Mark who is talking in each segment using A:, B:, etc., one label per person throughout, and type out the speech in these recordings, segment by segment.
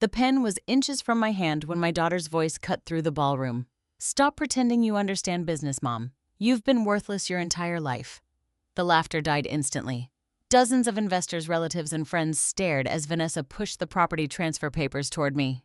A: The pen was inches from my hand when my daughter's voice cut through the ballroom. "Stop pretending you understand business, Mom. You've been worthless your entire life." The laughter died instantly. Dozens of investors, relatives, and friends stared as Vanessa pushed the property transfer papers toward me.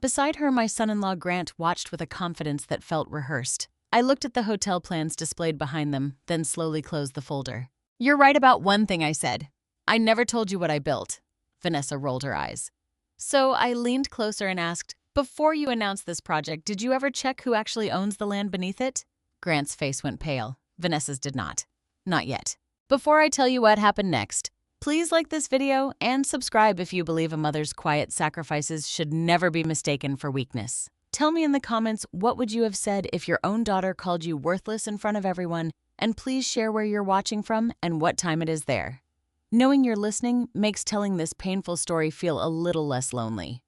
A: Beside her, my son-in-law Grant watched with a confidence that felt rehearsed. I looked at the hotel plans displayed behind them, then slowly closed the folder. "You're right about one thing," I said. "I never told you what I built." Vanessa rolled her eyes. So I leaned closer and asked, "Before you announced this project, did you ever check who actually owns the land beneath it?" Grant's face went pale. Vanessa's did not. "Not yet. Before I tell you what happened next, please like this video and subscribe if you believe a mother's quiet sacrifices should never be mistaken for weakness. Tell me in the comments what would you have said if your own daughter called you worthless in front of everyone, and please share where you're watching from and what time it is there. Knowing you're listening makes telling this painful story feel a little less lonely.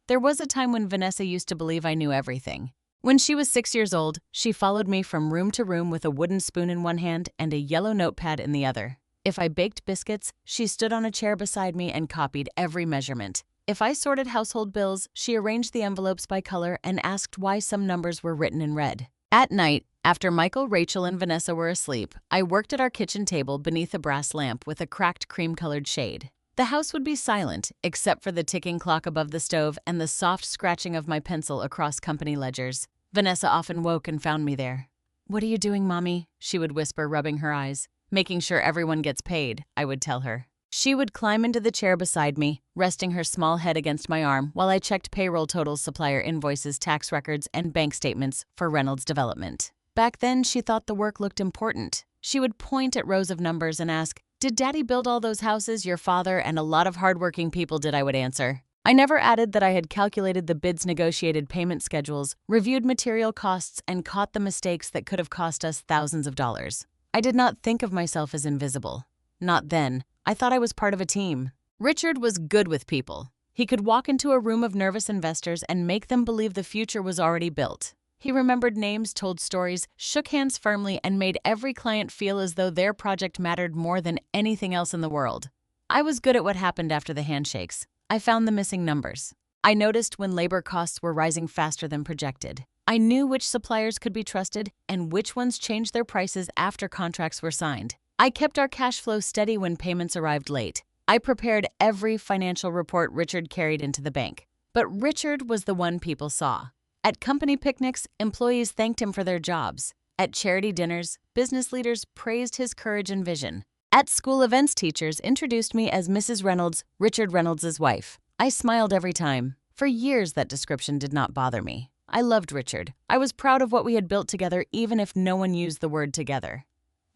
A: There was a time when Vanessa used to believe I knew everything. When she was 6 years old, she followed me from room to room with a wooden spoon in one hand and a yellow notepad in the other. If I baked biscuits, she stood on a chair beside me and copied every measurement. If I sorted household bills, she arranged the envelopes by color and asked why some numbers were written in red. At night, after Michael, Rachel, and Vanessa were asleep, I worked at our kitchen table beneath a brass lamp with a cracked cream-colored shade. The house would be silent, except for the ticking clock above the stove and the soft scratching of my pencil across company ledgers. Vanessa often woke and found me there. "What are you doing, Mommy?" she would whisper, rubbing her eyes. "Making sure everyone gets paid," I would tell her. She would climb into the chair beside me, resting her small head against my arm while I checked payroll totals, supplier invoices, tax records, and bank statements for Reynolds Development. Back then, she thought the work looked important. She would point at rows of numbers and ask, "Did Daddy build all those houses? Your father and a lot of hardworking people did," I would answer. I never added that I had calculated the bids, negotiated payment schedules, reviewed material costs, and caught the mistakes that could have cost us thousands of dollars. I did not think of myself as invisible. Not then. I thought I was part of a team. Richard was good with people. He could walk into a room of nervous investors and make them believe the future was already built. He remembered names, told stories, shook hands firmly, and made every client feel as though their project mattered more than anything else in the world. I was good at what happened after the handshakes. I found the missing numbers. I noticed when labor costs were rising faster than projected. I knew which suppliers could be trusted and which ones changed their prices after contracts were signed. I kept our cash flow steady when payments arrived late. I prepared every financial report Richard carried into the bank. But Richard was the one people saw. At company picnics, employees thanked him for their jobs. At charity dinners, business leaders praised his courage and vision. At school events, teachers introduced me as Mrs. Reynolds, Richard Reynolds' wife. I smiled every time. For years, that description did not bother me. I loved Richard. I was proud of what we had built together, even if no one used the word together.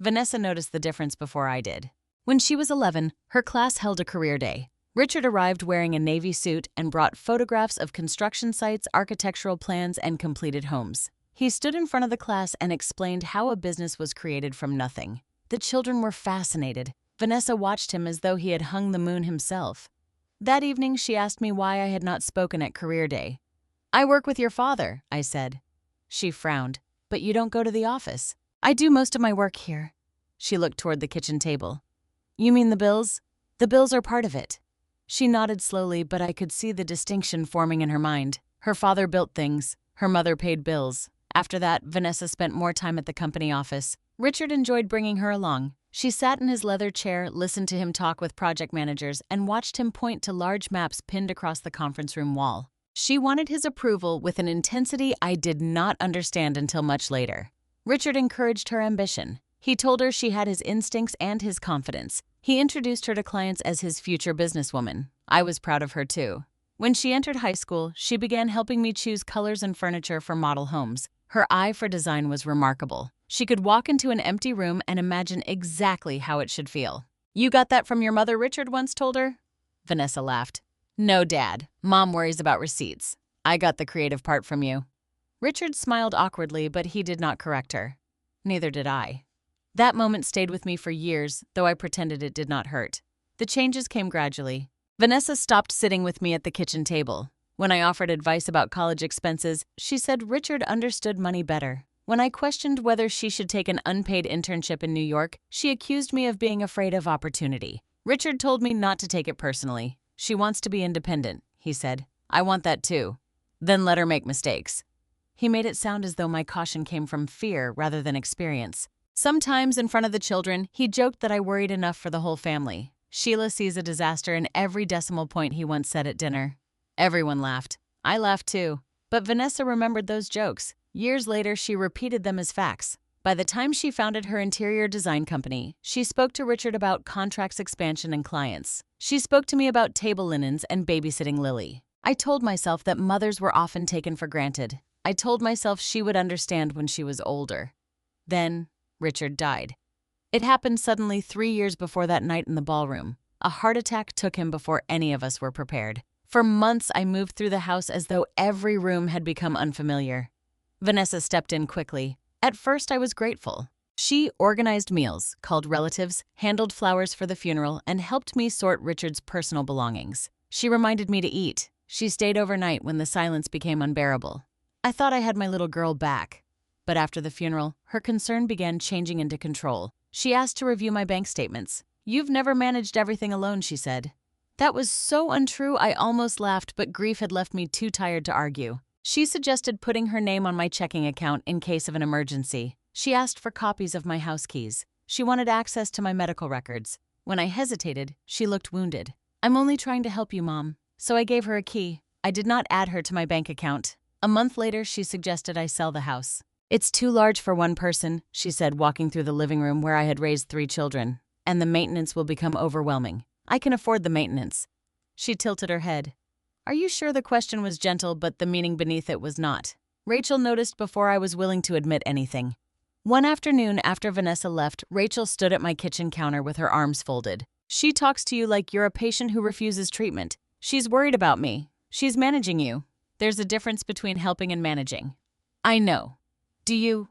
A: Vanessa noticed the difference before I did. When she was 11, her class held a career day. Richard arrived wearing a navy suit and brought photographs of construction sites, architectural plans, and completed homes. He stood in front of the class and explained how a business was created from nothing. The children were fascinated. Vanessa watched him as though he had hung the moon himself. That evening, she asked me why I had not spoken at career day. "I work with your father," I said. She frowned. "But you don't go to the office." "I do most of my work here." She looked toward the kitchen table. "You mean the bills?" "The bills are part of it." She nodded slowly, but I could see the distinction forming in her mind. Her father built things. Her mother paid bills. After that, Vanessa spent more time at the company office. Richard enjoyed bringing her along. She sat in his leather chair, listened to him talk with project managers, and watched him point to large maps pinned across the conference room wall. She wanted his approval with an intensity I did not understand until much later. Richard encouraged her ambition. He told her she had his instincts and his confidence. He introduced her to clients as his future businesswoman. I was proud of her too. When she entered high school, she began helping me choose colors and furniture for model homes. Her eye for design was remarkable. She could walk into an empty room and imagine exactly how it should feel. "You got that from your mother," Richard once told her. Vanessa laughed. "No, Dad. Mom worries about receipts. I got the creative part from you." Richard smiled awkwardly, but he did not correct her. Neither did I. That moment stayed with me for years, though I pretended it did not hurt. The changes came gradually. Vanessa stopped sitting with me at the kitchen table. When I offered advice about college expenses, she said Richard understood money better. When I questioned whether she should take an unpaid internship in New York, she accused me of being afraid of opportunity. Richard told me not to take it personally. "She wants to be independent," he said. I want that too. Then let her make mistakes. He made it sound as though my caution came from fear rather than experience. Sometimes, in front of the children, he joked that I worried enough for the whole family. Sheila sees a disaster in every decimal point, he once said at dinner. Everyone laughed. I laughed too. But Vanessa remembered those jokes. Years later, she repeated them as facts. By the time she founded her interior design company, she spoke to Richard about contracts expansion and clients. She spoke to me about table linens and babysitting Lily. I told myself that mothers were often taken for granted. I told myself she would understand when she was older. Then, Richard died. It happened suddenly 3 years before that night in the ballroom. A heart attack took him before any of us were prepared. For months, I moved through the house as though every room had become unfamiliar. Vanessa stepped in quickly. At first, I was grateful. She organized meals, called relatives, handled flowers for the funeral, and helped me sort Richard's personal belongings. She reminded me to eat. She stayed overnight when the silence became unbearable. I thought I had my little girl back. But after the funeral, her concern began changing into control. She asked to review my bank statements. "You've never managed everything alone," she said. That was so untrue I almost laughed, but grief had left me too tired to argue. She suggested putting her name on my checking account in case of an emergency. She asked for copies of my house keys. She wanted access to my medical records. When I hesitated, she looked wounded. "I'm only trying to help you, Mom." So I gave her a key. I did not add her to my bank account. A month later, she suggested I sell the house. "It's too large for one person," she said, walking through the living room where I had raised 3 children. "And the maintenance will become overwhelming. I can afford the maintenance." She tilted her head. Are you sure? The question was gentle, but the meaning beneath it was not. Rachel noticed before I was willing to admit anything. One afternoon after Vanessa left, Rachel stood at my kitchen counter with her arms folded. "She talks to you like you're a patient who refuses treatment. She's worried about me. She's managing you. There's a difference between helping and managing." "I know. Do you?"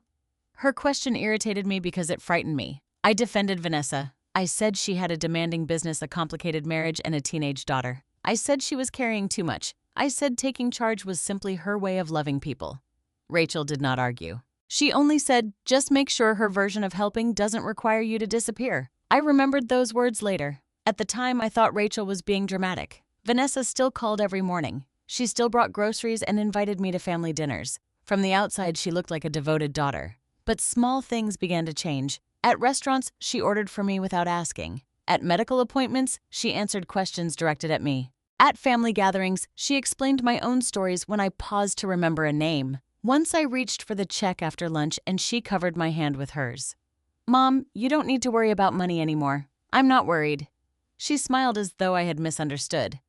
A: Her question irritated me because it frightened me. I defended Vanessa. I said she had a demanding business, a complicated marriage, and a teenage daughter. I said she was carrying too much. I said taking charge was simply her way of loving people. Rachel did not argue. She only said, "Just make sure her version of helping doesn't require you to disappear." I remembered those words later. At the time, I thought Rachel was being dramatic. Vanessa still called every morning. She still brought groceries and invited me to family dinners. From the outside, she looked like a devoted daughter. But small things began to change. At restaurants, she ordered for me without asking. At medical appointments, she answered questions directed at me. At family gatherings, she explained my own stories when I paused to remember a name. Once I reached for the check after lunch and she covered my hand with hers. "Mom, you don't need to worry about money anymore. I'm not worried." She smiled as though I had misunderstood.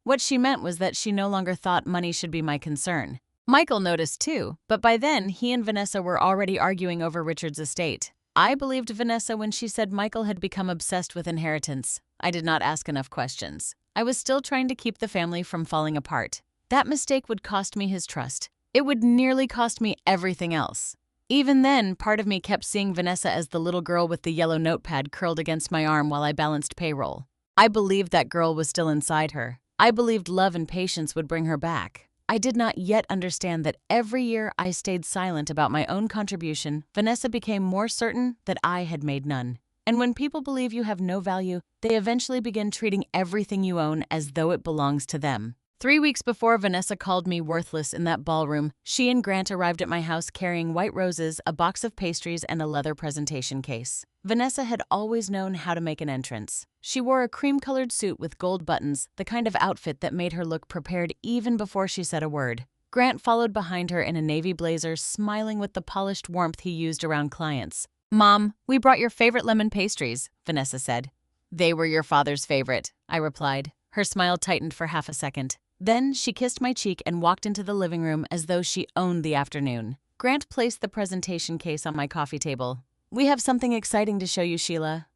A: What she meant was that she no longer thought money should be my concern. Michael noticed too, but by then he and Vanessa were already arguing over Richard's estate. I believed Vanessa when she said Michael had become obsessed with inheritance. I did not ask enough questions. I was still trying to keep the family from falling apart. That mistake would cost me his trust. It would nearly cost me everything else. Even then, part of me kept seeing Vanessa as the little girl with the yellow notepad curled against my arm while I balanced payroll. I believed that girl was still inside her. I believed love and patience would bring her back. I did not yet understand that every year I stayed silent about my own contribution, Vanessa became more certain that I had made none. And when people believe you have no value, they eventually begin treating everything you own as though it belongs to them. 3 weeks before Vanessa called me worthless in that ballroom, she and Grant arrived at my house carrying white roses, a box of pastries, and a leather presentation case. Vanessa had always known how to make an entrance. She wore a cream-colored suit with gold buttons, the kind of outfit that made her look prepared even before she said a word. Grant followed behind her in a navy blazer, smiling with the polished warmth he used around clients. "Mom, we brought your favorite lemon pastries," Vanessa said. "They were your father's favorite," I replied. Her smile tightened for half a second. Then she kissed my cheek and walked into the living room as though she owned the afternoon. Grant placed the presentation case on my coffee table. "We have something exciting to show you, Sheila."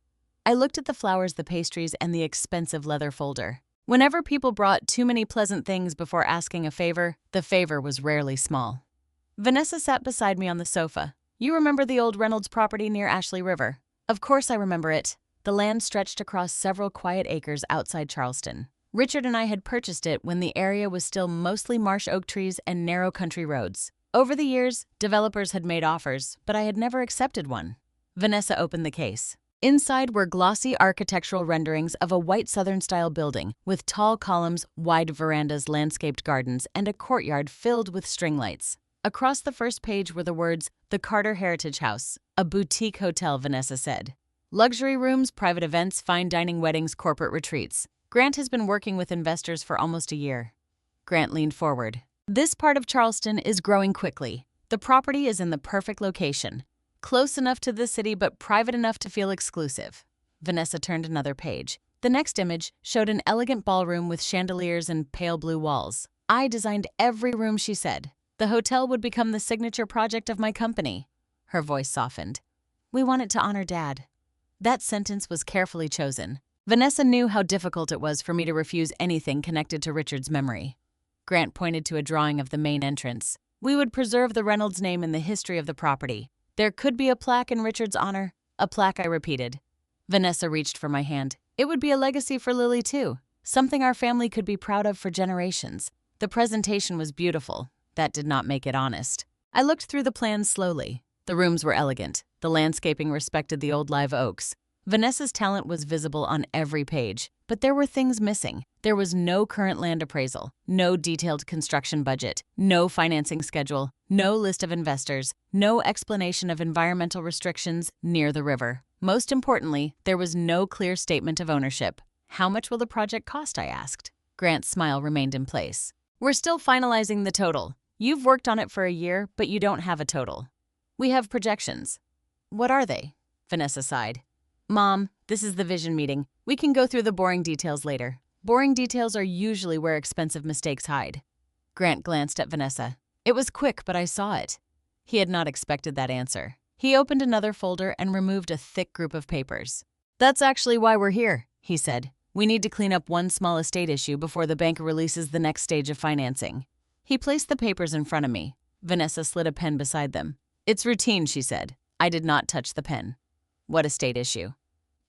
A: I looked at the flowers, the pastries, and the expensive leather folder. Whenever people brought too many pleasant things before asking a favor, the favor was rarely small. Vanessa sat beside me on the sofa. "You remember the old Reynolds property near Ashley River?" "Of course I remember it." The land stretched across several quiet acres outside Charleston. Richard and I had purchased it when the area was still mostly marsh oak trees and narrow country roads. Over the years, developers had made offers, but I had never accepted one. Vanessa opened the case. Inside were glossy architectural renderings of a white Southern-style building with tall columns, wide verandas, landscaped gardens, and a courtyard filled with string lights. Across the first page were the words, "The Carter Heritage House, a boutique hotel," Vanessa said. "Luxury rooms, private events, fine dining, weddings, corporate retreats. Grant has been working with investors for almost a year." Grant leaned forward. "This part of Charleston is growing quickly. The property is in the perfect location. Close enough to the city, but private enough to feel exclusive." Vanessa turned another page. The next image showed an elegant ballroom with chandeliers and pale blue walls. "I designed every room," she said. "The hotel would become the signature project of my company." Her voice softened. "We want it to honor Dad." That sentence was carefully chosen. Vanessa knew how difficult it was for me to refuse anything connected to Richard's memory. Grant pointed to a drawing of the main entrance. "We would preserve the Reynolds name in the history of the property. There could be a plaque in Richard's honor." "A plaque," I repeated. Vanessa reached for my hand. "It would be a legacy for Lily, too. Something our family could be proud of for generations." The presentation was beautiful. That did not make it honest. I looked through the plans slowly. The rooms were elegant. The landscaping respected the old live oaks. Vanessa's talent was visible on every page, but there were things missing. There was no current land appraisal, no detailed construction budget, no financing schedule, no list of investors, no explanation of environmental restrictions near the river. Most importantly, there was no clear statement of ownership. "How much will the project cost?" I asked. Grant's smile remained in place. "We're still finalizing the total. You've worked on it for a year, but you don't have a total. We have projections." "What are they?" Vanessa sighed. "Mom, this is the vision meeting. We can go through the boring details later." "Boring details are usually where expensive mistakes hide." Grant glanced at Vanessa. It was quick, but I saw it. He had not expected that answer. He opened another folder and removed a thick group of papers. "That's actually why we're here," he said. "We need to clean up one small estate issue before the bank releases the next stage of financing." He placed the papers in front of me. Vanessa slid a pen beside them. "It's routine," she said. I did not touch the pen. "What estate issue?"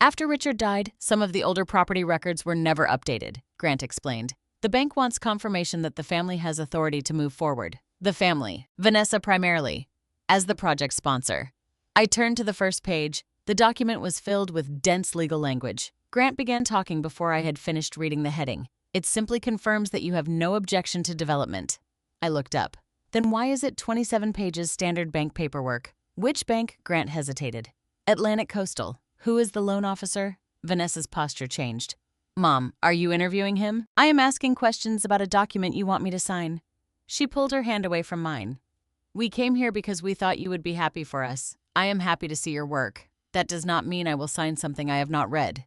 A: "After Richard died, some of the older property records were never updated," Grant explained. "The bank wants confirmation that the family has authority to move forward." The family, Vanessa primarily, as the project sponsor. I turned to the first page. The document was filled with dense legal language. Grant began talking before I had finished reading the heading. "It simply confirms that you have no objection to development." I looked up. "Then why is it 27 pages standard bank paperwork?" "Which bank?" Grant hesitated. "Atlantic Coastal." "Who is the loan officer?" Vanessa's posture changed. "Mom, are you interviewing him?" "I am asking questions about a document you want me to sign." She pulled her hand away from mine. "We came here because we thought you would be happy for us. I am happy to see your work. That does not mean I will sign something I have not read."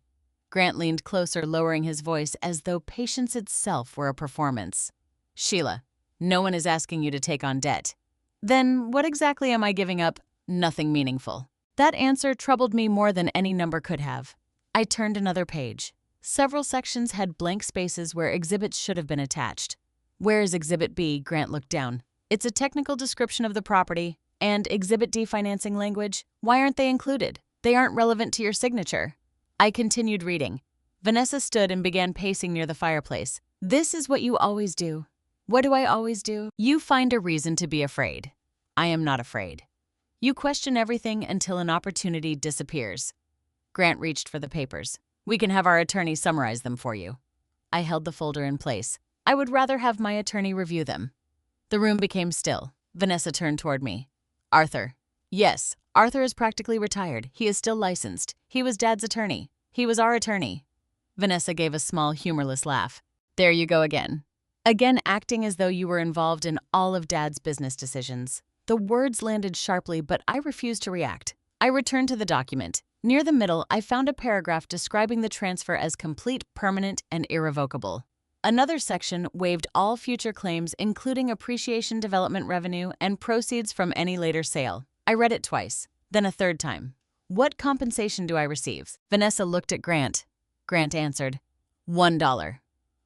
A: Grant leaned closer, lowering his voice as though patience itself were a performance. "Sheila, no one is asking you to take on debt." "Then what exactly am I giving up?" "Nothing meaningful." That answer troubled me more than any number could have. I turned another page. Several sections had blank spaces where exhibits should have been attached. "Where is Exhibit B?" Grant looked down. "It's a technical description of the property. And Exhibit D financing language. Why aren't they included? They aren't relevant to your signature." I continued reading. Vanessa stood and began pacing near the fireplace. "This is what you always do." "What do I always do?" "You find a reason to be afraid." "I am not afraid." "You question everything until an opportunity disappears." Grant reached for the papers. "We can have our attorney summarize them for you." I held the folder in place. "I would rather have my attorney review them." The room became still. Vanessa turned toward me. "Arthur." "Yes, Arthur is practically retired. He is still licensed. He was Dad's attorney. He was our attorney." Vanessa gave a small, humorless laugh. "There you go again. Again acting as though you were involved in all of Dad's business decisions." The words landed sharply, but I refused to react. I returned to the document. Near the middle, I found a paragraph describing the transfer as complete, permanent, and irrevocable. Another section waived all future claims, including appreciation development revenue and proceeds from any later sale. I read it twice, then a third time. "What compensation do I receive?" Vanessa looked at Grant. Grant answered, $1.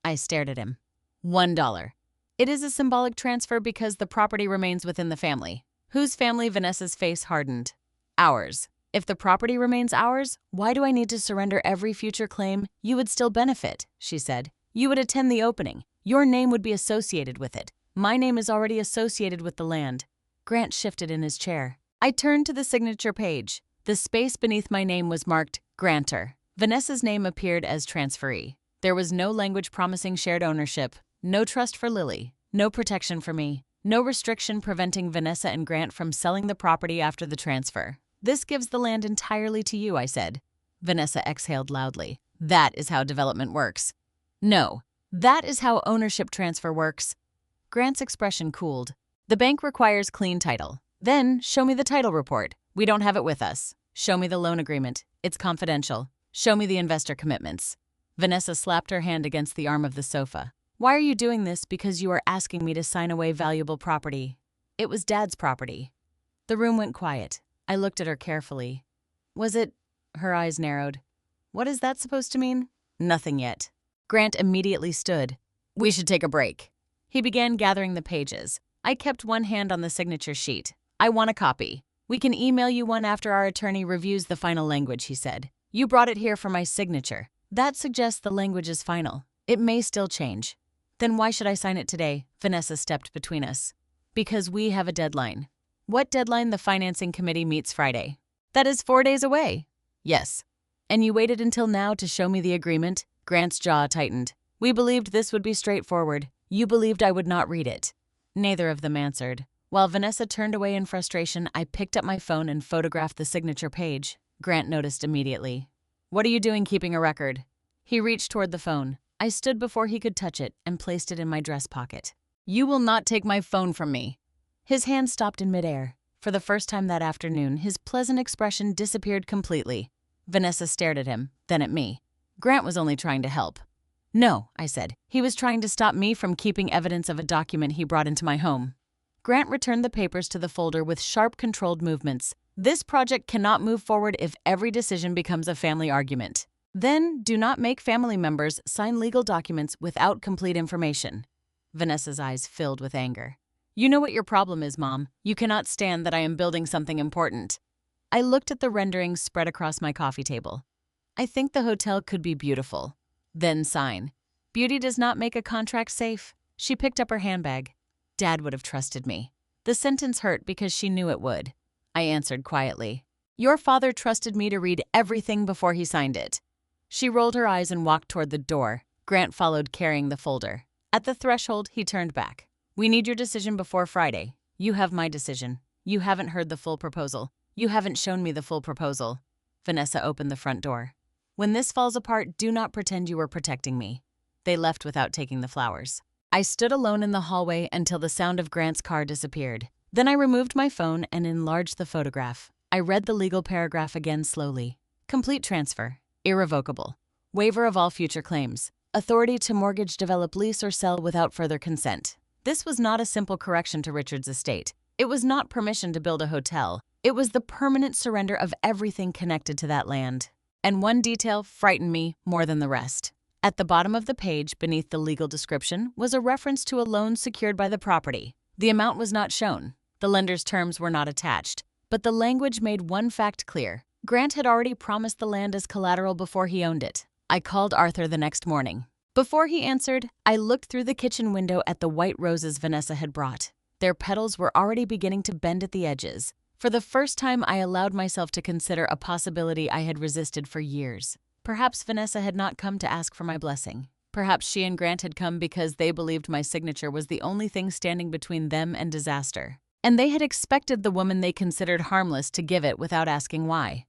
A: I stared at him. $1. "It is a symbolic transfer because the property remains within the family." "Whose family?" Vanessa's face hardened. "Ours." "If the property remains ours, why do I need to surrender every future claim? You would still benefit," she said. "You would attend the opening. Your name would be associated with it. My name is already associated with the land." Grant shifted in his chair. I turned to the signature page. The space beneath my name was marked Grantor. Vanessa's name appeared as transferee. There was no language promising shared ownership, no trust for Lily, no protection for me, no restriction preventing Vanessa and Grant from selling the property after the transfer. This gives the land entirely to you, I said. Vanessa exhaled loudly. That is how development works. No, that is how ownership transfer works. Grant's expression cooled. The bank requires clean title. Then, show me the title report. We don't have it with us. Show me the loan agreement. It's confidential. Show me the investor commitments. Vanessa slapped her hand against the arm of the sofa. Why are you doing this? Because you are asking me to sign away valuable property. It was Dad's property. The room went quiet. I looked at her carefully. Was it? Her eyes narrowed. What is that supposed to mean? Nothing yet. Grant immediately stood. We should take a break. He began gathering the pages. I kept one hand on the signature sheet. I want a copy. We can email you one after our attorney reviews the final language, he said. You brought it here for my signature. That suggests the language is final. It may still change. Then why should I sign it today? Vanessa stepped between us. Because we have a deadline. What deadline? The financing committee meets Friday. That is 4 days away. Yes. And you waited until now to show me the agreement? Grant's jaw tightened. We believed this would be straightforward. You believed I would not read it. Neither of them answered. While Vanessa turned away in frustration, I picked up my phone and photographed the signature page. Grant noticed immediately. What are you doing keeping a record? He reached toward the phone. I stood before he could touch it and placed it in my dress pocket. You will not take my phone from me. His hand stopped in midair. For the first time that afternoon, his pleasant expression disappeared completely. Vanessa stared at him, then at me. Grant was only trying to help. No, I said. He was trying to stop me from keeping evidence of a document he brought into my home. Grant returned the papers to the folder with sharp, controlled movements. This project cannot move forward if every decision becomes a family argument. Then, do not make family members sign legal documents without complete information. Vanessa's eyes filled with anger. You know what your problem is, Mom. You cannot stand that I am building something important. I looked at the renderings spread across my coffee table. I think the hotel could be beautiful. Then sign. Beauty does not make a contract safe. She picked up her handbag. Dad would have trusted me. The sentence hurt because she knew it would. I answered quietly. Your father trusted me to read everything before he signed it. She rolled her eyes and walked toward the door. Grant followed carrying the folder. At the threshold, he turned back. We need your decision before Friday. You have my decision. You haven't heard the full proposal. You haven't shown me the full proposal. Vanessa opened the front door. When this falls apart, do not pretend you were protecting me. They left without taking the flowers. I stood alone in the hallway until the sound of Grant's car disappeared. Then I removed my phone and enlarged the photograph. I read the legal paragraph again slowly. Complete transfer. Irrevocable. Waiver of all future claims. Authority to mortgage, develop, lease, or sell without further consent. This was not a simple correction to Richard's estate. It was not permission to build a hotel. It was the permanent surrender of everything connected to that land. And one detail frightened me more than the rest. At the bottom of the page, beneath the legal description, was a reference to a loan secured by the property. The amount was not shown. The lender's terms were not attached. But the language made one fact clear. Grant had already promised the land as collateral before he owned it. I called Arthur the next morning. Before he answered, I looked through the kitchen window at the white roses Vanessa had brought. Their petals were already beginning to bend at the edges. For the first time, I allowed myself to consider a possibility I had resisted for years. Perhaps Vanessa had not come to ask for my blessing. Perhaps she and Grant had come because they believed my signature was the only thing standing between them and disaster. And they had expected the woman they considered harmless to give it without asking why.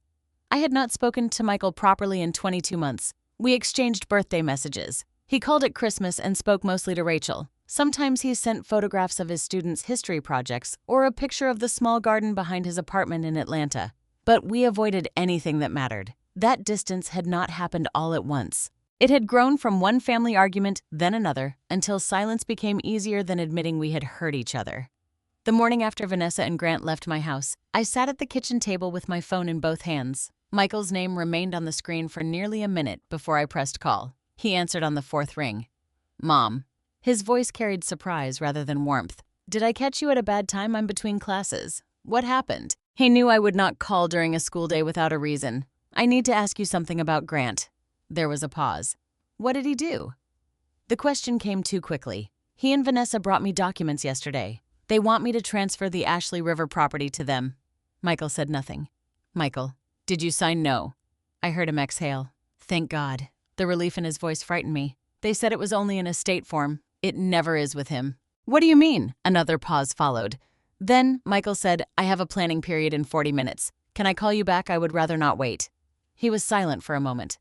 A: I had not spoken to Michael properly in 22 months. We exchanged birthday messages. He called it Christmas and spoke mostly to Rachel. Sometimes he sent photographs of his students' history projects or a picture of the small garden behind his apartment in Atlanta. But we avoided anything that mattered. That distance had not happened all at once. It had grown from one family argument, then another, until silence became easier than admitting we had hurt each other. The morning after Vanessa and Grant left my house, I sat at the kitchen table with my phone in both hands. Michael's name remained on the screen for nearly a minute before I pressed call. He answered on the fourth ring. Mom. His voice carried surprise rather than warmth. Did I catch you at a bad time? I'm between classes. What happened? He knew I would not call during a school day without a reason. I need to ask you something about Grant. There was a pause. What did he do? The question came too quickly. He and Vanessa brought me documents yesterday. They want me to transfer the Ashley River property to them. Michael said nothing. Michael, did you sign no? I heard him exhale. Thank God. The relief in his voice frightened me. They said it was only an estate form. It never is with him. What do you mean? Another pause followed. Then, Michael said, I have a planning period in 40 minutes. Can I call you back? I would rather not wait. He was silent for a moment.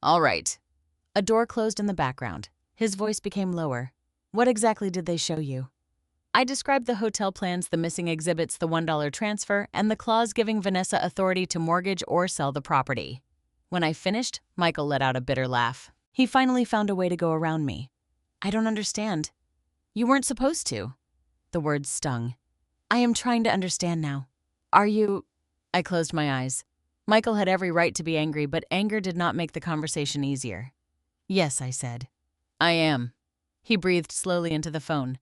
A: All right. A door closed in the background. His voice became lower. What exactly did they show you? I described the hotel plans, the missing exhibits, the $1 transfer, and the clause giving Vanessa authority to mortgage or sell the property. When I finished, Michael let out a bitter laugh. He finally found a way to go around me. I don't understand. You weren't supposed to. The words stung. I am trying to understand now. Are you... I closed my eyes. Michael had every right to be angry, but anger did not make the conversation easier. Yes, I said. I am. He breathed slowly into the phone.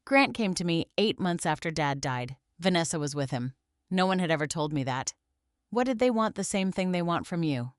A: Grant came to me 8 months after Dad died. Vanessa was with him. No one had ever told me that. What did they want? The same thing they want from you.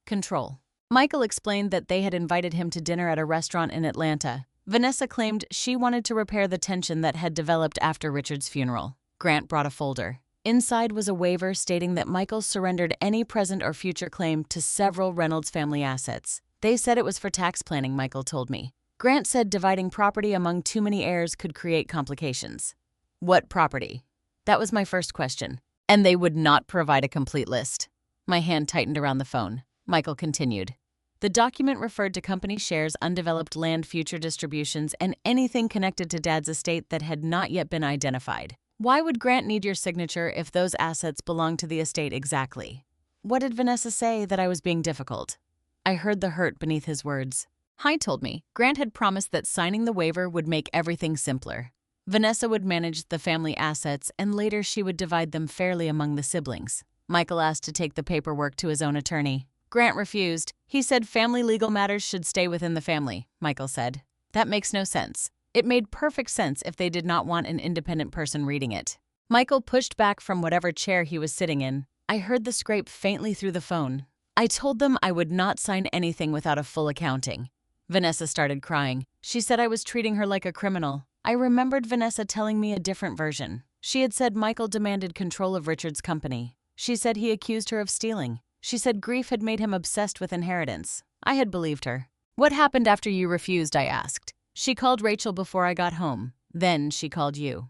A: Control. Michael explained that they had invited him to dinner at a restaurant in Atlanta. Vanessa claimed she wanted to repair the tension that had developed after Richard's funeral. Grant brought a folder. Inside was a waiver stating that Michael surrendered any present or future claim to several Reynolds family assets. They said it was for tax planning, Michael told me. Grant said dividing property among too many heirs could create complications. What property? That was my first question. And they would not provide a complete list. My hand tightened around the phone. Michael continued. The document referred to company shares, undeveloped land, future distributions, and anything connected to Dad's estate that had not yet been identified. Why would Grant need your signature if those assets belonged to the estate exactly? What did Vanessa say? That I was being difficult? I heard the hurt beneath his words. Hyde told me Grant had promised that signing the waiver would make everything simpler. Vanessa would manage the family assets, and later she would divide them fairly among the siblings. Michael asked to take the paperwork to his own attorney. Grant refused. He said family legal matters should stay within the family, Michael said. That makes no sense. It made perfect sense if they did not want an independent person reading it. Michael pushed back from whatever chair he was sitting in. I heard the scrape faintly through the phone. I told them I would not sign anything without a full accounting. Vanessa started crying. She said I was treating her like a criminal. I remembered Vanessa telling me a different version. She had said Michael demanded control of Richard's company. She said he accused her of stealing. She said grief had made him obsessed with inheritance. I had believed her. What happened after you refused? I asked. She called Rachel before I got home. Then she called you.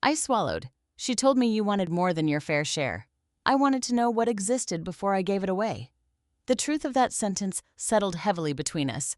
A: I swallowed. She told me you wanted more than your fair share. I wanted to know what existed before I gave it away. The truth of that sentence settled heavily between us.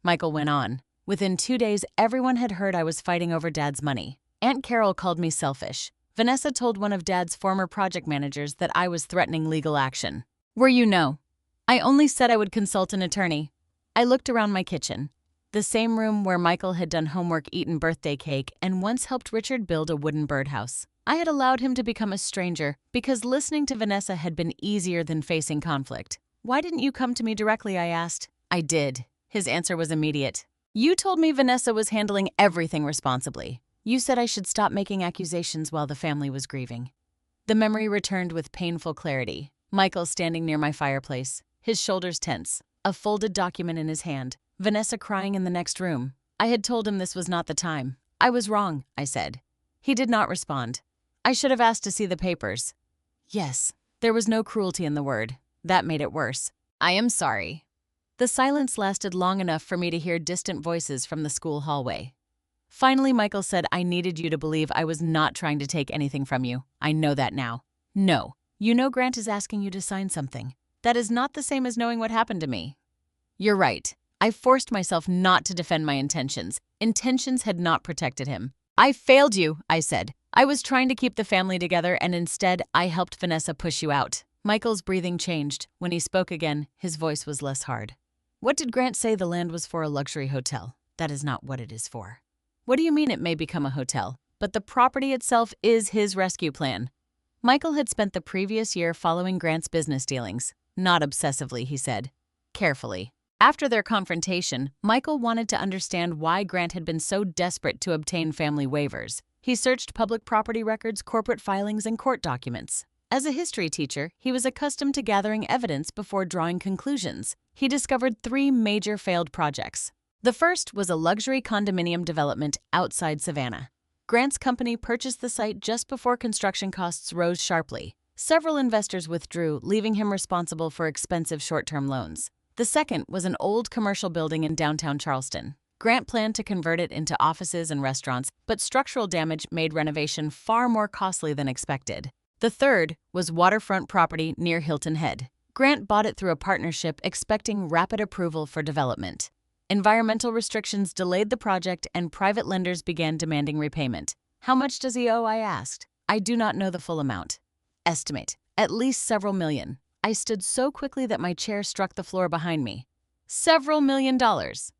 A: Michael went on. Within 2 days, everyone had heard I was fighting over Dad's money. Aunt Carol called me selfish. Vanessa told one of Dad's former project managers that I was threatening legal action. Were you? No. I only said I would consult an attorney. I looked around my kitchen. The same room where Michael had done homework, eaten birthday cake, and once helped Richard build a wooden birdhouse. I had allowed him to become a stranger because listening to Vanessa had been easier than facing conflict. Why didn't you come to me directly? I asked. I did. His answer was immediate. You told me Vanessa was handling everything responsibly. You said I should stop making accusations while the family was grieving. The memory returned with painful clarity. Michael standing near my fireplace, his shoulders tense, a folded document in his hand, Vanessa crying in the next room. I had told him this was not the time. I was wrong, I said. He did not respond. I should have asked to see the papers. Yes, there was no cruelty in the word. That made it worse. I am sorry. The silence lasted long enough for me to hear distant voices from the school hallway. Finally, Michael said I needed you to believe I was not trying to take anything from you. I know that now. No. You know Grant is asking you to sign something. That is not the same as knowing what happened to me. You're right. I forced myself not to defend my intentions. Intentions had not protected him. I failed you, I said. I was trying to keep the family together, and instead I helped Vanessa push you out. Michael's breathing changed. When he spoke again, his voice was less hard. What did Grant say? The land was for a luxury hotel? That is not what it is for. What do you mean it may become a hotel? But the property itself is his rescue plan. Michael had spent the previous year following Grant's business dealings. Not obsessively, he said. Carefully. After their confrontation, Michael wanted to understand why Grant had been so desperate to obtain family waivers. He searched public property records, corporate filings, and court documents. As a history teacher, he was accustomed to gathering evidence before drawing conclusions. He discovered 3 major failed projects. The first was a luxury condominium development outside Savannah. Grant's company purchased the site just before construction costs rose sharply. Several investors withdrew, leaving him responsible for expensive short-term loans. The second was an old commercial building in downtown Charleston. Grant planned to convert it into offices and restaurants, but structural damage made renovation far more costly than expected. The third was waterfront property near Hilton Head. Grant bought it through a partnership, expecting rapid approval for development. Environmental restrictions delayed the project, and private lenders began demanding repayment. "How much does he owe?" I asked. "I do not know the full amount. Estimate, at least several million." I stood so quickly that my chair struck the floor behind me. "Several $1,000,000.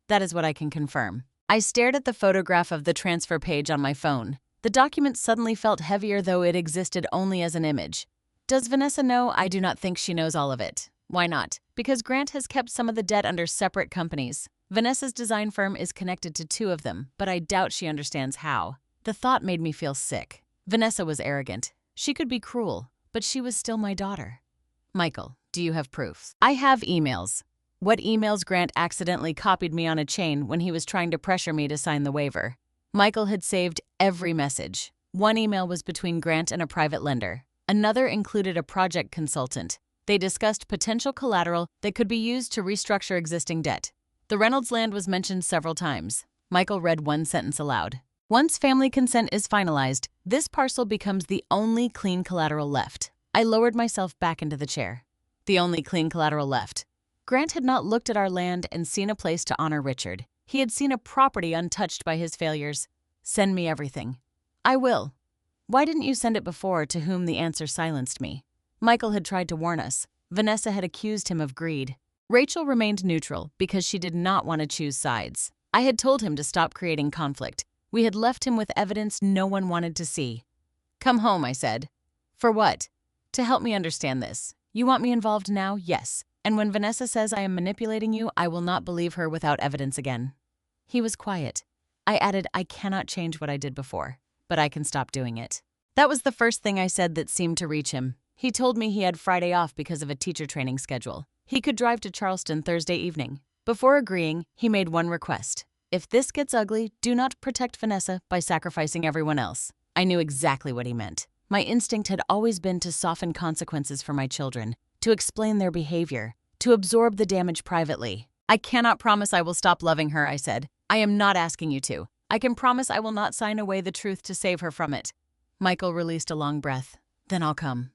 A: That is what I can confirm." I stared at the photograph of the transfer page on my phone. The document suddenly felt heavier, though it existed only as an image. "Does Vanessa know?" "I do not think she knows all of it." "Why not?" "Because Grant has kept some of the debt under separate companies. Vanessa's design firm is connected to two of them, but I doubt she understands how." The thought made me feel sick. Vanessa was arrogant. She could be cruel, but she was still my daughter. "Michael, do you have proofs?" "I have emails." What emails? Grant accidentally copied me on a chain when he was trying to pressure me to sign the waiver. Michael had saved every message. One email was between Grant and a private lender. Another included a project consultant. They discussed potential collateral that could be used to restructure existing debt. The Reynolds land was mentioned several times. Michael read one sentence aloud. "Once family consent is finalized, this parcel becomes the only clean collateral left." I lowered myself back into the chair. The only clean collateral left. Grant had not looked at our land and seen a place to honor Richard. He had seen a property untouched by his failures. "Send me everything." "I will." "Why didn't you send it before?" To whom the answer silenced me. Michael had tried to warn us. Vanessa had accused him of greed. Rachel remained neutral because she did not want to choose sides. I had told him to stop creating conflict. We had left him with evidence no one wanted to see. "Come home," I said. "For what?" "To help me understand this. You want me involved now?" "Yes. And when Vanessa says I am manipulating you, I will not believe her without evidence again." He was quiet. I added, "I cannot change what I did before, but I can stop doing it." That was the first thing I said that seemed to reach him. He told me he had Friday off because of a teacher training schedule. He could drive to Charleston Thursday evening. Before agreeing, he made one request. "If this gets ugly, do not protect Vanessa by sacrificing everyone else." I knew exactly what he meant. My instinct had always been to soften consequences for my children, to explain their behavior, to absorb the damage privately. "I cannot promise I will stop loving her," I said. "I am not asking you to. I can promise I will not sign away the truth to save her from it." Michael released a long breath. "Then I'll come."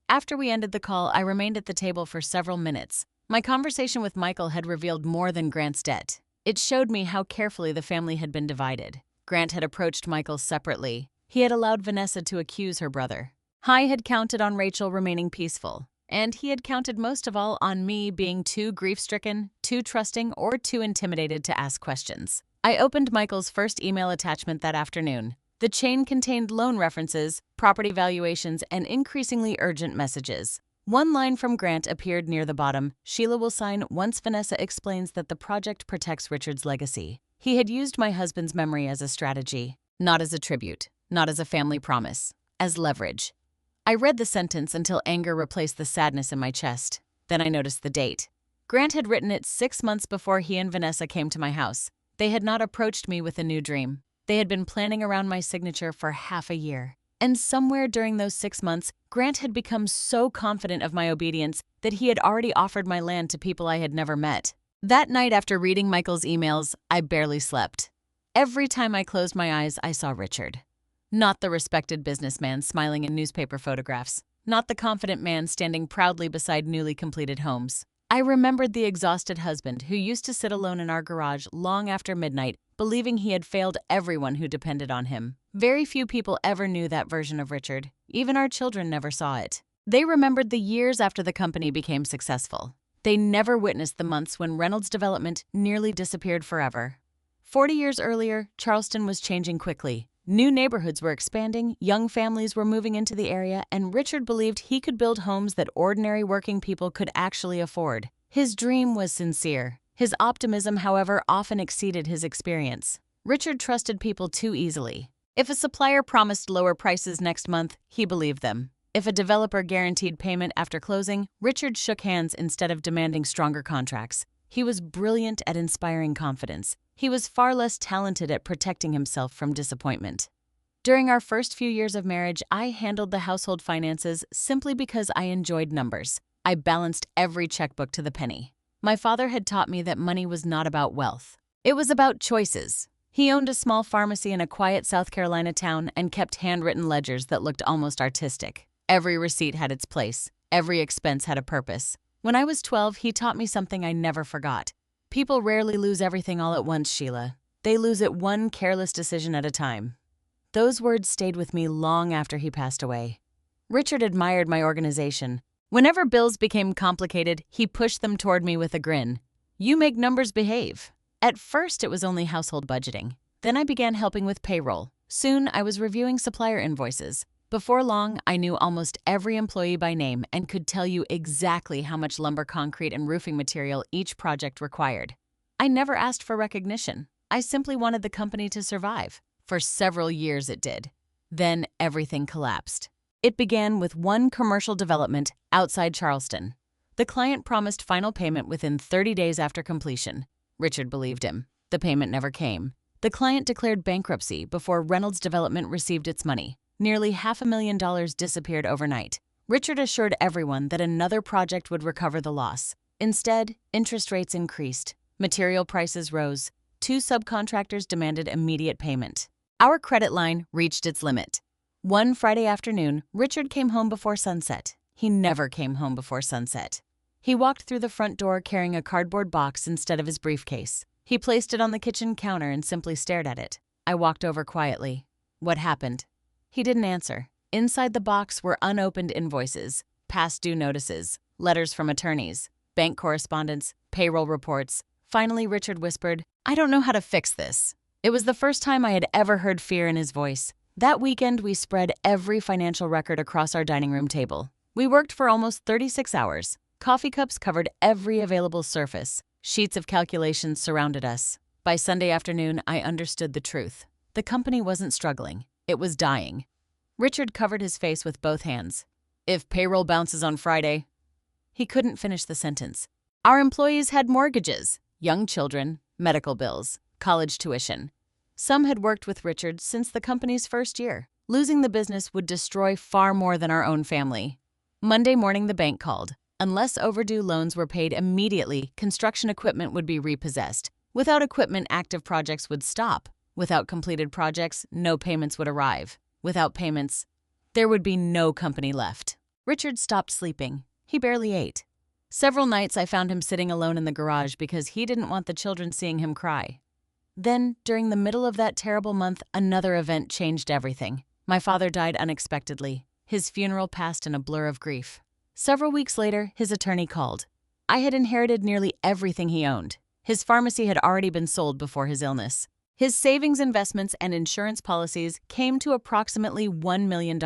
A: After we ended the call, I remained at the table for several minutes. My conversation with Michael had revealed more than Grant's debt. It showed me how carefully the family had been divided. Grant had approached Michael separately. He had allowed Vanessa to accuse her brother. I had counted on Rachel remaining peaceful, and he had counted most of all on me being too grief-stricken, too trusting, or too intimidated to ask questions. I opened Michael's first email attachment that afternoon. The chain contained loan references, property valuations, and increasingly urgent messages. One line from Grant appeared near the bottom. "Sheila will sign once Vanessa explains that the project protects Richard's legacy." He had used my husband's memory as a strategy, not as a tribute, not as a family promise, as leverage. I read the sentence until anger replaced the sadness in my chest. Then I noticed the date. Grant had written it 6 months before he and Vanessa came to my house. They had not approached me with a new dream. They had been planning around my signature for half a year. And somewhere during those 6 months, Grant had become so confident of my obedience that he had already offered my land to people I had never met. That night, after reading Michael's emails, I barely slept. Every time I closed my eyes, I saw Richard. Not the respected businessman smiling in newspaper photographs. Not the confident man standing proudly beside newly completed homes. I remembered the exhausted husband who used to sit alone in our garage long after midnight, believing he had failed everyone who depended on him. Very few people ever knew that version of Richard. Even our children never saw it. They remembered the years after the company became successful. They never witnessed the months when Reynolds Development nearly disappeared forever. 40 years earlier, Charleston was changing quickly. New neighborhoods were expanding, young families were moving into the area, and Richard believed he could build homes that ordinary working people could actually afford. His dream was sincere. His optimism, however, often exceeded his experience. Richard trusted people too easily. If a supplier promised lower prices next month, he believed them. If a developer guaranteed payment after closing, Richard shook hands instead of demanding stronger contracts. He was brilliant at inspiring confidence. He was far less talented at protecting himself from disappointment. During our first few years of marriage, I handled the household finances simply because I enjoyed numbers. I balanced every checkbook to the penny. My father had taught me that money was not about wealth. It was about choices. He owned a small pharmacy in a quiet South Carolina town and kept handwritten ledgers that looked almost artistic. Every receipt had its place. Every expense had a purpose. When I was 12, he taught me something I never forgot. People rarely lose everything all at once, Sheila. They lose it one careless decision at a time. Those words stayed with me long after he passed away. Richard admired my organization. Whenever bills became complicated, he pushed them toward me with a grin. "You make numbers behave." At first, it was only household budgeting. Then I began helping with payroll. Soon, I was reviewing supplier invoices. Before long, I knew almost every employee by name and could tell you exactly how much lumber, concrete, and roofing material each project required. I never asked for recognition. I simply wanted the company to survive. For several years it did. Then everything collapsed. It began with one commercial development outside Charleston. The client promised final payment within 30 days after completion. Richard believed him. The payment never came. The client declared bankruptcy before Reynolds Development received its money. Nearly $500,000 disappeared overnight. Richard assured everyone that another project would recover the loss. Instead, interest rates increased. Material prices rose. 2 subcontractors demanded immediate payment. Our credit line reached its limit. One Friday afternoon, Richard came home before sunset. He never came home before sunset. He walked through the front door carrying a cardboard box instead of his briefcase. He placed it on the kitchen counter and simply stared at it. I walked over quietly. "What happened?" He didn't answer. Inside the box were unopened invoices, past due notices, letters from attorneys, bank correspondence, payroll reports. Finally, Richard whispered, "I don't know how to fix this." It was the first time I had ever heard fear in his voice. That weekend, we spread every financial record across our dining room table. We worked for almost 36 hours. Coffee cups covered every available surface. Sheets of calculations surrounded us. By Sunday afternoon, I understood the truth. The company wasn't struggling. It was dying. Richard covered his face with both hands. "If payroll bounces on Friday..." He couldn't finish the sentence. Our employees had mortgages, young children, medical bills, college tuition. Some had worked with Richard since the company's first year. Losing the business would destroy far more than our own family. Monday morning, the bank called. Unless overdue loans were paid immediately, construction equipment would be repossessed. Without equipment, active projects would stop. Without completed projects, no payments would arrive. Without payments, there would be no company left. Richard stopped sleeping. He barely ate. Several nights I found him sitting alone in the garage because he didn't want the children seeing him cry. Then, during the middle of that terrible month, another event changed everything. My father died unexpectedly. His funeral passed in a blur of grief. Several weeks later, his attorney called. I had inherited nearly everything he owned. His pharmacy had already been sold before his illness. His savings, investments, and insurance policies came to approximately $1 million.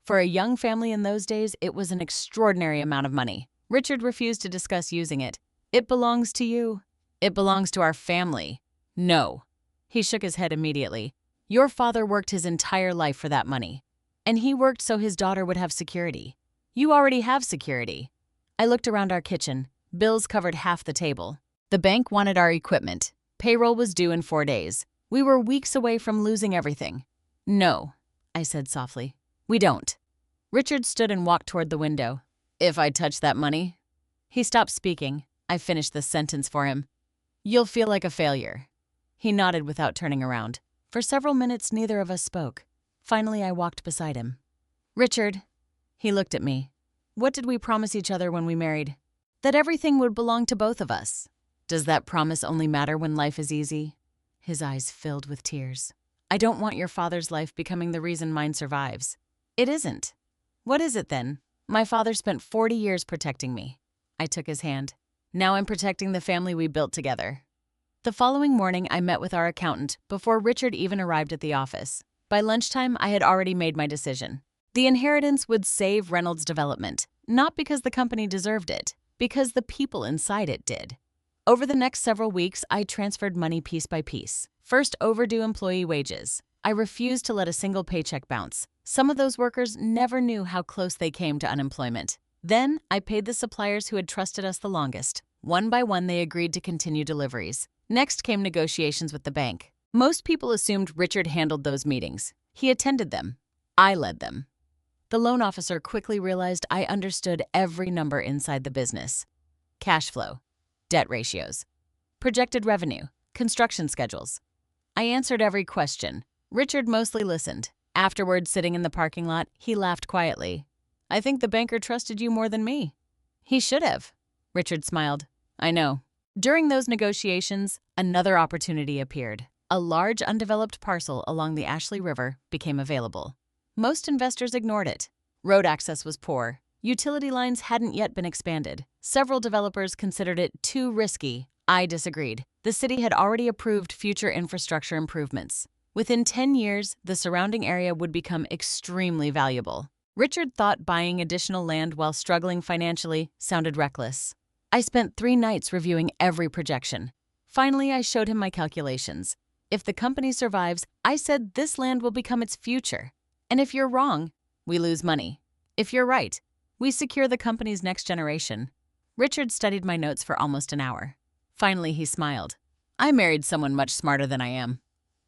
A: For a young family in those days, it was an extraordinary amount of money. Richard refused to discuss using it. "It belongs to you. It belongs to our family." "No." He shook his head immediately. "Your father worked his entire life for that money. And he worked so his daughter would have security. You already have security." I looked around our kitchen. Bills covered half the table. The bank wanted our equipment. Payroll was due in 4 days. We were weeks away from losing everything. "No," I said softly. "We don't." Richard stood and walked toward the window. "If I touch that money..." He stopped speaking. I finished the sentence for him. "You'll feel like a failure." He nodded without turning around. For several minutes, neither of us spoke. Finally, I walked beside him. "Richard," he looked at me. "What did we promise each other when we married? That everything would belong to both of us. Does that promise only matter when life is easy?" His eyes filled with tears. "I don't want your father's life becoming the reason mine survives." "It isn't." "What is it then?" "My father spent 40 years protecting me." I took his hand. "Now I'm protecting the family we built together." The following morning, I met with our accountant before Richard even arrived at the office. By lunchtime, I had already made my decision. The inheritance would save Reynolds Development, not because the company deserved it, because the people inside it did. Over the next several weeks, I transferred money piece by piece. First, overdue employee wages. I refused to let a single paycheck bounce. Some of those workers never knew how close they came to unemployment. Then, I paid the suppliers who had trusted us the longest. One by one, they agreed to continue deliveries. Next came negotiations with the bank. Most people assumed Richard handled those meetings. He attended them. I led them. The loan officer quickly realized I understood every number inside the business. Cash flow, debt ratios, projected revenue, construction schedules. I answered every question. Richard mostly listened. Afterward, sitting in the parking lot, he laughed quietly. I think the banker trusted you more than me. He should have. Richard smiled. I know. During those negotiations, another opportunity appeared. A large undeveloped parcel along the Ashley River became available. Most investors ignored it. Road access was poor. Utility lines hadn't yet been expanded. Several developers considered it too risky. I disagreed. The city had already approved future infrastructure improvements. Within 10 years, the surrounding area would become extremely valuable. Richard thought buying additional land while struggling financially sounded reckless. I spent 3 nights reviewing every projection. Finally, I showed him my calculations. If the company survives, I said this land will become its future. And if you're wrong, we lose money. If you're right, we secure the company's next generation. Richard studied my notes for almost an hour. Finally, he smiled. I married someone much smarter than I am.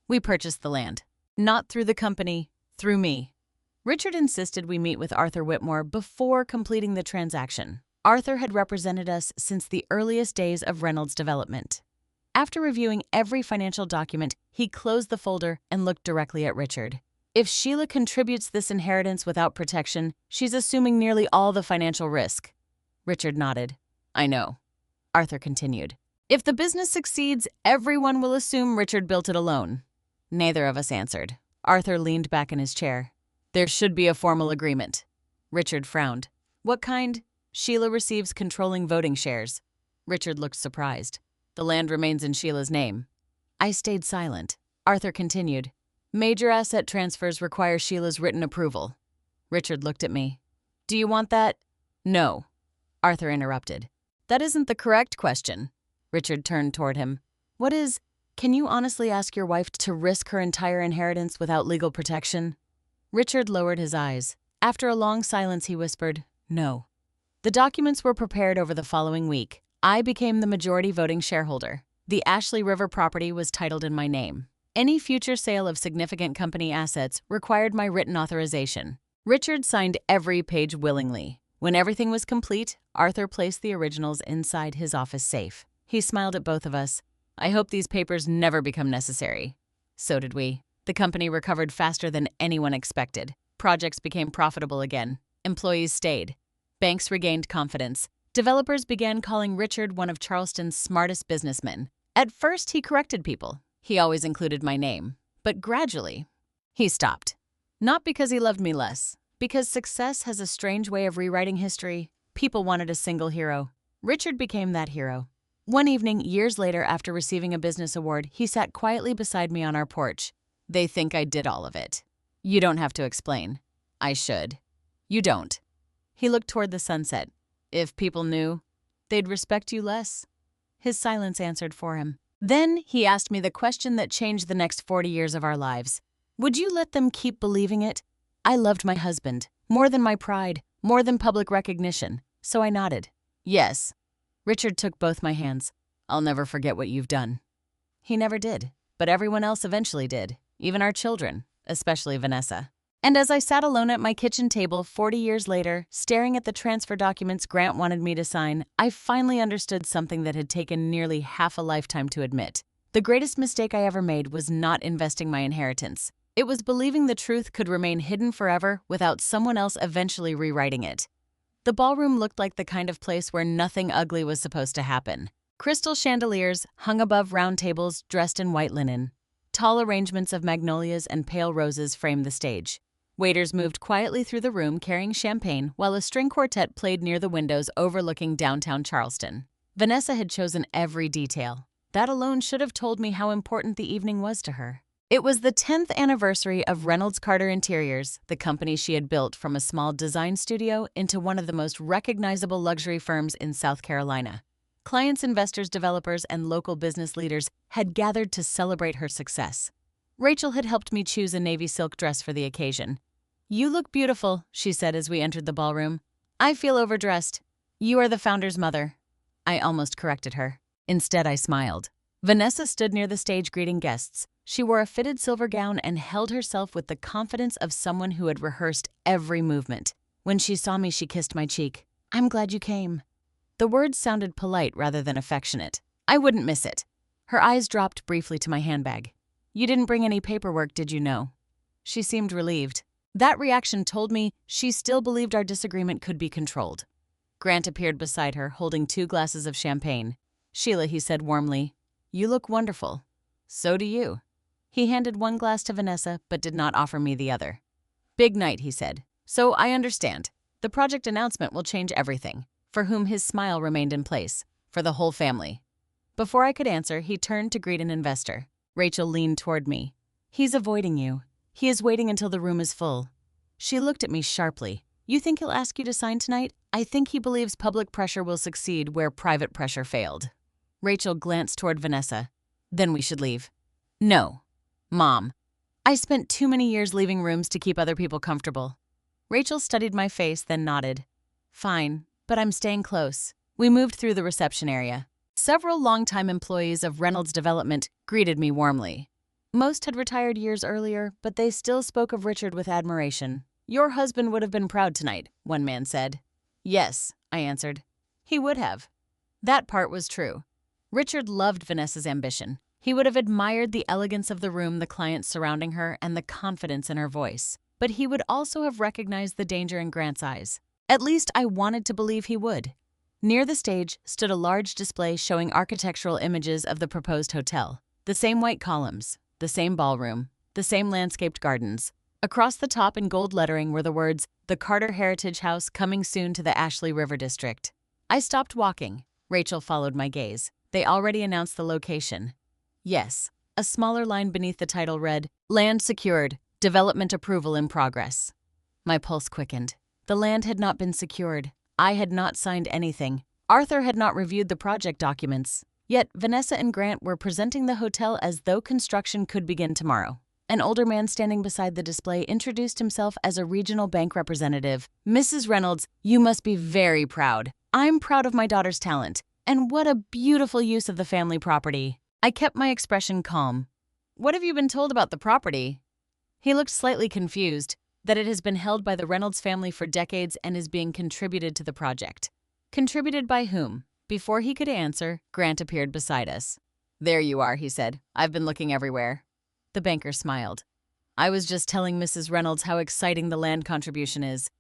A: We purchased the land. Not through the company, through me. Richard insisted we meet with Arthur Whitmore before completing the transaction. Arthur had represented us since the earliest days of Reynolds' development. After reviewing every financial document, he closed the folder and looked directly at Richard. If Sheila contributes this inheritance without protection, she's assuming nearly all the financial risk. Richard nodded. I know. Arthur continued. If the business succeeds, everyone will assume Richard built it alone. Neither of us answered. Arthur leaned back in his chair. There should be a formal agreement. Richard frowned. What kind? Sheila receives controlling voting shares. Richard looked surprised. The land remains in Sheila's name. I stayed silent. Arthur continued. Major asset transfers require Sheila's written approval. Richard looked at me. Do you want that? No. Arthur interrupted. That isn't the correct question. Richard turned toward him. What is? Can you honestly ask your wife to risk her entire inheritance without legal protection? Richard lowered his eyes. After a long silence, he whispered, No. The documents were prepared over the following week. I became the majority voting shareholder. The Ashley River property was titled in my name. Any future sale of significant company assets required my written authorization. Richard signed every page willingly. When everything was complete, Arthur placed the originals inside his office safe. He smiled at both of us. I hope these papers never become necessary. So did we. The company recovered faster than anyone expected. Projects became profitable again. Employees stayed. Banks regained confidence. Developers began calling Richard one of Charleston's smartest businessmen. At first, he corrected people. He always included my name. But gradually, he stopped. Not because he loved me less. Because success has a strange way of rewriting history. People wanted a single hero. Richard became that hero. One evening, years later, after receiving a business award, he sat quietly beside me on our porch. They think I did all of it. You don't have to explain. I should. You don't. He looked toward the sunset. If people knew, they'd respect you less. His silence answered for him. Then he asked me the question that changed the next 40 years of our lives. Would you let them keep believing it? I loved my husband, more than my pride, more than public recognition. So I nodded. Yes. Richard took both my hands. I'll never forget what you've done. He never did, but everyone else eventually did, even our children, especially Vanessa. And as I sat alone at my kitchen table 40 years later, staring at the transfer documents Grant wanted me to sign, I finally understood something that had taken nearly half a lifetime to admit. The greatest mistake I ever made was not investing my inheritance. It was believing the truth could remain hidden forever without someone else eventually rewriting it. The ballroom looked like the kind of place where nothing ugly was supposed to happen. Crystal chandeliers hung above round tables dressed in white linen. Tall arrangements of magnolias and pale roses framed the stage. Waiters moved quietly through the room carrying champagne while a string quartet played near the windows overlooking downtown Charleston. Vanessa had chosen every detail. That alone should have told me how important the evening was to her. It was the 10th anniversary of Reynolds Carter Interiors, the company she had built from a small design studio into one of the most recognizable luxury firms in South Carolina. Clients, investors, developers, and local business leaders had gathered to celebrate her success. Rachel had helped me choose a navy silk dress for the occasion. You look beautiful, she said as we entered the ballroom. I feel overdressed. You are the founder's mother. I almost corrected her. Instead, I smiled. Vanessa stood near the stage greeting guests. She wore a fitted silver gown and held herself with the confidence of someone who had rehearsed every movement. When she saw me, she kissed my cheek. "I'm glad you came." The words sounded polite rather than affectionate. I wouldn't miss it. Her eyes dropped briefly to my handbag. "You didn't bring any paperwork, did you know?" She seemed relieved. That reaction told me she still believed our disagreement could be controlled. Grant appeared beside her, holding 2 glasses of champagne. "Sheila," he said warmly, "you look wonderful." "So do you." He handed 1 glass to Vanessa, but did not offer me the other. "Big night," he said. "So I understand. The project announcement will change everything." For whom his smile remained in place. For the whole family. Before I could answer, he turned to greet an investor. Rachel leaned toward me. "He's avoiding you. He is waiting until the room is full." She looked at me sharply. "You think he'll ask you to sign tonight?" "I think he believes public pressure will succeed where private pressure failed." Rachel glanced toward Vanessa. "Then we should leave." "No. Mom. I spent too many years leaving rooms to keep other people comfortable." Rachel studied my face, then nodded. "Fine, but I'm staying close." We moved through the reception area. Several longtime employees of Reynolds Development greeted me warmly. Most had retired years earlier, but they still spoke of Richard with admiration. "Your husband would have been proud tonight," one man said. "Yes," I answered. "He would have." That part was true. Richard loved Vanessa's ambition. He would have admired the elegance of the room, the clients surrounding her, and the confidence in her voice. But he would also have recognized the danger in Grant's eyes. At least I wanted to believe he would. Near the stage stood a large display showing architectural images of the proposed hotel. The same white columns, the same ballroom, the same landscaped gardens. Across the top in gold lettering were the words, "The Carter Heritage House coming soon to the Ashley River District." I stopped walking. Rachel followed my gaze. They already announced the location. Yes, a smaller line beneath the title read, "Land secured, development approval in progress." My pulse quickened. The land had not been secured. I had not signed anything. Arthur had not reviewed the project documents. Yet Vanessa and Grant were presenting the hotel as though construction could begin tomorrow. An older man standing beside the display introduced himself as a regional bank representative. "Mrs. Reynolds, you must be very proud. I'm proud of my daughter's talent. And what a beautiful use of the family property." I kept my expression calm. "What have you been told about the property?" He looked slightly confused. "That it has been held by the Reynolds family for decades and is being contributed to the project." "Contributed by whom?" Before he could answer, Grant appeared beside us. "There you are," he said. "I've been looking everywhere." The banker smiled. "I was just telling Mrs. Reynolds how exciting the land contribution is."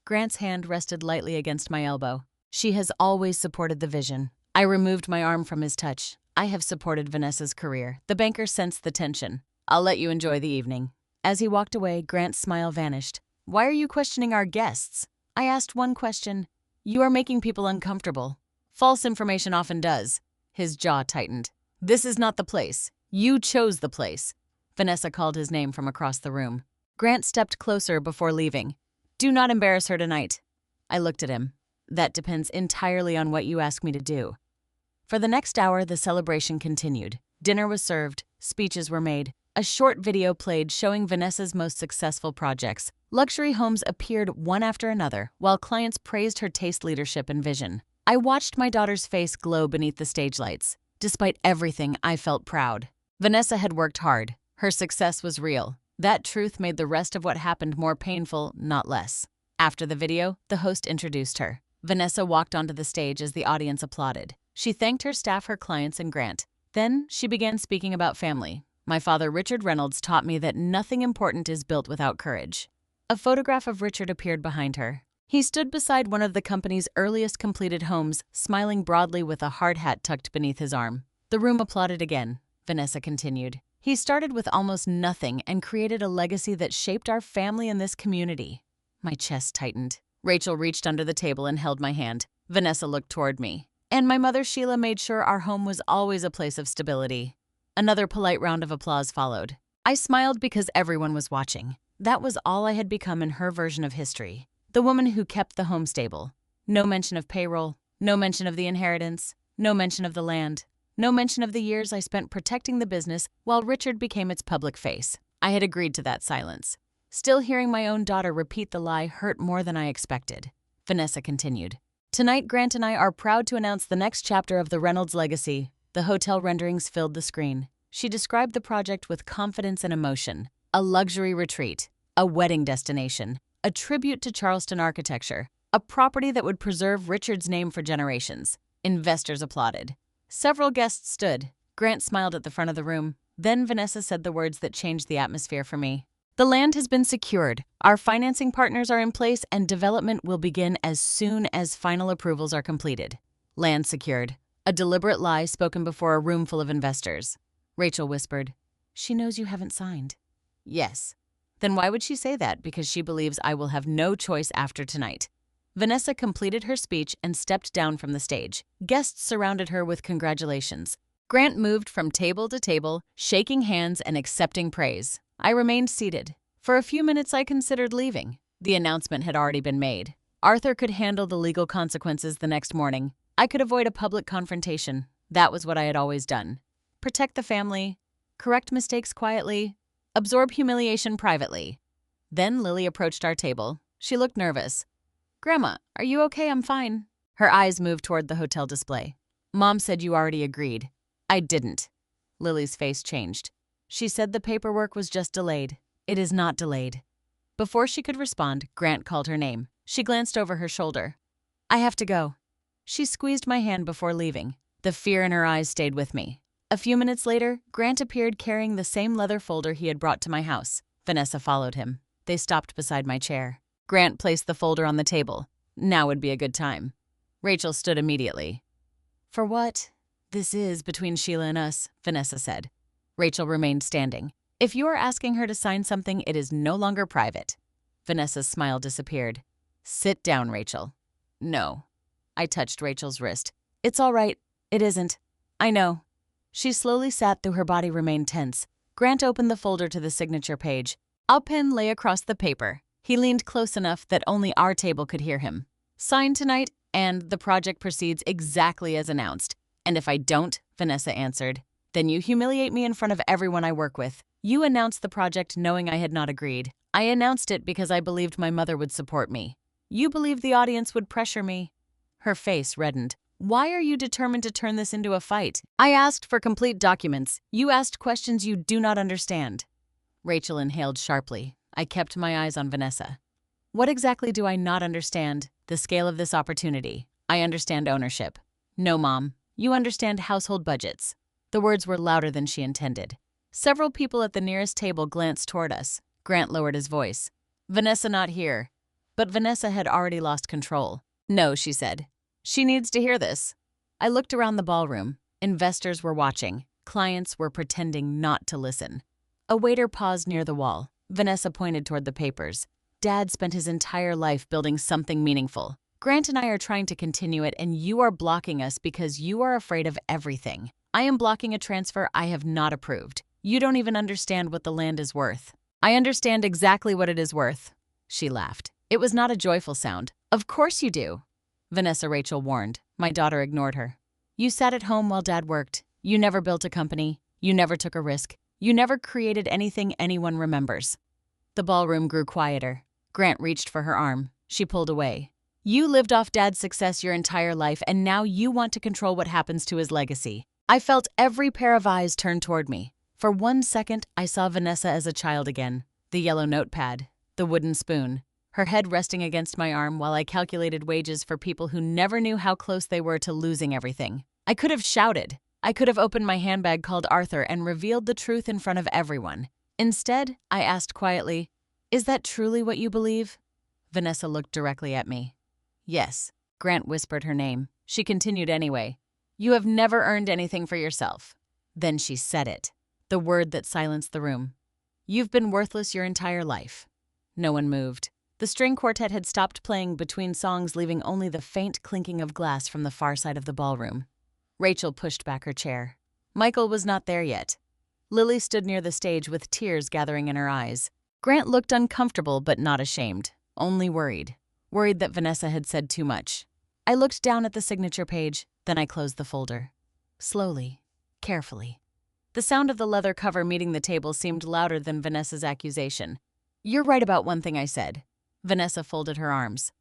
A: Grant's hand rested lightly against my elbow. "She has always supported the vision." I removed my arm from his touch. "I have supported Vanessa's career." The banker sensed the tension. "I'll let you enjoy the evening." As he walked away, Grant's smile vanished. "Why are you questioning our guests?" I asked one question. "You are making people uncomfortable." "False information often does." His jaw tightened. "This is not the place. You chose the place." Vanessa called his name from across the room. Grant stepped closer before leaving. "Do not embarrass her tonight." I looked at him. "That depends entirely on what you ask me to do." For the next hour, the celebration continued. Dinner was served. Speeches were made. A short video played showing Vanessa's most successful projects. Luxury homes appeared one after another, while clients praised her taste leadership and vision. I watched my daughter's face glow beneath the stage lights. Despite everything, I felt proud. Vanessa had worked hard. Her success was real. That truth made the rest of what happened more painful, not less. After the video, the host introduced her. Vanessa walked onto the stage as the audience applauded. She thanked her staff, her clients, and Grant. Then she began speaking about family. "My father, Richard Reynolds, taught me that nothing important is built without courage." A photograph of Richard appeared behind her. He stood beside one of the company's earliest completed homes, smiling broadly with a hard hat tucked beneath his arm. The room applauded again. Vanessa continued. "He started with almost nothing and created a legacy that shaped our family and this community." My chest tightened. Rachel reached under the table and held my hand. Vanessa looked toward me. "And my mother Sheila made sure our home was always a place of stability." Another polite round of applause followed. I smiled because everyone was watching. That was all I had become in her version of history. The woman who kept the home stable. No mention of payroll, no mention of the inheritance, no mention of the land, no mention of the years I spent protecting the business while Richard became its public face. I had agreed to that silence. Still, hearing my own daughter repeat the lie hurt more than I expected. Vanessa continued. "Tonight, Grant and I are proud to announce the next chapter of the Reynolds legacy." The hotel renderings filled the screen. She described the project with confidence and emotion. A luxury retreat, a wedding destination, a tribute to Charleston architecture, a property that would preserve Richard's name for generations. Investors applauded. Several guests stood. Grant smiled at the front of the room. Then Vanessa said the words that changed the atmosphere for me. The land has been secured, our financing partners are in place, and development will begin as soon as final approvals are completed. Land secured. A deliberate lie spoken before a room full of investors. Rachel whispered, "She knows you haven't signed." "Yes." "Then why would she say that? Because she believes I will have no choice after tonight." Vanessa completed her speech and stepped down from the stage. Guests surrounded her with congratulations. Grant moved from table to table, shaking hands and accepting praise. I remained seated. For a few minutes I considered leaving. The announcement had already been made. Arthur could handle the legal consequences the next morning. I could avoid a public confrontation. That was what I had always done. Protect the family, correct mistakes quietly, absorb humiliation privately. Then Lily approached our table. She looked nervous. "Grandma, are you okay? I'm fine." Her eyes moved toward the hotel display. "Mom said you already agreed." "I didn't." Lily's face changed. "She said the paperwork was just delayed." "It is not delayed." Before she could respond, Grant called her name. She glanced over her shoulder. "I have to go." She squeezed my hand before leaving. The fear in her eyes stayed with me. A few minutes later, Grant appeared carrying the same leather folder he had brought to my house. Vanessa followed him. They stopped beside my chair. Grant placed the folder on the table. Now would be a good time. Rachel stood immediately. "For what this is between Sheila and us," Vanessa said. Rachel remained standing. "If you are asking her to sign something, it is no longer private." Vanessa's smile disappeared. "Sit down, Rachel." "No." I touched Rachel's wrist. "It's all right. It isn't. I know." She slowly sat, though her body remained tense. Grant opened the folder to the signature page. A pen lay across the paper. He leaned close enough that only our table could hear him. "Sign tonight, and the project proceeds exactly as announced." "And if I don't," Vanessa answered, "then you humiliate me in front of everyone I work with." "You announced the project knowing I had not agreed." "I announced it because I believed my mother would support me." "You believed the audience would pressure me." Her face reddened. "Why are you determined to turn this into a fight?" "I asked for complete documents. You asked questions you do not understand." Rachel inhaled sharply. I kept my eyes on Vanessa. "What exactly do I not understand?" "The scale of this opportunity. I understand ownership." "No, Mom. You understand household budgets." The words were louder than she intended. Several people at the nearest table glanced toward us. Grant lowered his voice. "Vanessa not here." But Vanessa had already lost control. "No," she said. "She needs to hear this." I looked around the ballroom. Investors were watching. Clients were pretending not to listen. A waiter paused near the wall. Vanessa pointed toward the papers. "Dad spent his entire life building something meaningful. Grant and I are trying to continue it, and you are blocking us because you are afraid of everything. I am blocking a transfer I have not approved. You don't even understand what the land is worth." "I understand exactly what it is worth." She laughed. It was not a joyful sound. "Of course you do." Vanessa, Rachel warned. My daughter ignored her. "You sat at home while Dad worked. You never built a company. You never took a risk. You never created anything anyone remembers." The ballroom grew quieter. Grant reached for her arm. She pulled away. "You lived off Dad's success your entire life, and now you want to control what happens to his legacy." I felt every pair of eyes turn toward me. For 1 second, I saw Vanessa as a child again. The yellow notepad, the wooden spoon, her head resting against my arm while I calculated wages for people who never knew how close they were to losing everything. I could have shouted. I could have opened my handbag, called Arthur, and revealed the truth in front of everyone. Instead, I asked quietly, "Is that truly what you believe?" Vanessa looked directly at me. "Yes." Grant whispered her name. She continued anyway. "You have never earned anything for yourself." Then she said it. The word that silenced the room. "You've been worthless your entire life." No one moved. The string quartet had stopped playing between songs, leaving only the faint clinking of glass from the far side of the ballroom. Rachel pushed back her chair. Michael was not there yet. Lily stood near the stage with tears gathering in her eyes. Grant looked uncomfortable but not ashamed, only worried. Worried that Vanessa had said too much. I looked down at the signature page, then I closed the folder. Slowly, carefully. The sound of the leather cover meeting the table seemed louder than Vanessa's accusation. "You're right about one thing I said." Vanessa folded her arms.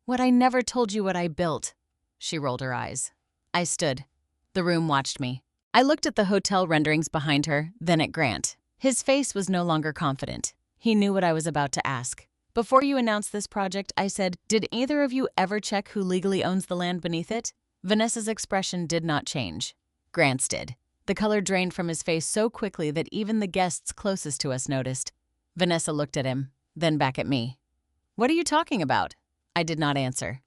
A: "What I never told you what I built." She rolled her eyes. I stood. The room watched me. I looked at the hotel renderings behind her, then at Grant. His face was no longer confident. He knew what I was about to ask. Before you announced this project, I said, did either of you ever check who legally owns the land beneath it? Vanessa's expression did not change. Grant's did. The color drained from his face so quickly that even the guests closest to us noticed. Vanessa looked at him, then back at me. What are you talking about? I did not answer.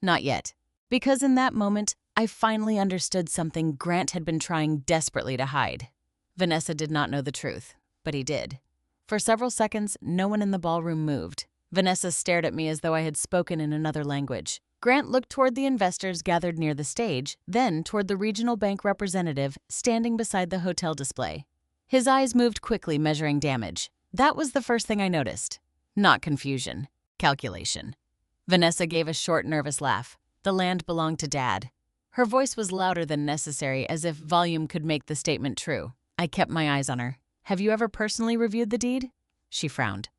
A: Not yet. Because in that moment, I finally understood something Grant had been trying desperately to hide. Vanessa did not know the truth, but he did. For several seconds, no one in the ballroom moved. Vanessa stared at me as though I had spoken in another language. Grant looked toward the investors gathered near the stage, then toward the regional bank representative standing beside the hotel display. His eyes moved quickly, measuring damage. That was the first thing I noticed. Not confusion. Calculation. Vanessa gave a short, nervous laugh. The land belonged to Dad. Her voice was louder than necessary, as if volume could make the statement true. I kept my eyes on her. Have you ever personally reviewed the deed? She frowned.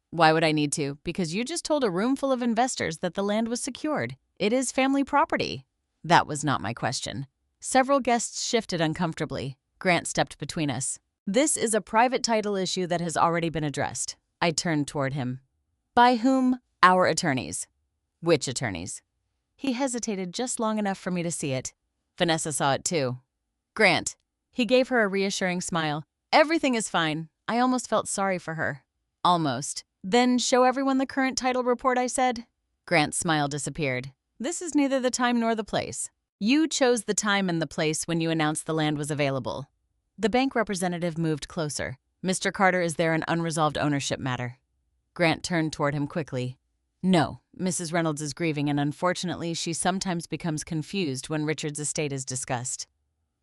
A: Why would I need to? Because you just told a room full of investors that the land was secured. It is family property. That was not my question. Several guests shifted uncomfortably. Grant stepped between us. This is a private title issue that has already been addressed. I turned toward him. By whom? Our attorneys. Which attorneys? He hesitated just long enough for me to see it. Vanessa saw it too. Grant. He gave her a reassuring smile. Everything is fine. I almost felt sorry for her. Almost. Then show everyone the current title report, I said. Grant's smile disappeared. This is neither the time nor the place. You chose the time and the place when you announced the land was available. The bank representative moved closer. Mr. Carter, is there an unresolved ownership matter? Grant turned toward him quickly. No, Mrs. Reynolds is grieving, and unfortunately she sometimes becomes confused when Richard's estate is discussed.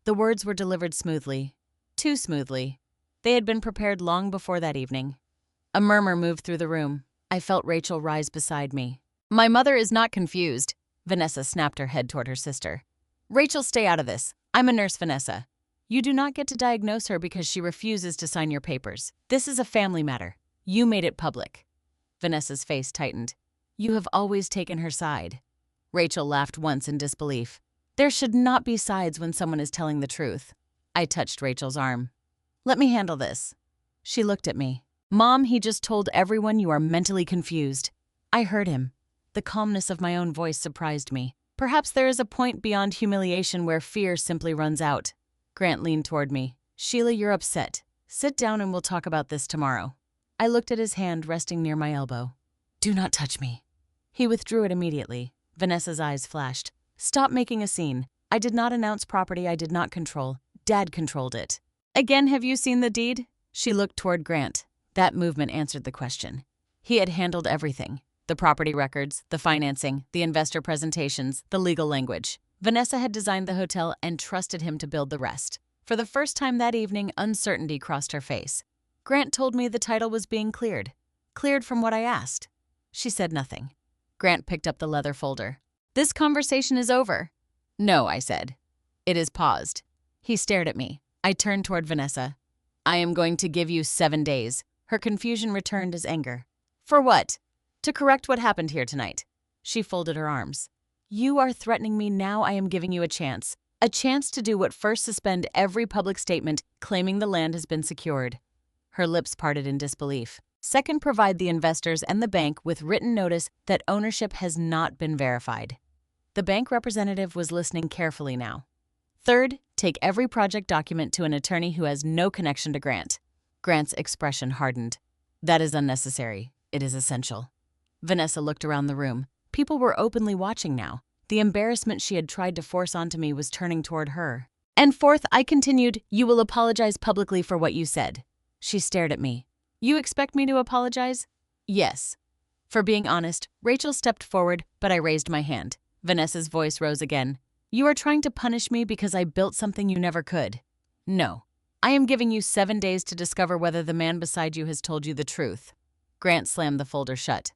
A: The words were delivered smoothly. Too smoothly. They had been prepared long before that evening. A murmur moved through the room. I felt Rachel rise beside me. My mother is not confused. Vanessa snapped her head toward her sister. Rachel, stay out of this. I'm a nurse, Vanessa. You do not get to diagnose her because she refuses to sign your papers. This is a family matter. You made it public. Vanessa's face tightened. You have always taken her side. Rachel laughed once in disbelief. There should not be sides when someone is telling the truth. I touched Rachel's arm. Let me handle this. She looked at me. Mom, he just told everyone you are mentally confused. I heard him. The calmness of my own voice surprised me. Perhaps there is a point beyond humiliation where fear simply runs out. Grant leaned toward me. Sheila, you're upset. Sit down and we'll talk about this tomorrow. I looked at his hand resting near my elbow. Do not touch me. He withdrew it immediately. Vanessa's eyes flashed. Stop making a scene. I did not announce property I did not control. Dad controlled it. Again, have you seen the deed? She looked toward Grant. That movement answered the question. He had handled everything. The property records, the financing, the investor presentations, the legal language. Vanessa had designed the hotel and trusted him to build the rest. For the first time that evening, uncertainty crossed her face. Grant told me the title was being cleared. Cleared from what I asked. She said nothing. Grant picked up the leather folder. This conversation is over. No, I said. It is paused. He stared at me. I turned toward Vanessa. I am going to give you 7 days. Her confusion returned as anger. For what? To correct what happened here tonight. She folded her arms. You are threatening me now. I am giving you a chance. A chance to do what: first, suspend every public statement claiming the land has been secured. Her lips parted in disbelief. Second, provide the investors and the bank with written notice that ownership has not been verified. The bank representative was listening carefully now. Third, take every project document to an attorney who has no connection to Grant. Grant's expression hardened. That is unnecessary. It is essential. Vanessa looked around the room. People were openly watching now. The embarrassment she had tried to force onto me was turning toward her. And fourth, I continued, you will apologize publicly for what you said. She stared at me. You expect me to apologize? Yes. For being honest, Rachel stepped forward, but I raised my hand. Vanessa's voice rose again. You are trying to punish me because I built something you never could. No. I am giving you 7 days to discover whether the man beside you has told you the truth. Grant slammed the folder shut.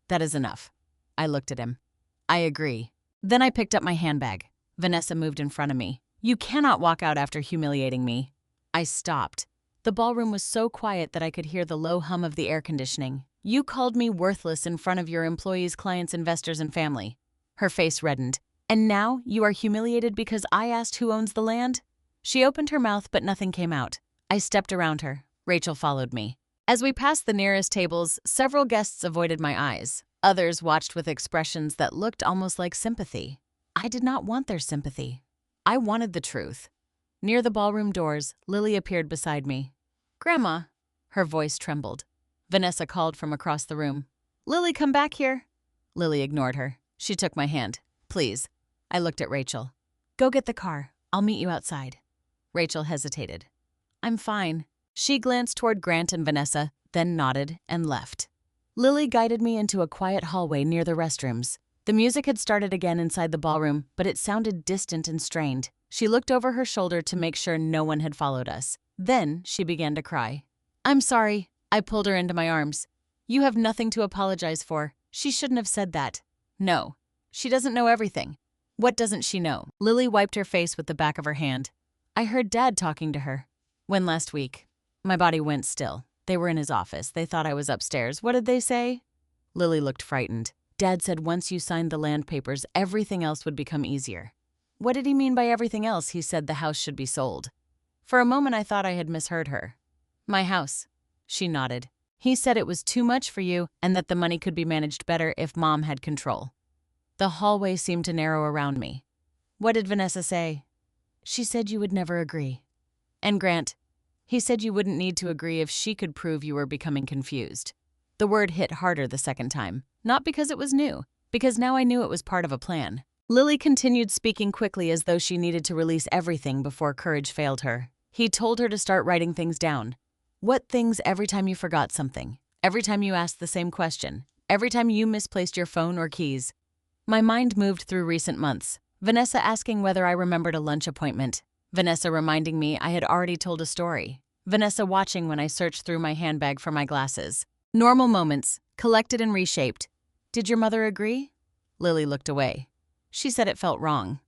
A: That is enough. I looked at him. I agree. Then I picked up my handbag. Vanessa moved in front of me. You cannot walk out after humiliating me. I stopped. The ballroom was so quiet that I could hear the low hum of the air conditioning. You called me worthless in front of your employees, clients, investors, and family. Her face reddened. And now you are humiliated because I asked who owns the land? She opened her mouth, but nothing came out. I stepped around her. Rachel followed me. As we passed the nearest tables, several guests avoided my eyes. Others watched with expressions that looked almost like sympathy. I did not want their sympathy. I wanted the truth. Near the ballroom doors, Lily appeared beside me. "Grandma." Her voice trembled. Vanessa called from across the room. "Lily, come back here." Lily ignored her. She took my hand. "Please." I looked at Rachel. "Go get the car. I'll meet you outside." Rachel hesitated. "I'm fine." She glanced toward Grant and Vanessa, then nodded and left. Lily guided me into a quiet hallway near the restrooms. The music had started again inside the ballroom, but it sounded distant and strained. She looked over her shoulder to make sure no one had followed us. Then she began to cry. "I'm sorry." I pulled her into my arms. "You have nothing to apologize for. She shouldn't have said that." "No. She doesn't know everything." "What doesn't she know?" Lily wiped her face with the back of her hand. "I heard Dad talking to her." "When last week?" My body went still. "They were in his office. They thought I was upstairs. What did they say?" Lily looked frightened. "Dad said once you signed the land papers, everything else would become easier." "What did he mean by everything else?" "He said the house should be sold." For a moment I thought I had misheard her. "My house." She nodded. "He said it was too much for you and that the money could be managed better if Mom had control." The hallway seemed to narrow around me. "What did Vanessa say?" "She said you would never agree." "And Grant?" "He said you wouldn't need to agree if she could prove you were becoming confused." The word hit harder the second time, not because it was new, because now I knew it was part of a plan. Lily continued speaking quickly as though she needed to release everything before courage failed her. "He told her to start writing things down." "What things?" "Every time you forgot something. Every time you asked the same question. Every time you misplaced your phone or keys." My mind moved through recent months. Vanessa asking whether I remembered a lunch appointment. Vanessa reminding me I had already told a story. Vanessa watching when I searched through my handbag for my glasses. Normal moments, collected and reshaped. "Did your mother agree?" Lily looked away. She said it felt wrong.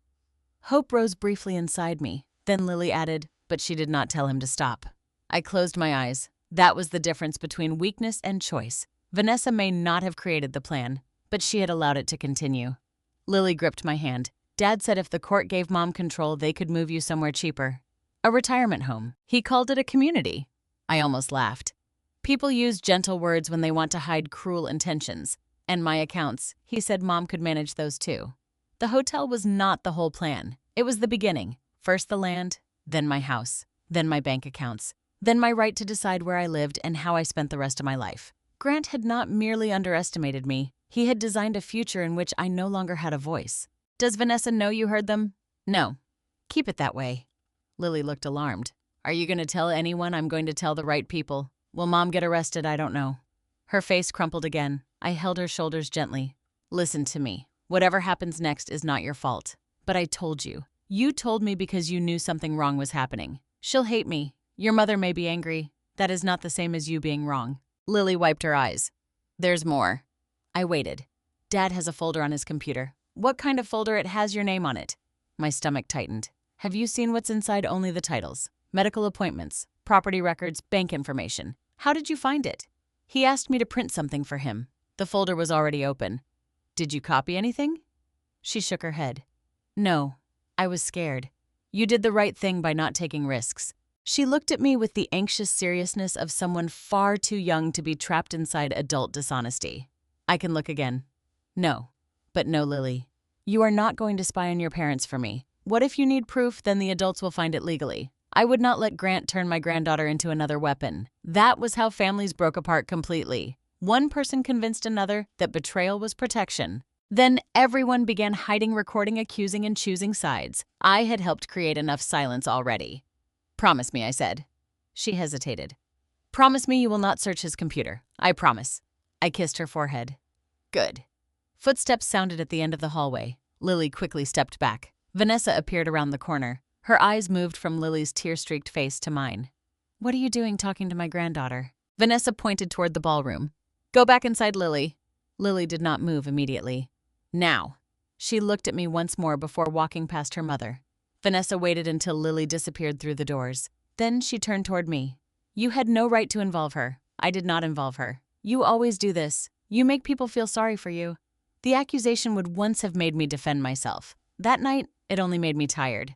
A: Hope rose briefly inside me. Then Lily added, "But she did not tell him to stop." I closed my eyes. That was the difference between weakness and choice. Vanessa may not have created the plan, but she had allowed it to continue. Lily gripped my hand. "Dad said if the court gave Mom control, they could move you somewhere cheaper. A retirement home. He called it a community." I almost laughed. People use gentle words when they want to hide cruel intentions. And my accounts, he said Mom could manage those too. The hotel was not the whole plan. It was the beginning. First the land, then my house, then my bank accounts, then my right to decide where I lived and how I spent the rest of my life. Grant had not merely underestimated me. He had designed a future in which I no longer had a voice. "Does Vanessa know you heard them?" "No." "Keep it that way." Lily looked alarmed. "Are you going to tell anyone?" "I'm going to tell the right people. Will Mom get arrested? I don't know." Her face crumpled again. I held her shoulders gently. "Listen to me. Whatever happens next is not your fault. But I told you. You told me because you knew something wrong was happening. She'll hate me. Your mother may be angry. That is not the same as you being wrong." Lily wiped her eyes. "There's more." I waited. "Dad has a folder on his computer." "What kind of folder?" "It has your name on it." My stomach tightened. "Have you seen what's inside?" "Only the titles. Medical appointments, property records, bank information." "How did you find it?" "He asked me to print something for him." The folder was already open. "Did you copy anything?" She shook her head. "No. I was scared." "You did the right thing by not taking risks." She looked at me with the anxious seriousness of someone far too young to be trapped inside adult dishonesty. "I can look again." "No." "But no, Lily. You are not going to spy on your parents for me. What if you need proof? Then the adults will find it legally. I would not let Grant turn my granddaughter into another weapon." That was how families broke apart completely. One person convinced another that betrayal was protection. Then everyone began hiding, recording, accusing, and choosing sides. I had helped create enough silence already. "Promise me," I said. She hesitated. "Promise me you will not search his computer. I promise." I kissed her forehead. "Good." Footsteps sounded at the end of the hallway. Lily quickly stepped back. Vanessa appeared around the corner. Her eyes moved from Lily's tear-streaked face to mine. "What are you doing talking to my granddaughter?" Vanessa pointed toward the ballroom. "Go back inside, Lily." Lily did not move immediately. "Now." She looked at me once more before walking past her mother. Vanessa waited until Lily disappeared through the doors. Then she turned toward me. "You had no right to involve her. I did not involve her. You always do this. You make people feel sorry for you." The accusation would once have made me defend myself. That night, it only made me tired.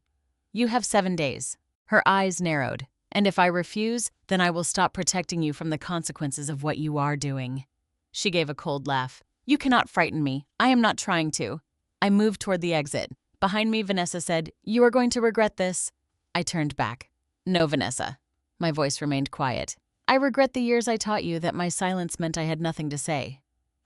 A: "You have 7 days." Her eyes narrowed. "And if I refuse, then I will stop protecting you from the consequences of what you are doing." She gave a cold laugh. "You cannot frighten me. I am not trying to." I moved toward the exit. Behind me, Vanessa said, "You are going to regret this." I turned back. "No, Vanessa." My voice remained quiet. "I regret the years I taught you that my silence meant I had nothing to say."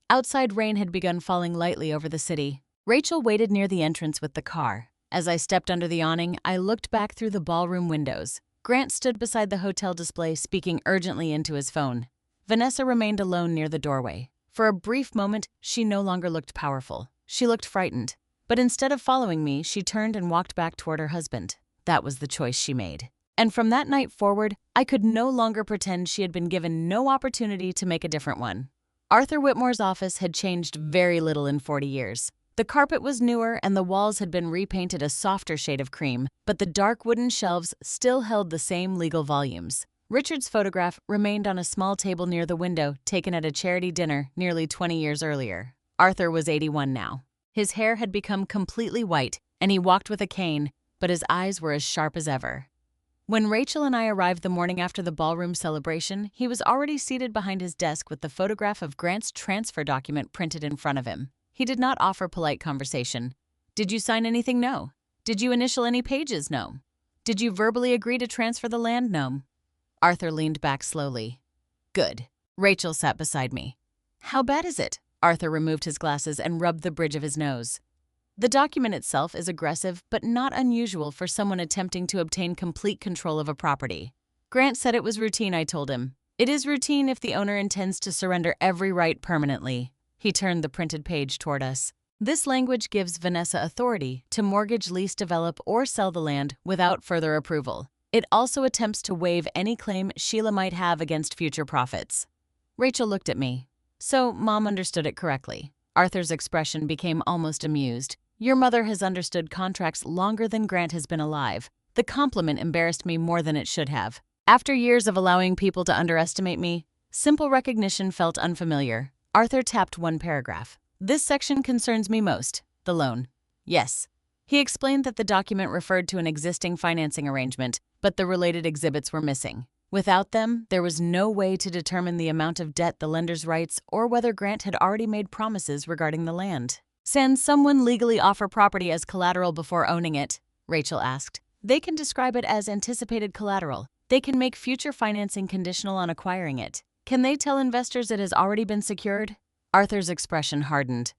A: Outside, rain had begun falling lightly over the city. Rachel waited near the entrance with the car. As I stepped under the awning, I looked back through the ballroom windows. Grant stood beside the hotel display, speaking urgently into his phone. Vanessa remained alone near the doorway. For a brief moment, she no longer looked powerful. She looked frightened. But instead of following me, she turned and walked back toward her husband. That was the choice she made. And from that night forward, I could no longer pretend she had been given no opportunity to make a different one. Arthur Whitmore's office had changed very little in 40 years. The carpet was newer and the walls had been repainted a softer shade of cream, but the dark wooden shelves still held the same legal volumes. Richard's photograph remained on a small table near the window, taken at a charity dinner nearly 20 years earlier. Arthur was 81 now. His hair had become completely white, and he walked with a cane, but his eyes were as sharp as ever. When Rachel and I arrived the morning after the ballroom celebration, he was already seated behind his desk with the photograph of Grant's transfer document printed in front of him. He did not offer polite conversation. "Did you sign anything? No. Did you initial any pages? No. Did you verbally agree to transfer the land? No." Arthur leaned back slowly. "Good." Rachel sat beside me. "How bad is it?" Arthur removed his glasses and rubbed the bridge of his nose. "The document itself is aggressive, but not unusual for someone attempting to obtain complete control of a property." Grant said it was routine, I told him. "It is routine if the owner intends to surrender every right permanently." He turned the printed page toward us. "This language gives Vanessa authority to mortgage, lease, develop, or sell the land without further approval. It also attempts to waive any claim Sheila might have against future profits." Rachel looked at me. "So, Mom understood it correctly." Arthur's expression became almost amused. "Your mother has understood contracts longer than Grant has been alive." The compliment embarrassed me more than it should have. After years of allowing people to underestimate me, simple recognition felt unfamiliar. Arthur tapped one paragraph. "This section concerns me most. The loan." "Yes." He explained that the document referred to an existing financing arrangement, but the related exhibits were missing. Without them, there was no way to determine the amount of debt, the lender's rights, or whether Grant had already made promises regarding the land. "Can someone legally offer property as collateral before owning it?" Rachel asked. "They can describe it as anticipated collateral. They can make future financing conditional on acquiring it. Can they tell investors it has already been secured?" Arthur's expression hardened.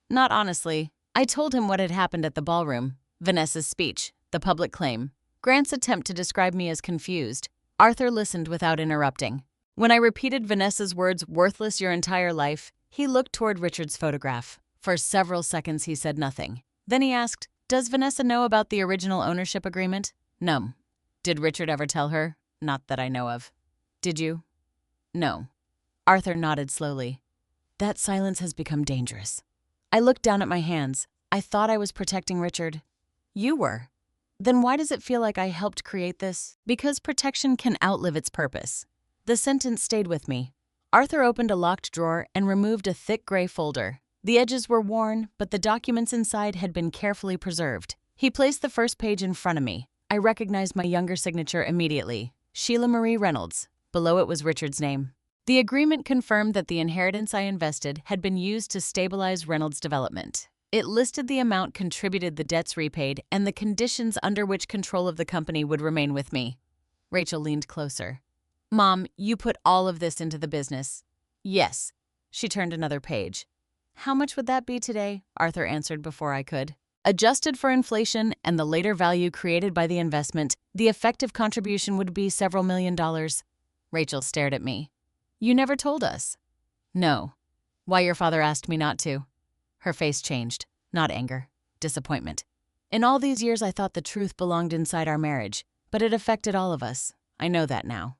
A: "Not honestly." I told him what had happened at the ballroom. Vanessa's speech, the public claim, Grant's attempt to describe me as confused. Arthur listened without interrupting. When I repeated Vanessa's words, "worthless your entire life," he looked toward Richard's photograph. For several seconds he said nothing. Then he asked, "Does Vanessa know about the original ownership agreement?" "No." "Did Richard ever tell her?" "Not that I know of." "Did you?" "No." Arthur nodded slowly. "That silence has become dangerous." I looked down at my hands. I thought I was protecting Richard. "You were." "Then why does it feel like I helped create this?" "Because protection can outlive its purpose." The sentence stayed with me. Arthur opened a locked drawer and removed a thick gray folder. The edges were worn, but the documents inside had been carefully preserved. He placed the first page in front of me. I recognized my younger signature immediately. Sheila Reynolds. Below it was Richard's name. The agreement confirmed that the inheritance I invested had been used to stabilize Reynolds' development. It listed the amount contributed, the debts repaid, and the conditions under which control of the company would remain with me. Rachel leaned closer. "Mom, you put all of this into the business." "Yes." She turned another page. "How much would that be today?" Arthur answered before I could. "Adjusted for inflation and the later value created by the investment, the effective contribution would be several $1,000,000. Rachel stared at me. "You never told us." "No." "Why your father asked me not to." Her face changed. Not anger. Disappointment. "In all these years I thought the truth belonged inside our marriage, but it affected all of us. I know that now."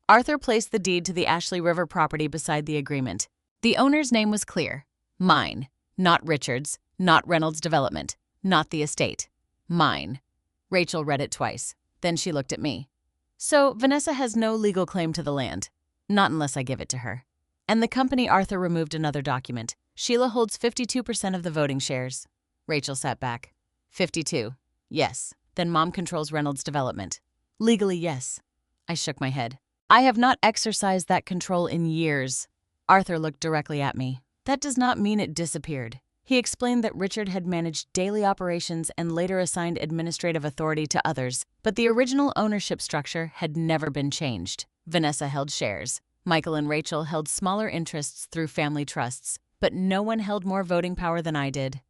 A: Arthur placed the deed to the Ashley River property beside the agreement. The owner's name was clear. Mine. Not Richard's. Not Reynolds' development. Not the estate. Mine. Rachel read it twice. Then she looked at me. "So Vanessa has no legal claim to the land?" "Not unless I give it to her." "And the company?" Arthur removed another document. "Sheila holds 52% of the voting shares." Rachel sat back. 52. "Yes. Then Mom controls Reynolds' development." Legally, yes. I shook my head. I have not exercised that control in years. Arthur looked directly at me. That does not mean it disappeared. He explained that Richard had managed daily operations and later assigned administrative authority to others, but the original ownership structure had never been changed. Vanessa held shares. Michael and Rachel held smaller interests through family trusts, but no one held more voting power than I did.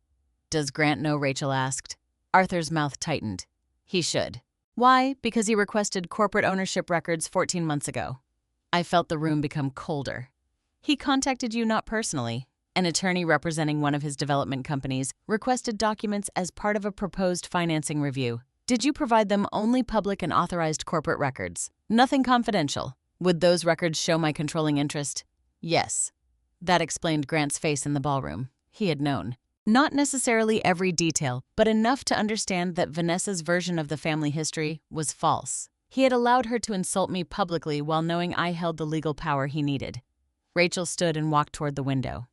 A: Does Grant know? Rachel asked. Arthur's mouth tightened. He should. Why? Because he requested corporate ownership records 14 months ago. I felt the room become colder. He contacted you not personally. An attorney representing one of his development companies requested documents as part of a proposed financing review. Did you provide them only public and authorized corporate records? Nothing confidential. Would those records show my controlling interest? Yes. That explained Grant's face in the ballroom. He had known. Not necessarily every detail, but enough to understand that Vanessa's version of the family history was false. He had allowed her to insult me publicly while knowing I held the legal power he needed. Rachel stood and walked toward the window.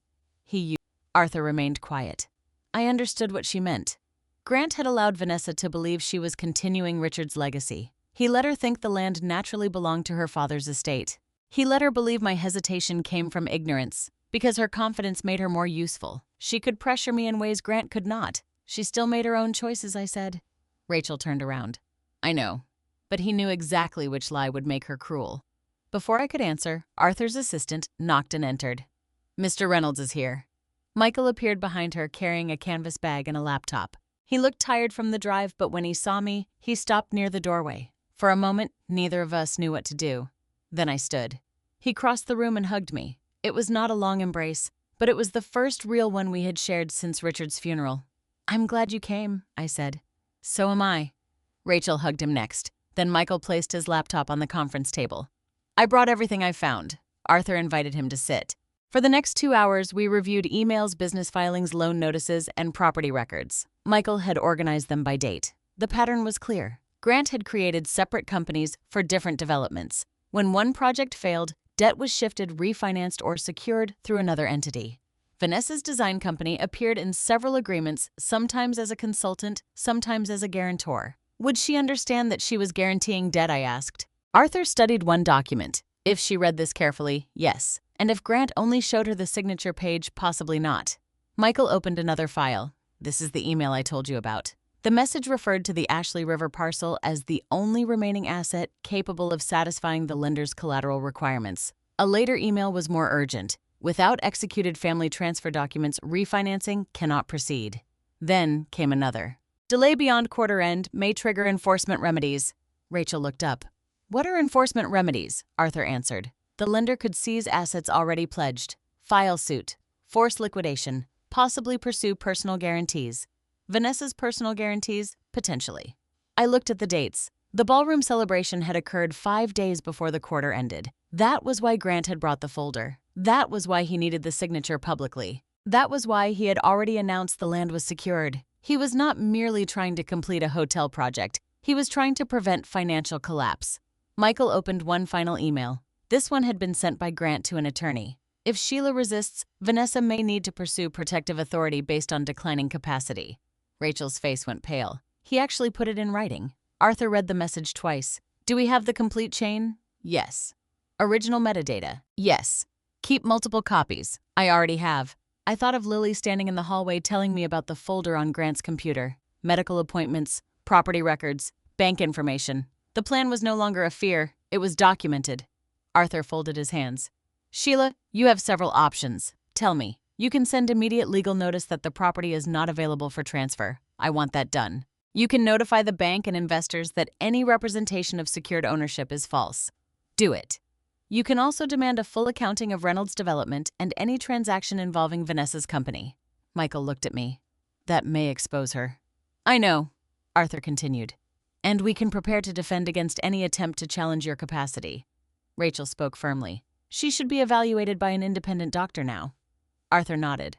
A: Arthur remained quiet. I understood what she meant. Grant had allowed Vanessa to believe she was continuing Richard's legacy. He let her think the land naturally belonged to her father's estate. He let her believe my hesitation came from ignorance, because her confidence made her more useful. She could pressure me in ways Grant could not. She still made her own choices, I said. Rachel turned around. I know, but he knew exactly which lie would make her cruel. Before I could answer, Arthur's assistant knocked and entered. Mr. Reynolds is here. Michael appeared behind her carrying a canvas bag and a laptop. He looked tired from the drive, but when he saw me, he stopped near the doorway. For a moment, neither of us knew what to do. Then I stood. He crossed the room and hugged me. It was not a long embrace, but it was the first real one we had shared since Richard's funeral. I'm glad you came, I said. So am I. Rachel hugged him next. Then Michael placed his laptop on the conference table. I brought everything I found. Arthur invited him to sit. For the next 2 hours, we reviewed emails, business filings, loan notices, and property records. Michael had organized them by date. The pattern was clear. Grant had created separate companies for different developments. When one project failed, debt was shifted, refinanced, or secured through another entity. Vanessa's design company appeared in several agreements, sometimes as a consultant, sometimes as a guarantor. Would she understand that she was guaranteeing debt, I asked. Arthur studied one document. If she read this carefully, yes. And if Grant only showed her the signature page, possibly not. Michael opened another file. This is the email I told you about. The message referred to the Ashley River parcel as the only remaining asset capable of satisfying the lender's collateral requirements. A later email was more urgent. Without executed family transfer documents, refinancing cannot proceed. Then came another. Delay beyond quarter end may trigger enforcement remedies. Rachel looked up. What are enforcement remedies? Arthur answered. The lender could seize assets already pledged, file suit, force liquidation, possibly pursue personal guarantees. Vanessa's personal guarantees, potentially. I looked at the dates. The ballroom celebration had occurred 5 days before the quarter ended. That was why Grant had brought the folder. That was why he needed the signature publicly. That was why he had already announced the land was secured. He was not merely trying to complete a hotel project. He was trying to prevent financial collapse. Michael opened one final email. This one had been sent by Grant to an attorney. If Sheila resists, Vanessa may need to pursue protective authority based on declining capacity. Rachel's face went pale. He actually put it in writing. Arthur read the message twice. Do we have the complete chain? Yes. Original metadata? Yes. Keep multiple copies. I already have. I thought of Lily standing in the hallway telling me about the folder on Grant's computer. Medical appointments, property records, bank information. The plan was no longer a fear. It was documented. Arthur folded his hands. Sheila, you have several options. Tell me. You can send immediate legal notice that the property is not available for transfer. I want that done. You can notify the bank and investors that any representation of secured ownership is false. Do it. You can also demand a full accounting of Reynolds Development and any transaction involving Vanessa's company. Michael looked at me. That may expose her. I know, Arthur continued. And we can prepare to defend against any attempt to challenge your capacity. Rachel spoke firmly. She should be evaluated by an independent doctor now. Arthur nodded.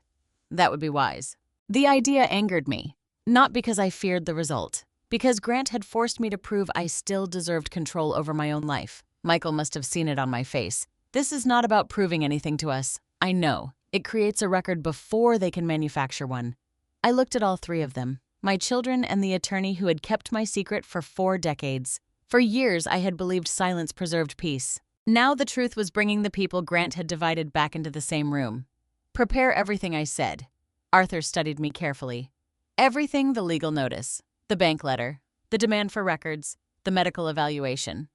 A: That would be wise. The idea angered me, not because I feared the result, because Grant had forced me to prove I still deserved control over my own life. Michael must have seen it on my face. This is not about proving anything to us. I know. It creates a record before they can manufacture one. I looked at all three of them, my children and the attorney who had kept my secret for 4 decades. For years, I had believed silence preserved peace. Now the truth was bringing the people Grant had divided back into the same room. Prepare everything, I said. Arthur studied me carefully. Everything: the legal notice, the bank letter, the demand for records, the medical evaluation.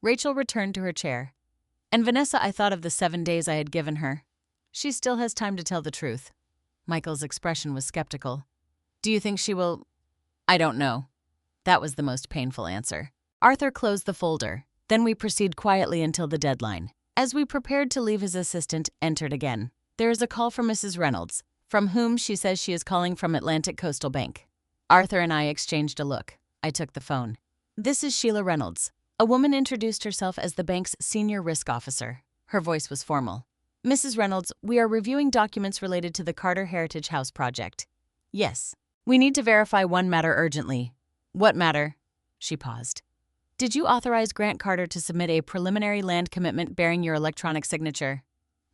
A: Rachel returned to her chair. And Vanessa, I thought of the 7 days I had given her. She still has time to tell the truth. Michael's expression was skeptical. Do you think she will? I don't know. That was the most painful answer. Arthur closed the folder. Then we proceed quietly until the deadline. As we prepared to leave, his assistant entered again. There is a call from Mrs. Reynolds, from whom she says she is calling from Atlantic Coastal Bank. Arthur and I exchanged a look. I took the phone. This is Sheila Reynolds. A woman introduced herself as the bank's senior risk officer. Her voice was formal. Mrs. Reynolds, we are reviewing documents related to the Carter Heritage House project. Yes. We need to verify one matter urgently. What matter? She paused. Did you authorize Grant Carter to submit a preliminary land commitment bearing your electronic signature?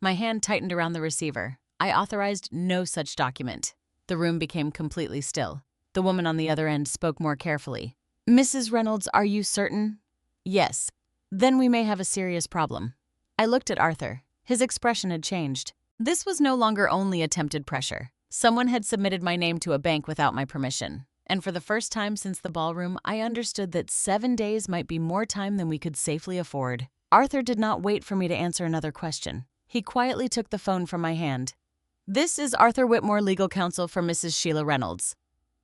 A: My hand tightened around the receiver. I authorized no such document. The room became completely still. The woman on the other end spoke more carefully. Mrs. Reynolds, are you certain? Yes. Then we may have a serious problem. I looked at Arthur. His expression had changed. This was no longer only attempted pressure. Someone had submitted my name to a bank without my permission. And for the first time since the ballroom, I understood that 7 days might be more time than we could safely afford. Arthur did not wait for me to answer another question. He quietly took the phone from my hand. This is Arthur Whitmore, legal counsel for Mrs. Sheila Reynolds.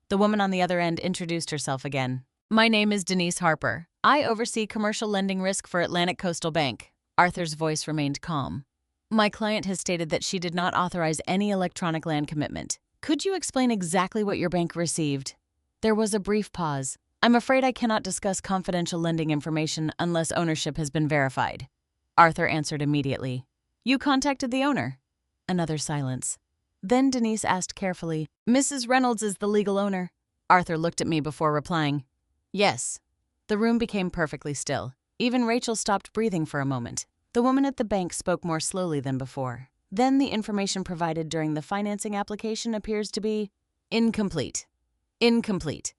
A: The woman on the other end introduced herself again. My name is Denise Harper. I oversee commercial lending risk for Atlantic Coastal Bank. Arthur's voice remained calm. My client has stated that she did not authorize any electronic land commitment. Could you explain exactly what your bank received? There was a brief pause. I'm afraid I cannot discuss confidential lending information unless ownership has been verified. Arthur answered immediately. You contacted the owner? Another silence. Then Denise asked carefully, Mrs. Reynolds is the legal owner? Arthur looked at me before replying. Yes. The room became perfectly still. Even Rachel stopped breathing for a moment. The woman at the bank spoke more slowly than before. Then the information provided during the financing application appears to be incomplete. Incomplete.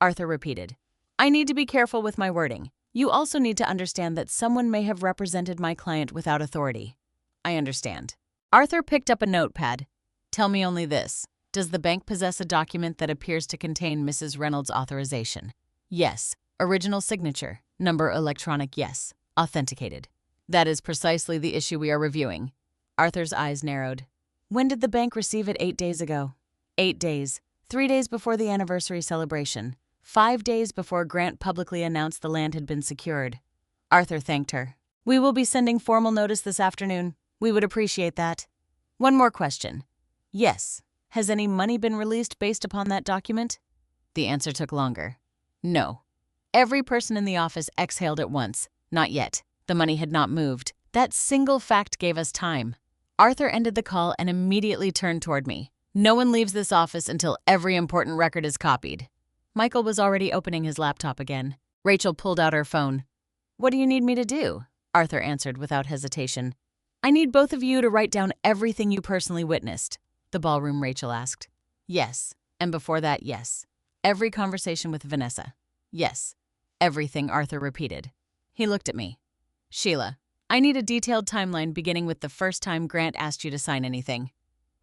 A: Arthur repeated. I need to be careful with my wording. You also need to understand that someone may have represented my client without authority. I understand. Arthur picked up a notepad. Tell me only this. Does the bank possess a document that appears to contain Mrs. Reynolds' authorization? Yes. Original signature. Number electronic yes. Authenticated. That is precisely the issue we are reviewing. Arthur's eyes narrowed. When did the bank receive it? 8 days ago. 8 days. 3 days before the anniversary celebration. 5 days before Grant publicly announced the land had been secured. Arthur thanked her. We will be sending formal notice this afternoon. We would appreciate that. One more question. Yes. Has any money been released based upon that document? The answer took longer. No. Every person in the office exhaled at once. Not yet. The money had not moved. That single fact gave us time. Arthur ended the call and immediately turned toward me. No one leaves this office until every important record is copied. Michael was already opening his laptop again. Rachel pulled out her phone. What do you need me to do? Arthur answered without hesitation. I need both of you to write down everything you personally witnessed. The ballroom, Rachel asked. Yes. And before that, yes. Every conversation with Vanessa. Yes. Everything, Arthur repeated. He looked at me. Sheila, I need a detailed timeline beginning with the first time Grant asked you to sign anything.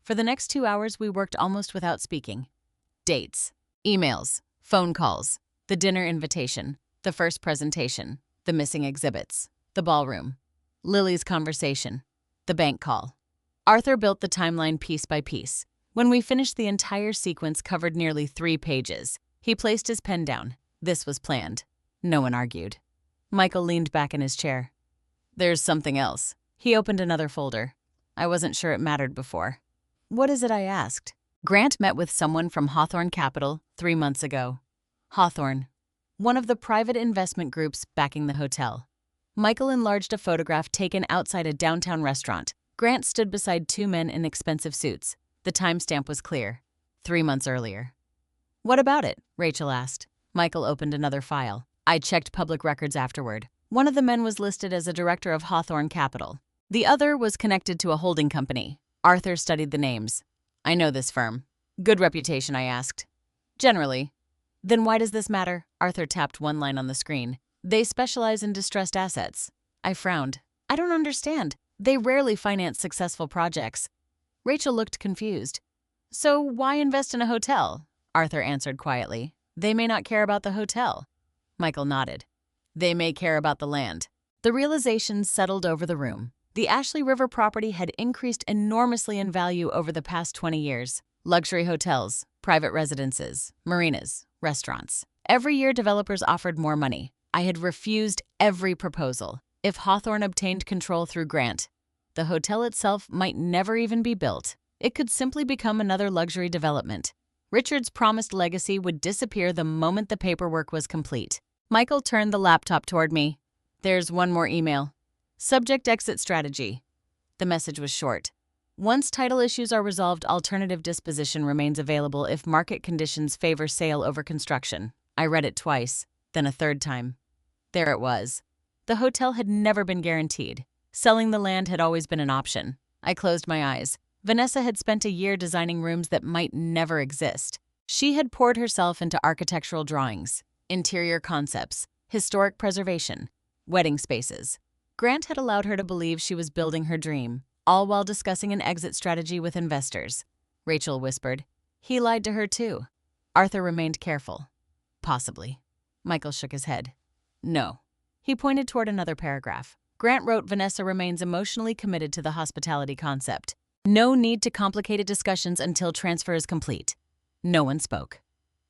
A: For the next 2 hours, we worked almost without speaking. Dates, emails, phone calls, the dinner invitation, the first presentation, the missing exhibits, the ballroom, Lily's conversation, the bank call. Arthur built the timeline piece by piece. When we finished, the entire sequence covered nearly 3 pages. He placed his pen down. This was planned. No one argued. Michael leaned back in his chair. There's something else. He opened another folder. I wasn't sure it mattered before. What is it? I asked. Grant met with someone from Hawthorne Capital 3 months ago. Hawthorne, one of the private investment groups backing the hotel. Michael enlarged a photograph taken outside a downtown restaurant. Grant stood beside 2 men in expensive suits. The timestamp was clear. 3 months earlier. What about it? Rachel asked. Michael opened another file. I checked public records afterward. One of the men was listed as a director of Hawthorne Capital. The other was connected to a holding company. Arthur studied the names. I know this firm. Good reputation, I asked. Generally. Then why does this matter? Arthur tapped one line on the screen. They specialize in distressed assets. I frowned. I don't understand. They rarely finance successful projects. Rachel looked confused. So why invest in a hotel? Arthur answered quietly. They may not care about the hotel. Michael nodded. They may care about the land. The realization settled over the room. The Ashley River property had increased enormously in value over the past 20 years. Luxury hotels, private residences, marinas, restaurants. Every year developers offered more money. I had refused every proposal. If Hawthorne obtained control through Grant, the hotel itself might never even be built. It could simply become another luxury development. Richard's promised legacy would disappear the moment the paperwork was complete. Michael turned the laptop toward me. There's one more email. Subject exit strategy. The message was short. Once title issues are resolved, alternative disposition remains available if market conditions favor sale over construction. I read it twice, then a third time. There it was. The hotel had never been guaranteed. Selling the land had always been an option. I closed my eyes. Vanessa had spent a year designing rooms that might never exist. She had poured herself into architectural drawings, interior concepts, historic preservation, wedding spaces. Grant had allowed her to believe she was building her dream, all while discussing an exit strategy with investors. Rachel whispered. He lied to her too. Arthur remained careful. Possibly. Michael shook his head. No. He pointed toward another paragraph. Grant wrote Vanessa remains emotionally committed to the hospitality concept. No need to complicated discussions until transfer is complete. No one spoke.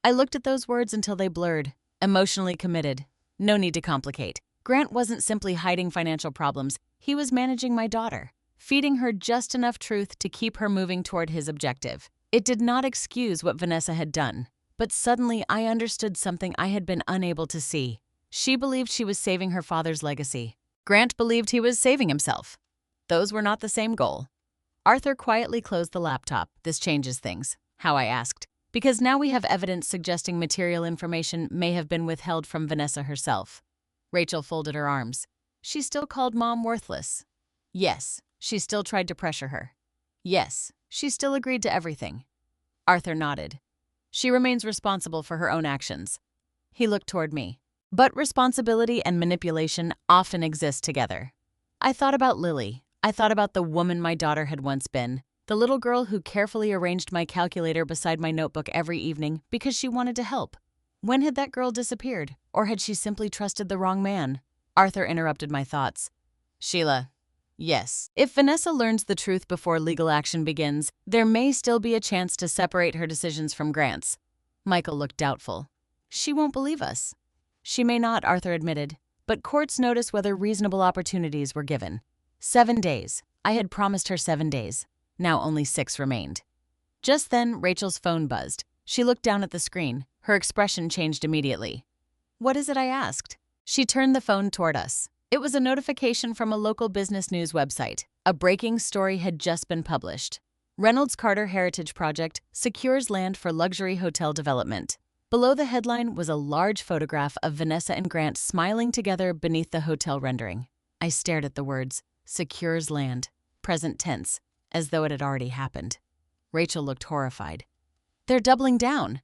A: I looked at those words until they blurred. Emotionally committed. No need to complicate. Grant wasn't simply hiding financial problems. He was managing my daughter, feeding her just enough truth to keep her moving toward his objective. It did not excuse what Vanessa had done, but suddenly I understood something I had been unable to see. She believed she was saving her father's legacy. Grant believed he was saving himself. Those were not the same goal. Arthur quietly closed the laptop. This changes things. How, I asked. Because now we have evidence suggesting material information may have been withheld from Vanessa herself. Rachel folded her arms. She still called Mom worthless. Yes, she still tried to pressure her. Yes, she still agreed to everything. Arthur nodded. She remains responsible for her own actions. He looked toward me. But responsibility and manipulation often exist together. I thought about Lily. I thought about the woman my daughter had once been, the little girl who carefully arranged my calculator beside my notebook every evening because she wanted to help. When had that girl disappeared, or had she simply trusted the wrong man? Arthur interrupted my thoughts. Sheila, yes. If Vanessa learns the truth before legal action begins, there may still be a chance to separate her decisions from Grant's. Michael looked doubtful. She won't believe us. She may not, Arthur admitted, but courts notice whether reasonable opportunities were given. 7 days. I had promised her 7 days. Now only 6 remained. Just then, Rachel's phone buzzed. She looked down at the screen. Her expression changed immediately. What is it? I asked. She turned the phone toward us. It was a notification from a local business news website. A breaking story had just been published. Reynolds Carter Heritage Project secures land for luxury hotel development. Below the headline was a large photograph of Vanessa and Grant smiling together beneath the hotel rendering. I stared at the words, secures land, present tense, as though it had already happened. Rachel looked horrified. They're doubling down.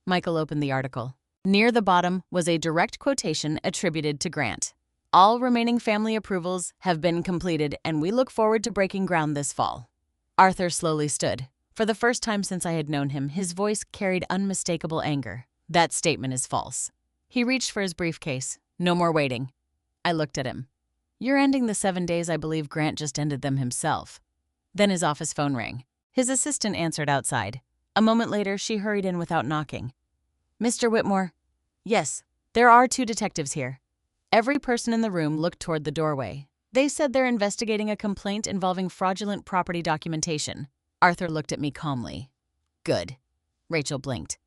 A: Michael opened the article. Near the bottom was a direct quotation attributed to Grant. All remaining family approvals have been completed, and we look forward to breaking ground this fall. Arthur slowly stood. For the first time since I had known him, his voice carried unmistakable anger. That statement is false. He reached for his briefcase. No more waiting. I looked at him. You're ending the 7 days. I believe Grant just ended them himself. Then his office phone rang. His assistant answered outside. A moment later, she hurried in without knocking. Mr. Whitmore? Yes, there are 2 detectives here. Every person in the room looked toward the doorway. They said they're investigating a complaint involving fraudulent property documentation. Arthur looked at me calmly. Good. Rachel blinked.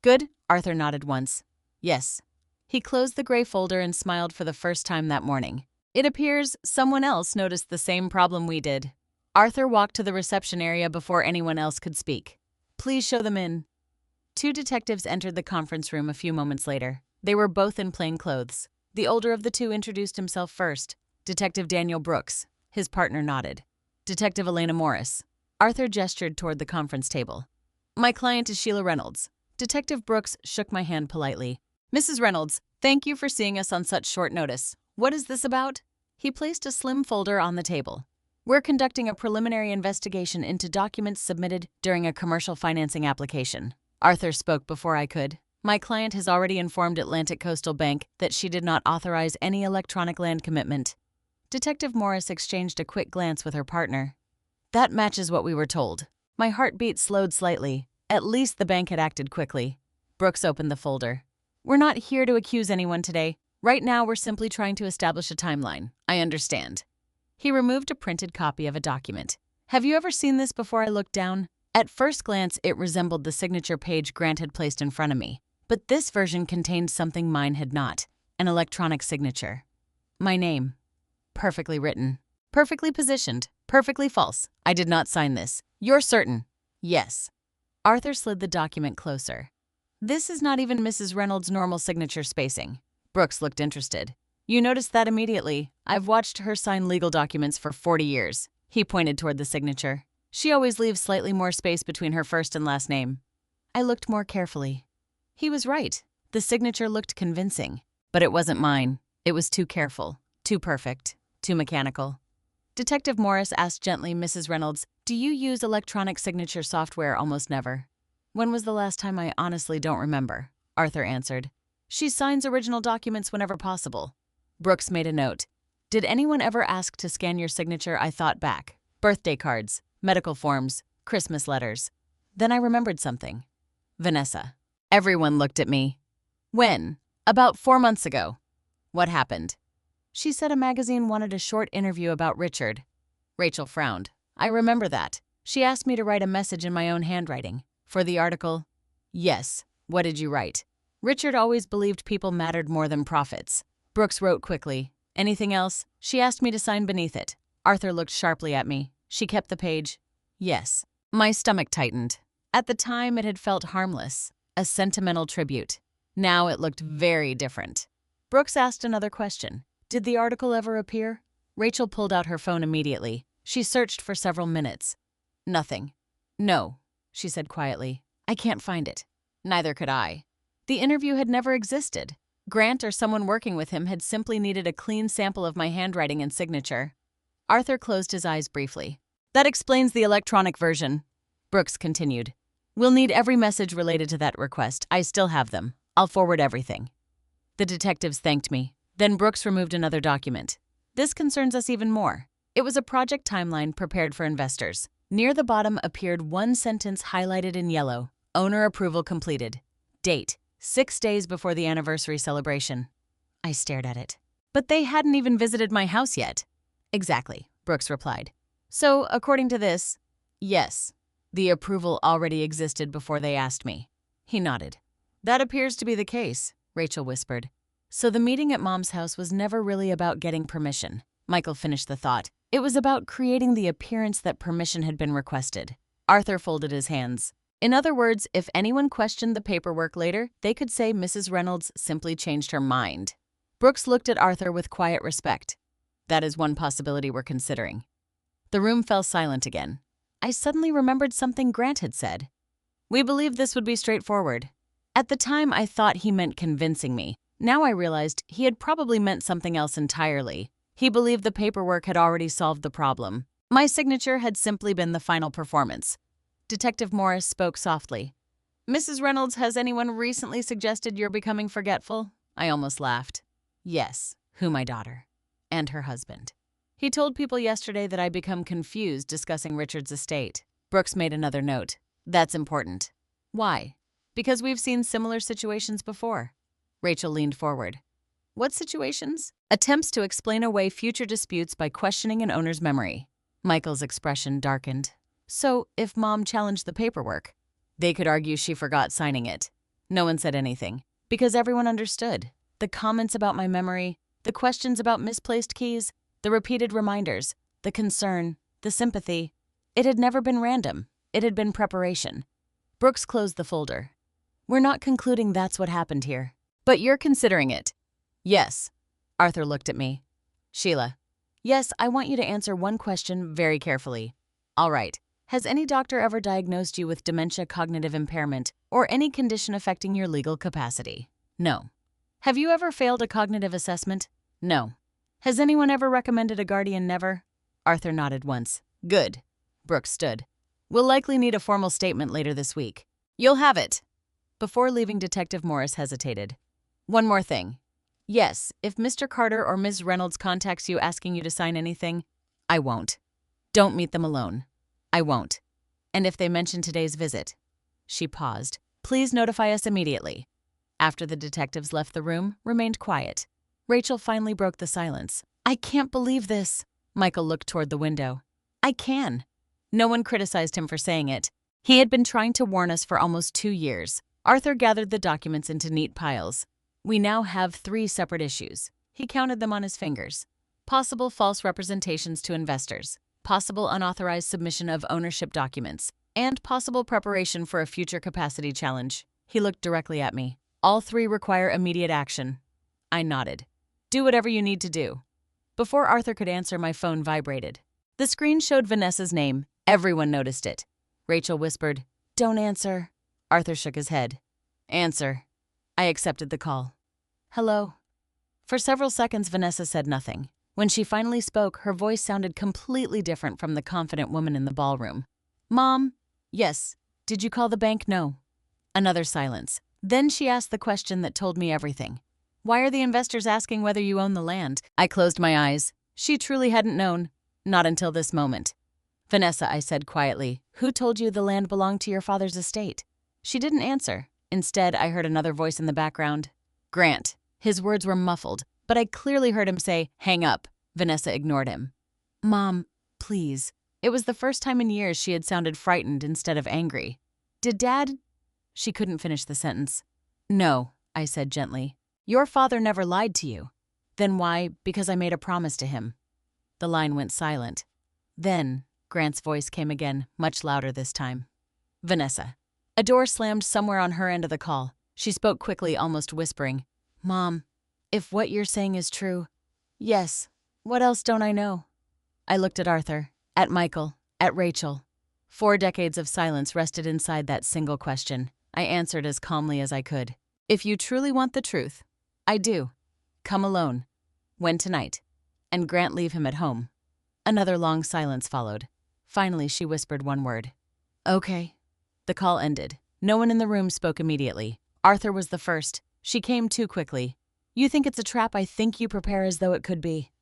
A: Good? Arthur nodded once. Yes. He closed the gray folder and smiled for the first time that morning. It appears someone else noticed the same problem we did. Arthur walked to the reception area before anyone else could speak. Please show them in. 2 detectives entered the conference room a few moments later. They were both in plain clothes. The older of the 2 introduced himself first. Detective Daniel Brooks. His partner nodded. Detective Elena Morris. Arthur gestured toward the conference table. My client is Sheila Reynolds. Detective Brooks shook my hand politely. Mrs. Reynolds, Thank you for seeing us on such short notice. What is this about? He placed a slim folder on the table. We're conducting a preliminary investigation into documents submitted during a commercial financing application. Arthur spoke before I could. My client has already informed Atlantic Coastal Bank that she did not authorize any electronic land commitment. Detective Morris exchanged a quick glance with her partner. That matches what we were told. My heartbeat slowed slightly. At least the bank had acted quickly. Brooks opened the folder. We're not here to accuse anyone today. Right now, we're simply trying to establish a timeline. I understand. He removed a printed copy of a document. Have you ever seen this before? I looked down. At first glance, it resembled the signature page Grant had placed in front of me. But this version contained something mine had not. An electronic signature. My name. Perfectly written. Perfectly positioned. Perfectly false. I did not sign this. You're certain? Yes. Arthur slid the document closer. This is not even Mrs. Reynolds' normal signature spacing. Brooks looked interested. You noticed that immediately. I've watched her sign legal documents for 40 years. He pointed toward the signature. She always leaves slightly more space between her first and last name. I looked more carefully. He was right. The signature looked convincing. But it wasn't mine. It was too careful, too perfect, too mechanical. Detective Morris asked gently, Mrs. Reynolds, do you use electronic signature software? Almost never. When was the last time? I honestly don't remember, Arthur answered. She signs original documents whenever possible. Brooks made a note. Did anyone ever ask to scan your signature? I thought back. Birthday cards, medical forms, Christmas letters. Then I remembered something. Vanessa. Everyone looked at me. When? About 4 months ago. What happened? She said a magazine wanted a short interview about Richard. Rachel frowned. I remember that. She asked me to write a message in my own handwriting. For the article? Yes. What did you write? Richard always believed people mattered more than profits. Brooks wrote quickly. Anything else? She asked me to sign beneath it. Arthur looked sharply at me. She kept the page. Yes. My stomach tightened. At the time, it had felt harmless. A sentimental tribute. Now it looked very different. Brooks asked another question. Did the article ever appear? Rachel pulled out her phone immediately. She searched for several minutes. Nothing. No, she said quietly. I can't find it. Neither could I. The interview had never existed. Grant or someone working with him had simply needed a clean sample of my handwriting and signature. Arthur closed his eyes briefly. That explains the electronic version. Brooks continued. We'll need every message related to that request. I still have them. I'll forward everything. The detectives thanked me. Then Brooks removed another document. This concerns us even more. It was a project timeline prepared for investors. Near the bottom appeared one sentence highlighted in yellow. Owner approval completed. Date, 6 days before the anniversary celebration. I stared at it. But they hadn't even visited my house yet. Exactly, Brooks replied. So, according to this, yes, the approval already existed before they asked me. He nodded. That appears to be the case, Rachel whispered. So the meeting at Mom's house was never really about getting permission. Michael finished the thought. It was about creating the appearance that permission had been requested. Arthur folded his hands. In other words, if anyone questioned the paperwork later, they could say Mrs. Reynolds simply changed her mind. Brooks looked at Arthur with quiet respect. That is one possibility we're considering. The room fell silent again. I suddenly remembered something Grant had said. We believed this would be straightforward. At the time, I thought he meant convincing me. Now I realized he had probably meant something else entirely. He believed the paperwork had already solved the problem. My signature had simply been the final performance. Detective Morris spoke softly. Mrs. Reynolds, has anyone recently suggested you're becoming forgetful? I almost laughed. Yes, who my daughter. And her husband. He told people yesterday that I become confused discussing Richard's estate. Brooks made another note. That's important. Why? Because we've seen similar situations before. Rachel leaned forward. What situations? Attempts to explain away future disputes by questioning an owner's memory. Michael's expression darkened. So, if Mom challenged the paperwork, they could argue she forgot signing it. No one said anything, because everyone understood. The comments about my memory, the questions about misplaced keys, the repeated reminders, the concern, the sympathy. It had never been random. It had been preparation. Brooks closed the folder. We're not concluding that's what happened here. But you're considering it. Yes. Arthur looked at me. Sheila. Yes, I want you to answer one question very carefully. All right. Has any doctor ever diagnosed you with dementia, cognitive impairment, or any condition affecting your legal capacity? No. Have you ever failed a cognitive assessment? No. Has anyone ever recommended a guardian? Never. Arthur nodded once. Good. Brooke stood. We'll likely need a formal statement later this week. You'll have it. Before leaving, Detective Morris hesitated. One more thing. Yes, if Mr. Carter or Ms. Reynolds contacts you asking you to sign anything, I won't. Don't meet them alone. I won't. And if they mention today's visit. She paused. Please notify us immediately. After the detectives left the room, remained quiet. Rachel finally broke the silence. I can't believe this. Michael looked toward the window. I can. No one criticized him for saying it. He had been trying to warn us for almost 2 years. Arthur gathered the documents into neat piles. We now have 3 separate issues. He counted them on his fingers. Possible false representations to investors, possible unauthorized submission of ownership documents, and possible preparation for a future capacity challenge. He looked directly at me. All 3 require immediate action. I nodded. Do whatever you need to do. Before Arthur could answer, my phone vibrated. The screen showed Vanessa's name. Everyone noticed it. Rachel whispered, Don't answer. Arthur shook his head. Answer. I accepted the call. Hello. For several seconds, Vanessa said nothing. When she finally spoke, her voice sounded completely different from the confident woman in the ballroom. Mom? Yes. Did you call the bank? No. Another silence. Then she asked the question that told me everything. Why are the investors asking whether you own the land? I closed my eyes. She truly hadn't known. Not until this moment. Vanessa, I said quietly, who told you the land belonged to your father's estate? She didn't answer. Instead, I heard another voice in the background. Grant. His words were muffled, but I clearly heard him say, hang up. Vanessa ignored him. Mom, please. It was the first time in years she had sounded frightened instead of angry. Did Dad? She couldn't finish the sentence. No, I said gently. Your father never lied to you. Then why? Because I made a promise to him. The line went silent. Then, Grant's voice came again, much louder this time. Vanessa. A door slammed somewhere on her end of the call. She spoke quickly, almost whispering. Mom, if what you're saying is true. Yes. What else don't I know? I looked at Arthur, at Michael, at Rachel. 4 decades of silence rested inside that single question. I answered as calmly as I could. If you truly want the truth, I do. Come alone. When tonight? And Grant leave him at home. Another long silence followed. Finally, she whispered one word. Okay. The call ended. No one in the room spoke immediately. Arthur was the first. She came too quickly. You think it's a trap? I think you prepare as though it could be.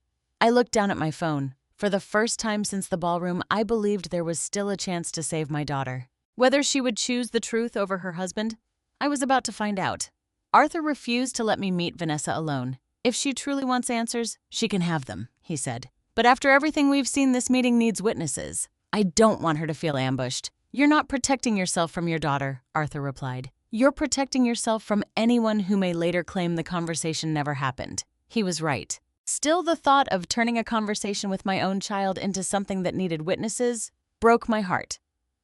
A: I looked down at my phone. For the first time since the ballroom, I believed there was still a chance to save my daughter. Whether she would choose the truth over her husband, I was about to find out. Arthur refused to let me meet Vanessa alone. If she truly wants answers, she can have them, he said. But after everything we've seen, this meeting needs witnesses. I don't want her to feel ambushed. You're not protecting yourself from your daughter, Arthur replied. You're protecting yourself from anyone who may later claim the conversation never happened. He was right. Still, the thought of turning a conversation with my own child into something that needed witnesses broke my heart.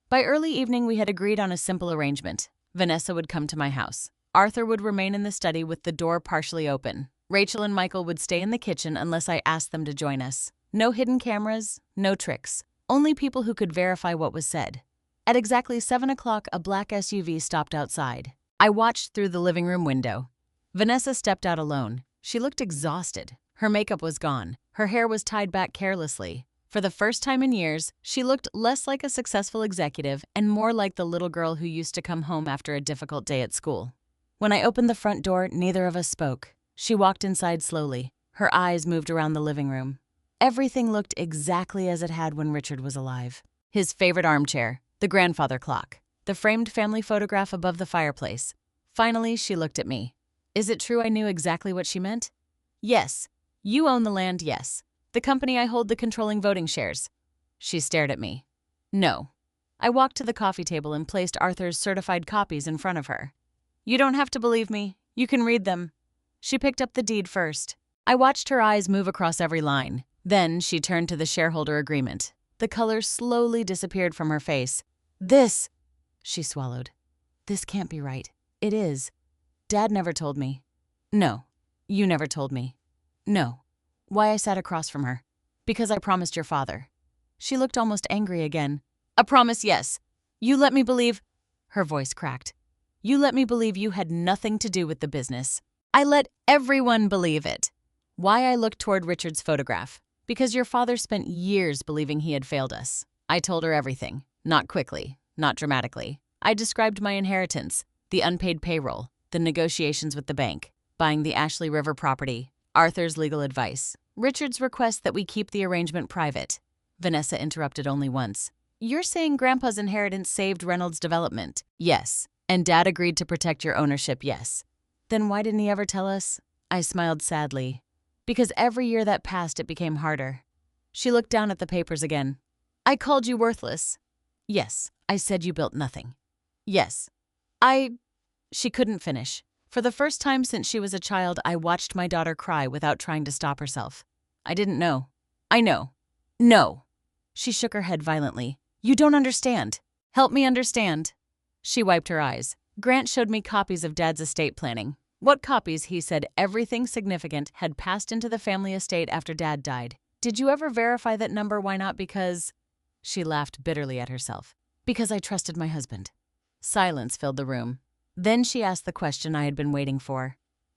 A: By early evening, we had agreed on a simple arrangement. Vanessa would come to my house. Arthur would remain in the study with the door partially open. Rachel and Michael would stay in the kitchen unless I asked them to join us. No hidden cameras, no tricks. Only people who could verify what was said. At exactly 7 o'clock, a black SUV stopped outside. I watched through the living room window. Vanessa stepped out alone. She looked exhausted. Her makeup was gone. Her hair was tied back carelessly. For the first time in years, she looked less like a successful executive and more like the little girl who used to come home after a difficult day at school. When I opened the front door, neither of us spoke. She walked inside slowly. Her eyes moved around the living room. Everything looked exactly as it had when Richard was alive. His favorite armchair, the grandfather clock, the framed family photograph above the fireplace. Finally, she looked at me. Is it true I knew exactly what she meant? Yes. You own the land, yes. The company I hold the controlling voting shares. She stared at me. No. I walked to the coffee table and placed Arthur's certified copies in front of her. You don't have to believe me. You can read them. She picked up the deed first. I watched her eyes move across every line. Then she turned to the shareholder agreement. The color slowly disappeared from her face. This, she swallowed. This can't be right. It is. Dad never told me. No. You never told me. No. Why I sat across from her? Because I promised your father. She looked almost angry again. A promise, yes. You let me believe. Her voice cracked. You let me believe you had nothing to do with the business. I let everyone believe it. Why I looked toward Richard's photograph. Because your father spent years believing he had failed us. I told her everything. Not quickly, not dramatically. I described my inheritance, the unpaid payroll, the negotiations with the bank, buying the Ashley River property, Arthur's legal advice, Richard's request that we keep the arrangement private. Vanessa interrupted only once. You're saying Grandpa's inheritance saved Reynolds' development? Yes. And Dad agreed to protect your ownership? Yes. Then why didn't he ever tell us? I smiled sadly. Because every year that passed, it became harder. She looked down at the papers again. I called you worthless. Yes. I said you built nothing. Yes. She couldn't finish. For the first time since she was a child, I watched my daughter cry without trying to stop herself. I didn't know. I know. No. She shook her head violently. You don't understand. Help me understand. She wiped her eyes. Grant showed me copies of Dad's estate planning. What copies? He said everything significant had passed into the family estate after Dad died. Did you ever verify that number? Why not? Because... She laughed bitterly at herself. Because I trusted my husband. Silence filled the room. Then she asked the question I had been waiting for.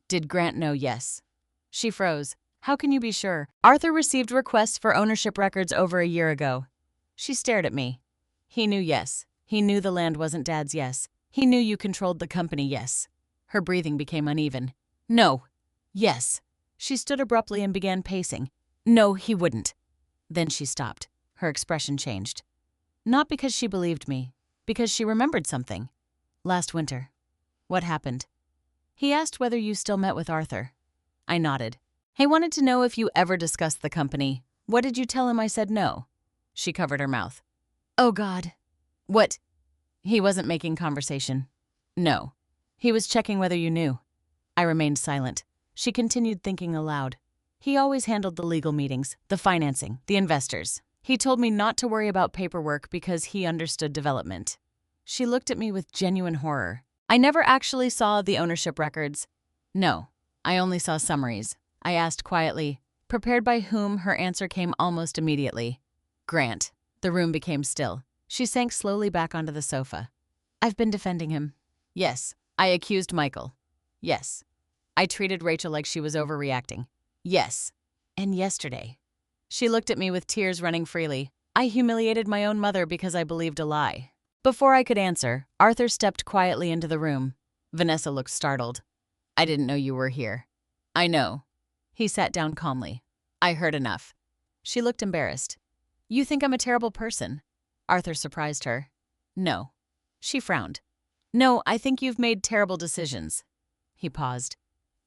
A: Did Grant know? Yes. She froze. How can you be sure? Arthur received requests for ownership records over a year ago. She stared at me. He knew? Yes. He knew the land wasn't Dad's? Yes. He knew you controlled the company? Yes. Her breathing became uneven. No. Yes. She stood abruptly and began pacing. No, he wouldn't. Then she stopped. Her expression changed. Not because she believed me, because she remembered something. Last winter. What happened? He asked whether you still met with Arthur. I nodded. He wanted to know if you ever discussed the company. What did you tell him? I said no. She covered her mouth. Oh, God. What? He wasn't making conversation. No. He was checking whether you knew. I remained silent. She continued, thinking aloud. He always handled the legal meetings, the financing, the investors. He told me not to worry about paperwork because he understood development. She looked at me with genuine horror. I never actually saw the ownership records. No, I only saw summaries. I asked quietly, prepared by whom? Her answer came almost immediately. Grant. The room became still. She sank slowly back onto the sofa. I've been defending him. Yes. I accused Michael. Yes. I treated Rachel like she was overreacting. Yes. And yesterday. She looked at me with tears running freely. I humiliated my own mother because I believed a lie. Before I could answer, Arthur stepped quietly into the room. Vanessa looked startled. I didn't know you were here. I know. He sat down calmly. I heard enough. She looked embarrassed. You think I'm a terrible person? Arthur surprised her. No. She frowned. No, I think you've made terrible decisions. He paused.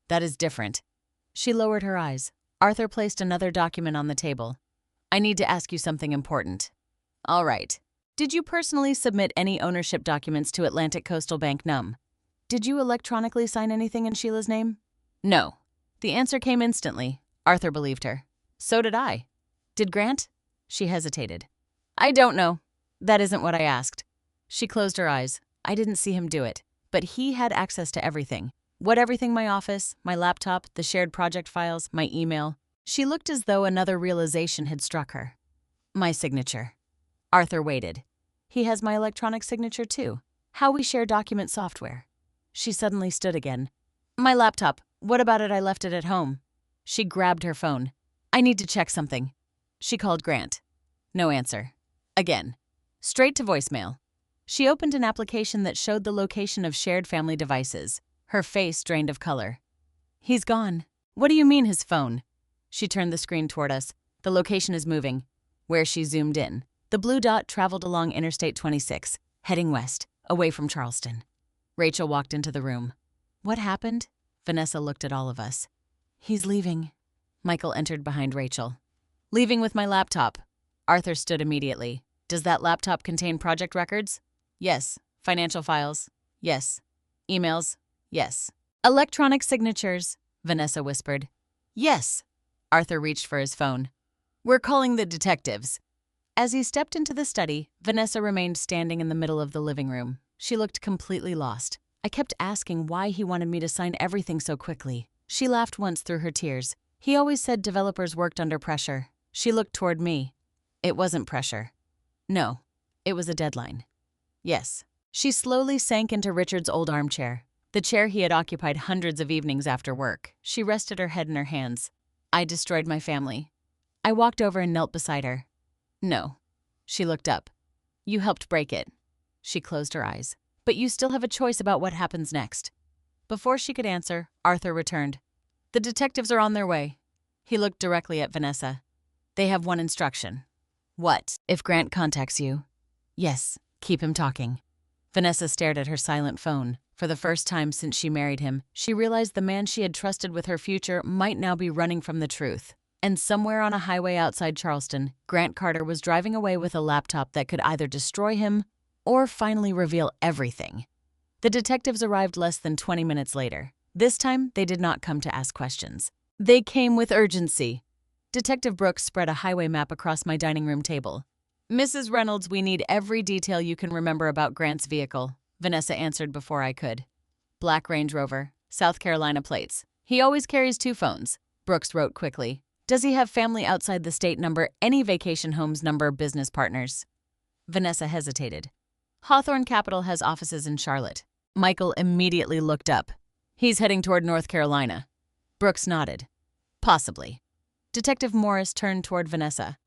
A: That is different. She lowered her eyes. Arthur placed another document on the table. I need to ask you something important. All right. Did you personally submit any ownership documents to Atlantic Coastal Bank NUM? Did you electronically sign anything in Sheila's name? No. The answer came instantly. Arthur believed her. So did I. Did Grant? She hesitated. I don't know. That isn't what I asked. She closed her eyes. I didn't see him do it. But he had access to everything. What everything? My office, my laptop, the shared project files, my email. She looked as though another realization had struck her. My signature. Arthur waited. He has my electronic signature too. How we share document software. She suddenly stood again. My laptop. What about it? I left it at home. She grabbed her phone. I need to check something. She called Grant. No answer. Again. Straight to voicemail. She opened an application that showed the location of shared family devices. Her face drained of color. He's gone. What do you mean, his phone? She turned the screen toward us. The location is moving. Where she zoomed in, the blue dot traveled along Interstate 26, heading west, away from Charleston. Rachel walked into the room. What happened? Vanessa looked at all of us. He's leaving. Michael entered behind Rachel. Leaving with my laptop. Arthur stood immediately. Does that laptop contain project records? Yes. Financial files? Yes. Emails? Yes. Electronic signatures? Vanessa whispered. Yes. Arthur reached for his phone. We're calling the detectives. As he stepped into the study, Vanessa remained standing in the middle of the living room. She looked completely lost. I kept asking why he wanted me to sign everything so quickly. She laughed once through her tears. He always said developers worked under pressure. She looked toward me. It wasn't pressure. No, it was a deadline. Yes. She slowly sank into Richard's old armchair. the chair he had occupied hundreds of evenings after work. She rested her head in her hands. I destroyed my family. I walked over and knelt beside her. No. She looked up. You helped break it. She closed her eyes. But you still have a choice about what happens next. Before she could answer, Arthur returned. The detectives are on their way. He looked directly at Vanessa. They have one instruction. What? If Grant contacts you? Yes, keep him talking. Vanessa stared at her silent phone. For the first time since she married him, she realized the man she had trusted with her future might now be running from the truth. And somewhere on a highway outside Charleston, Grant Carter was driving away with a laptop that could either destroy him or finally reveal everything. The detectives arrived less than 20 minutes later. This time, they did not come to ask questions. They came with urgency. Detective Brooks spread a highway map across my dining room table. Mrs. Reynolds, we need every detail you can remember about Grant's vehicle, Vanessa answered before I could. Black Range Rover, South Carolina plates. He always carries 2 phones, Brooks wrote quickly. Does he have family outside the state? Number, any vacation homes? Number, business partners? Vanessa hesitated. Hawthorne Capital has offices in Charlotte. Michael immediately looked up. He's heading toward North Carolina. Brooks nodded. Possibly. Detective Morris turned toward Vanessa.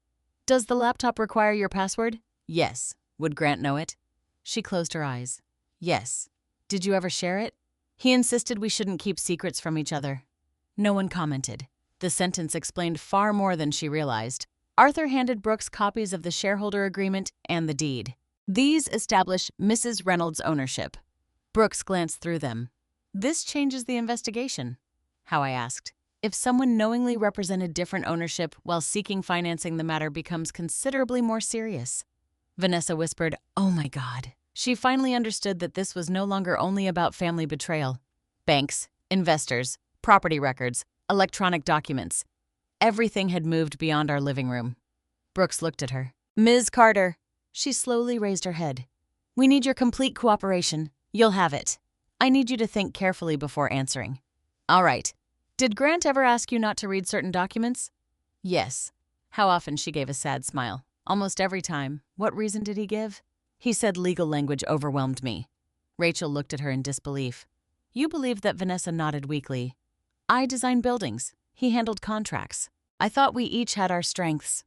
A: Does the laptop require your password? Yes. Would Grant know it? She closed her eyes. Yes. Did you ever share it? He insisted we shouldn't keep secrets from each other. No one commented. The sentence explained far more than she realized. Arthur handed Brooks copies of the shareholder agreement and the deed. These establish Mrs. Reynolds' ownership. Brooks glanced through them. This changes the investigation. How, I asked. If someone knowingly represented different ownership while seeking financing, the matter becomes considerably more serious. Vanessa whispered, "Oh my God." She finally understood that this was no longer only about family betrayal. Banks, investors, property records, electronic documents. Everything had moved beyond our living room. Brooks looked at her. Ms. Carter. She slowly raised her head. We need your complete cooperation. You'll have it. I need you to think carefully before answering. All right. Did Grant ever ask you not to read certain documents? Yes. How often? She gave a sad smile. Almost every time. What reason did he give? He said legal language overwhelmed me. Rachel looked at her in disbelief. You believed that? Vanessa nodded weakly. I designed buildings. He handled contracts. I thought we each had our strengths.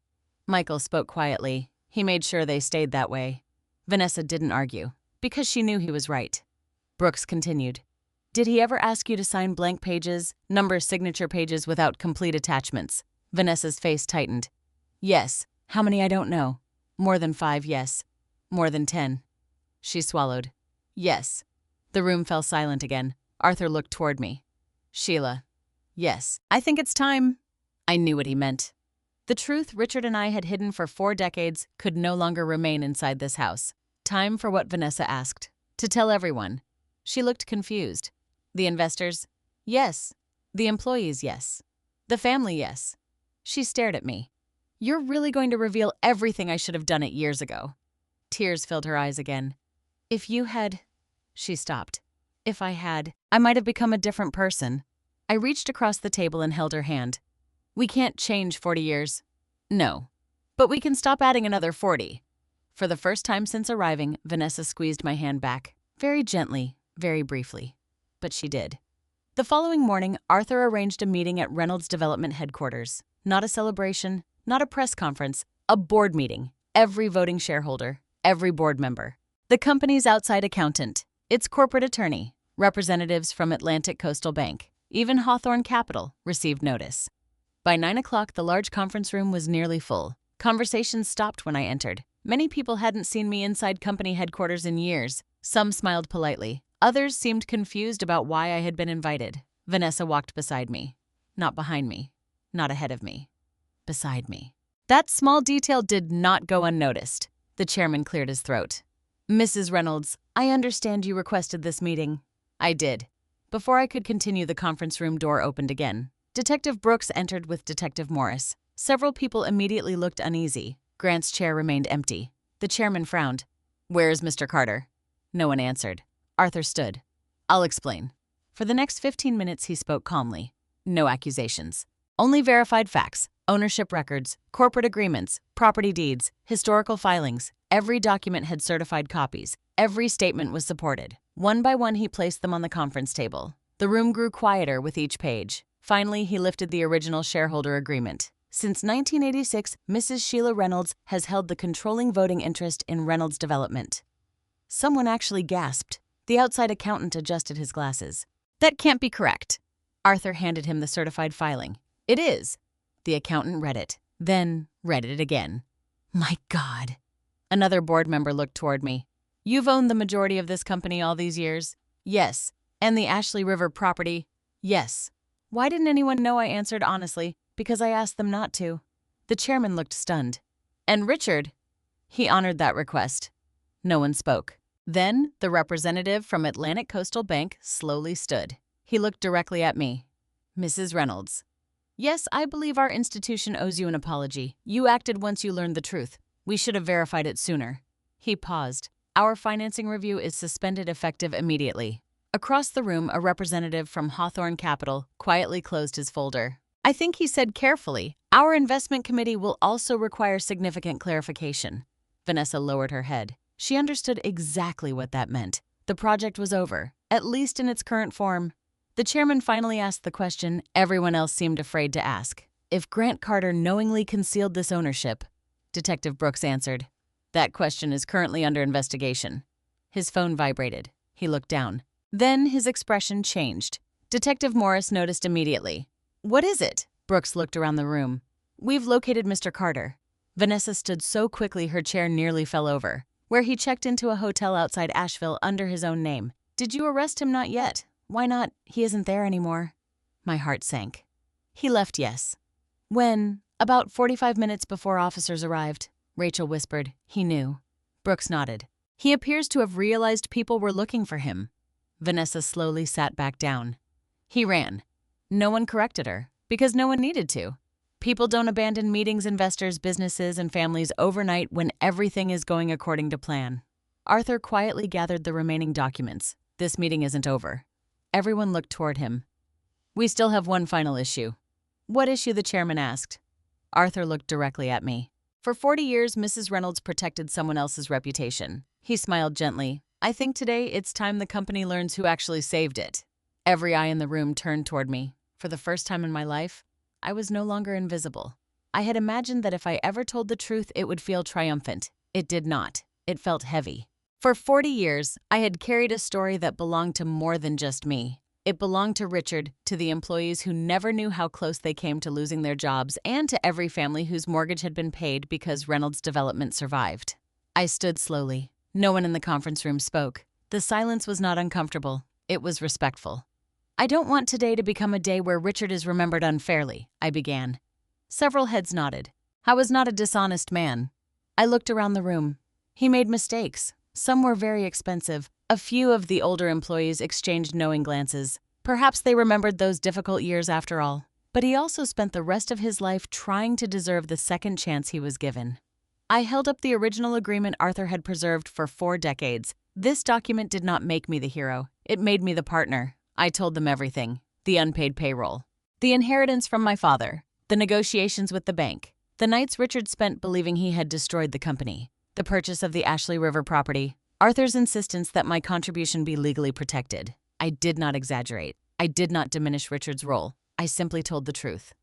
A: Michael spoke quietly. He made sure they stayed that way. Vanessa didn't argue, because she knew he was right. Brooks continued. Did he ever ask you to sign blank pages, number signature pages without complete attachments? Vanessa's face tightened. Yes. How many? I don't know. More than 5, yes. More than 10. She swallowed. Yes. The room fell silent again. Arthur looked toward me. Sheila. Yes. I think it's time. I knew what he meant. The truth Richard and I had hidden for 4 decades could no longer remain inside this house. Time for what Vanessa asked. To tell everyone. She looked confused. The investors? Yes. The employees? Yes. The family? Yes. She stared at me. You're really going to reveal everything? I should have done it years ago. Tears filled her eyes again. If you had... She stopped. If I had, I might have become a different person. I reached across the table and held her hand. We can't change 40 years. No. But we can stop adding another 40. For the first time since arriving, Vanessa squeezed my hand back. Very gently, very briefly. But she did. The following morning, Arthur arranged a meeting at Reynolds Development headquarters. Not a celebration, not a press conference, a board meeting. Every voting shareholder, every board member. The company's outside accountant, its corporate attorney, representatives from Atlantic Coastal Bank, even Hawthorne Capital received notice. By 9 o'clock, the large conference room was nearly full. Conversations stopped when I entered. Many people hadn't seen me inside company headquarters in years. Some smiled politely. Others seemed confused about why I had been invited. Vanessa walked beside me. Not behind me. Not ahead of me. Beside me. That small detail did not go unnoticed. The chairman cleared his throat. Mrs. Reynolds, I understand you requested this meeting. I did. Before I could continue, the conference room door opened again. Detective Brooks entered with Detective Morris. Several people immediately looked uneasy. Grant's chair remained empty. The chairman frowned. Where is Mr. Carter? No one answered. Arthur stood. I'll explain. For the next 15 minutes, he spoke calmly. No accusations. Only verified facts, ownership records, corporate agreements, property deeds, historical filings. Every document had certified copies. Every statement was supported. One by one, he placed them on the conference table. The room grew quieter with each page. Finally, he lifted the original shareholder agreement. Since 1986, Mrs. Sheila Reynolds has held the controlling voting interest in Reynolds Development. Someone actually gasped. The outside accountant adjusted his glasses. That can't be correct. Arthur handed him the certified filing. It is. The accountant read it, then read it again. My God. Another board member looked toward me. You've owned the majority of this company all these years? Yes. And the Ashley River property? Yes. Why didn't anyone know? I answered honestly, because I asked them not to. The chairman looked stunned. And Richard? He honored that request. No one spoke. Then the representative from Atlantic Coastal Bank slowly stood. He looked directly at me. Mrs. Reynolds. Yes, I believe our institution owes you an apology. You acted once you learned the truth. We should have verified it sooner. He paused. Our financing review is suspended effective immediately. Across the room, a representative from Hawthorne Capital quietly closed his folder. I think he said carefully, our investment committee will also require significant clarification. Vanessa lowered her head. She understood exactly what that meant. The project was over, at least in its current form. The chairman finally asked the question everyone else seemed afraid to ask. If Grant Carter knowingly concealed this ownership? Detective Brooks answered. That question is currently under investigation. His phone vibrated. He looked down. Then his expression changed. Detective Morris noticed immediately. What is it? Brooks looked around the room. We've located Mr. Carter. Vanessa stood so quickly her chair nearly fell over. Where he checked into a hotel outside Asheville under his own name. Did you arrest him? Not yet. Why not? He isn't there anymore. My heart sank. He left, yes. When? About 45 minutes before officers arrived. Rachel whispered. He knew. Brooks nodded. He appears to have realized people were looking for him. Vanessa slowly sat back down. He ran. No one corrected her, because no one needed to. People don't abandon meetings, investors, businesses, and families overnight when everything is going according to plan. Arthur quietly gathered the remaining documents. This meeting isn't over. Everyone looked toward him. We still have one final issue. What issue? The chairman asked. Arthur looked directly at me. For 40 years, Mrs. Reynolds protected someone else's reputation. He smiled gently. I think today it's time the company learns who actually saved it. Every eye in the room turned toward me. For the first time in my life, I was no longer invisible. I had imagined that if I ever told the truth, it would feel triumphant. It did not. It felt heavy. For 40 years, I had carried a story that belonged to more than just me. It belonged to Richard, to the employees who never knew how close they came to losing their jobs, and to every family whose mortgage had been paid because Reynolds Development survived. I stood slowly. No one in the conference room spoke. The silence was not uncomfortable. It was respectful. I don't want today to become a day where Richard is remembered unfairly, I began. Several heads nodded. I was not a dishonest man. I looked around the room. He made mistakes. Some were very expensive. A few of the older employees exchanged knowing glances. Perhaps they remembered those difficult years after all. But he also spent the rest of his life trying to deserve the second chance he was given. I held up the original agreement Arthur had preserved for 4 decades. This document did not make me the hero. It made me the partner. I told them everything. The unpaid payroll. The inheritance from my father. The negotiations with the bank. The nights Richard spent believing he had destroyed the company. The purchase of the Ashley River property. Arthur's insistence that my contribution be legally protected. I did not exaggerate. I did not diminish Richard's role. I simply told the truth.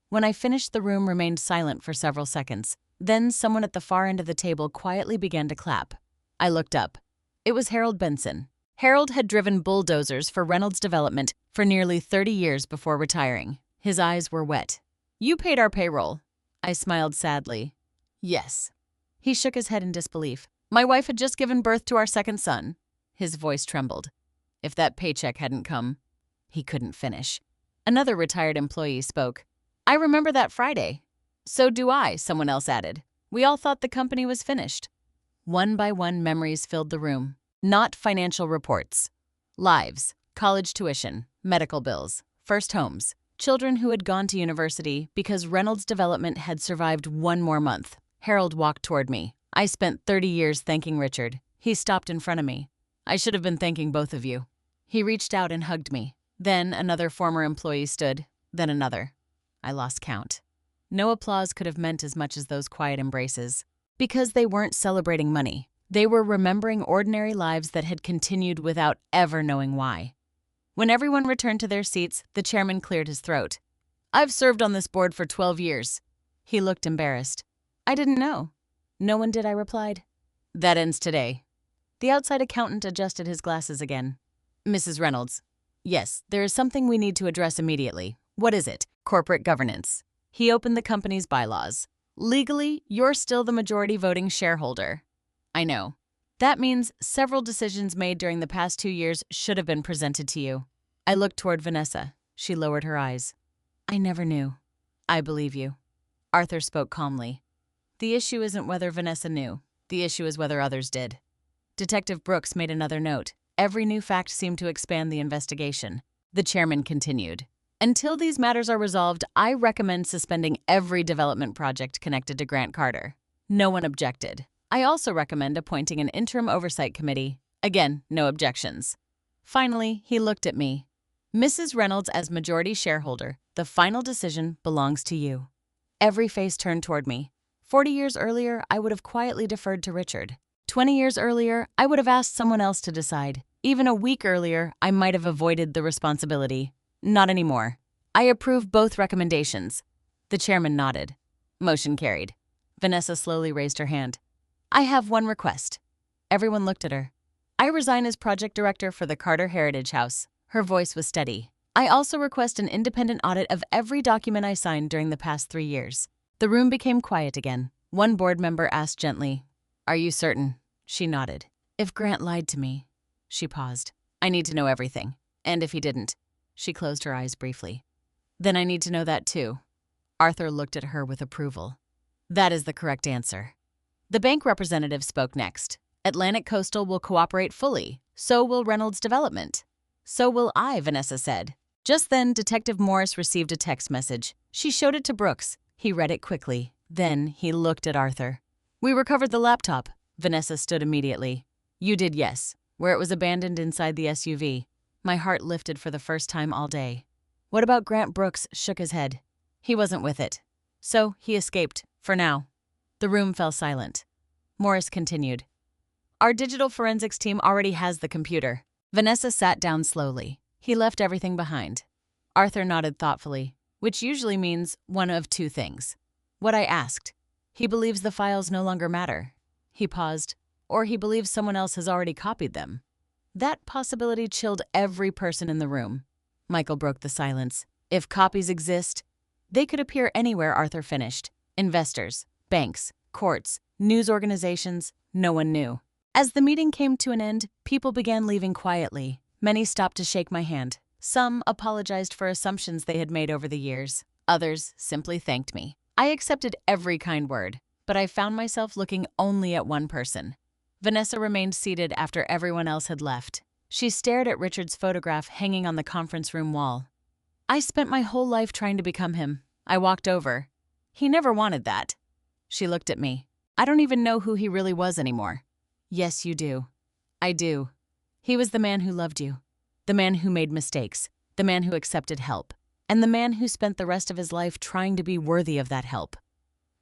A: When I finished, the room remained silent for several seconds. Then someone at the far end of the table quietly began to clap. I looked up. It was Harold Benson. Harold had driven bulldozers for Reynolds Development for nearly 30 years before retiring. His eyes were wet. You paid our payroll. I smiled sadly. Yes. He shook his head in disbelief. My wife had just given birth to our second son. His voice trembled. If that paycheck hadn't come, he couldn't finish. Another retired employee spoke. I remember that Friday. So do I, someone else added. We all thought the company was finished. One by one, memories filled the room. Not financial reports. Lives, college tuition, medical bills, first homes, children who had gone to university because Reynolds Development had survived 1 more month. Harold walked toward me. I spent 30 years thanking Richard. He stopped in front of me. I should have been thanking both of you. He reached out and hugged me. Then another former employee stood, then another. I lost count. No applause could have meant as much as those quiet embraces. Because they weren't celebrating money. They were remembering ordinary lives that had continued without ever knowing why. When everyone returned to their seats, the chairman cleared his throat. "I've served on this board for 12 years. He looked embarrassed. "I didn't know." "No one did," I replied. "That ends today." The outside accountant adjusted his glasses again. "Mrs. Reynolds, yes, there is something we need to address immediately. What is it?" "Corporate governance." He opened the company's bylaws. "Legally, you're still the majority voting shareholder." "I know. That means several decisions made during the past 2 years should have been presented to you." I looked toward Vanessa. She lowered her eyes. "I never knew." "I believe you." Arthur spoke calmly. "The issue isn't whether Vanessa knew. The issue is whether others did." Detective Brooks made another note. Every new fact seemed to expand the investigation. The chairman continued. "Until these matters are resolved, I recommend suspending every development project connected to Grant Carter." No one objected. "I also recommend appointing an interim oversight committee." Again, no objections. Finally, he looked at me. "Mrs. Reynolds, as majority shareholder, the final decision belongs to you." Every face turned toward me. 40 years earlier, I would have quietly deferred to Richard. 20 years earlier, I would have asked someone else to decide. Even a week earlier, I might have avoided the responsibility. Not anymore. I approve both recommendations. The chairman nodded. Motion carried. Vanessa slowly raised her hand. "I have one request." Everyone looked at her. "I resign as project director for the Carter Heritage House." Her voice was steady. "I also request an independent audit of every document I signed during the past 3 years." The room became quiet again. One board member asked gently, "Are you certain?" She nodded. "If Grant lied to me." She paused. "I need to know everything. And if he didn't." She closed her eyes briefly. "Then I need to know that too." Arthur looked at her with approval. "That is the correct answer." The bank representative spoke next. "Atlantic Coastal will cooperate fully. So will Reynolds Development." "So will I," Vanessa said. Just then, Detective Morris received a text message. She showed it to Brooks. He read it quickly. Then he looked at Arthur. "We recovered the laptop." Vanessa stood immediately. "You did, yes. Where it was abandoned inside the SUV." My heart lifted for the first time all day. "What about Grant?" Brooks shook his head. "He wasn't with it. So he escaped, for now." The room fell silent. Morris continued. "Our digital forensics team already has the computer." Vanessa sat down slowly. "He left everything behind." Arthur nodded thoughtfully, which usually means one of two things. What I asked. "He believes the files no longer matter." He paused. "Or he believes someone else has already copied them." That possibility chilled every person in the room. Michael broke the silence. "If copies exist, they could appear anywhere," Arthur finished. "Investors, banks, courts, news organizations, no one knew." As the meeting came to an end, people began leaving quietly. Many stopped to shake my hand. Some apologized for assumptions they had made over the years. Others simply thanked me. I accepted every kind word, but I found myself looking only at one person. Vanessa remained seated after everyone else had left. She stared at Richard's photograph hanging on the conference room wall. "I spent my whole life trying to become him." I walked over. "He never wanted that." She looked at me. "I don't even know who he really was anymore." "Yes, you do." "I do. He was the man who loved you. The man who made mistakes. The man who accepted help. And the man who spent the rest of his life trying to be worthy of that help."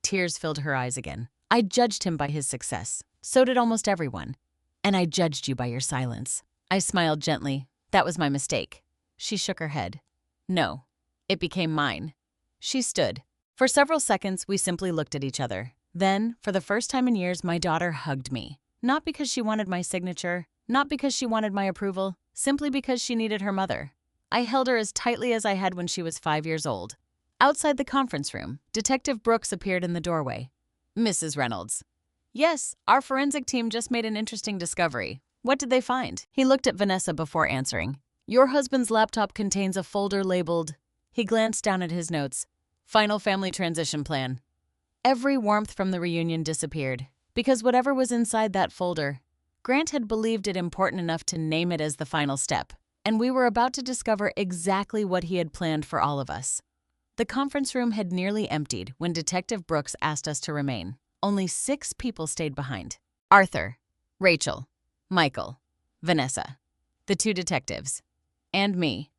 A: Tears filled her eyes again. "I judged him by his success. So did almost everyone. And I judged you by your silence." I smiled gently. "That was my mistake." She shook her head. "No. It became mine." She stood. For several seconds, we simply looked at each other. Then, for the first time in years, my daughter hugged me. Not because she wanted my signature, not because she wanted my approval, simply because she needed her mother. I held her as tightly as I had when she was 5 years old. Outside the conference room, Detective Brooks appeared in the doorway. "Mrs. Reynolds." "Yes, our forensic team just made an interesting discovery." "What did they find?" He looked at Vanessa before answering. "Your husband's laptop contains a folder labeled..." He glanced down at his notes. "Final family transition plan." Every warmth from the reunion disappeared, because whatever was inside that folder, Grant had believed it important enough to name it as the final step, and we were about to discover exactly what he had planned for all of us. The conference room had nearly emptied when Detective Brooks asked us to remain. Only 6 people stayed behind. Arthur, Rachel, Michael, Vanessa, the 2 detectives, and me.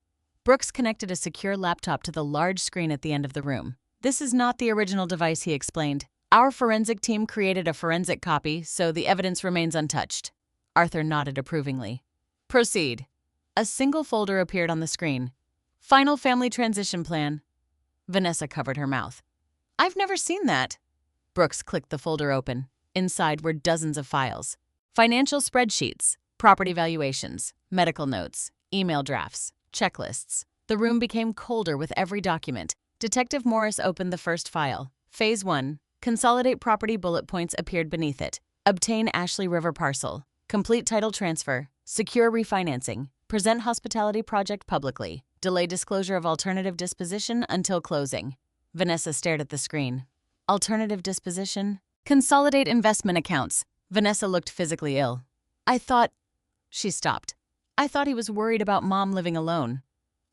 A: Brooks connected a secure laptop to the large screen at the end of the room. "This is not the original device," he explained. Our forensic team created a forensic copy, so the evidence remains untouched. Arthur nodded approvingly. Proceed. A single folder appeared on the screen. Final family transition plan. Vanessa covered her mouth. I've never seen that. Brooks clicked the folder open. Inside were dozens of files. Financial spreadsheets, property valuations, medical notes, email drafts, checklists. The room became colder with every document. Detective Morris opened the first file. Phase 1. Consolidate property bullet points appeared beneath it. Obtain Ashley River parcel. Complete title transfer. Secure refinancing. Present hospitality project publicly. Delay disclosure of alternative disposition until closing. Vanessa stared at the screen. Alternative disposition? Consolidate investment accounts. Vanessa looked physically ill. She stopped. I thought he was worried about Mom living alone.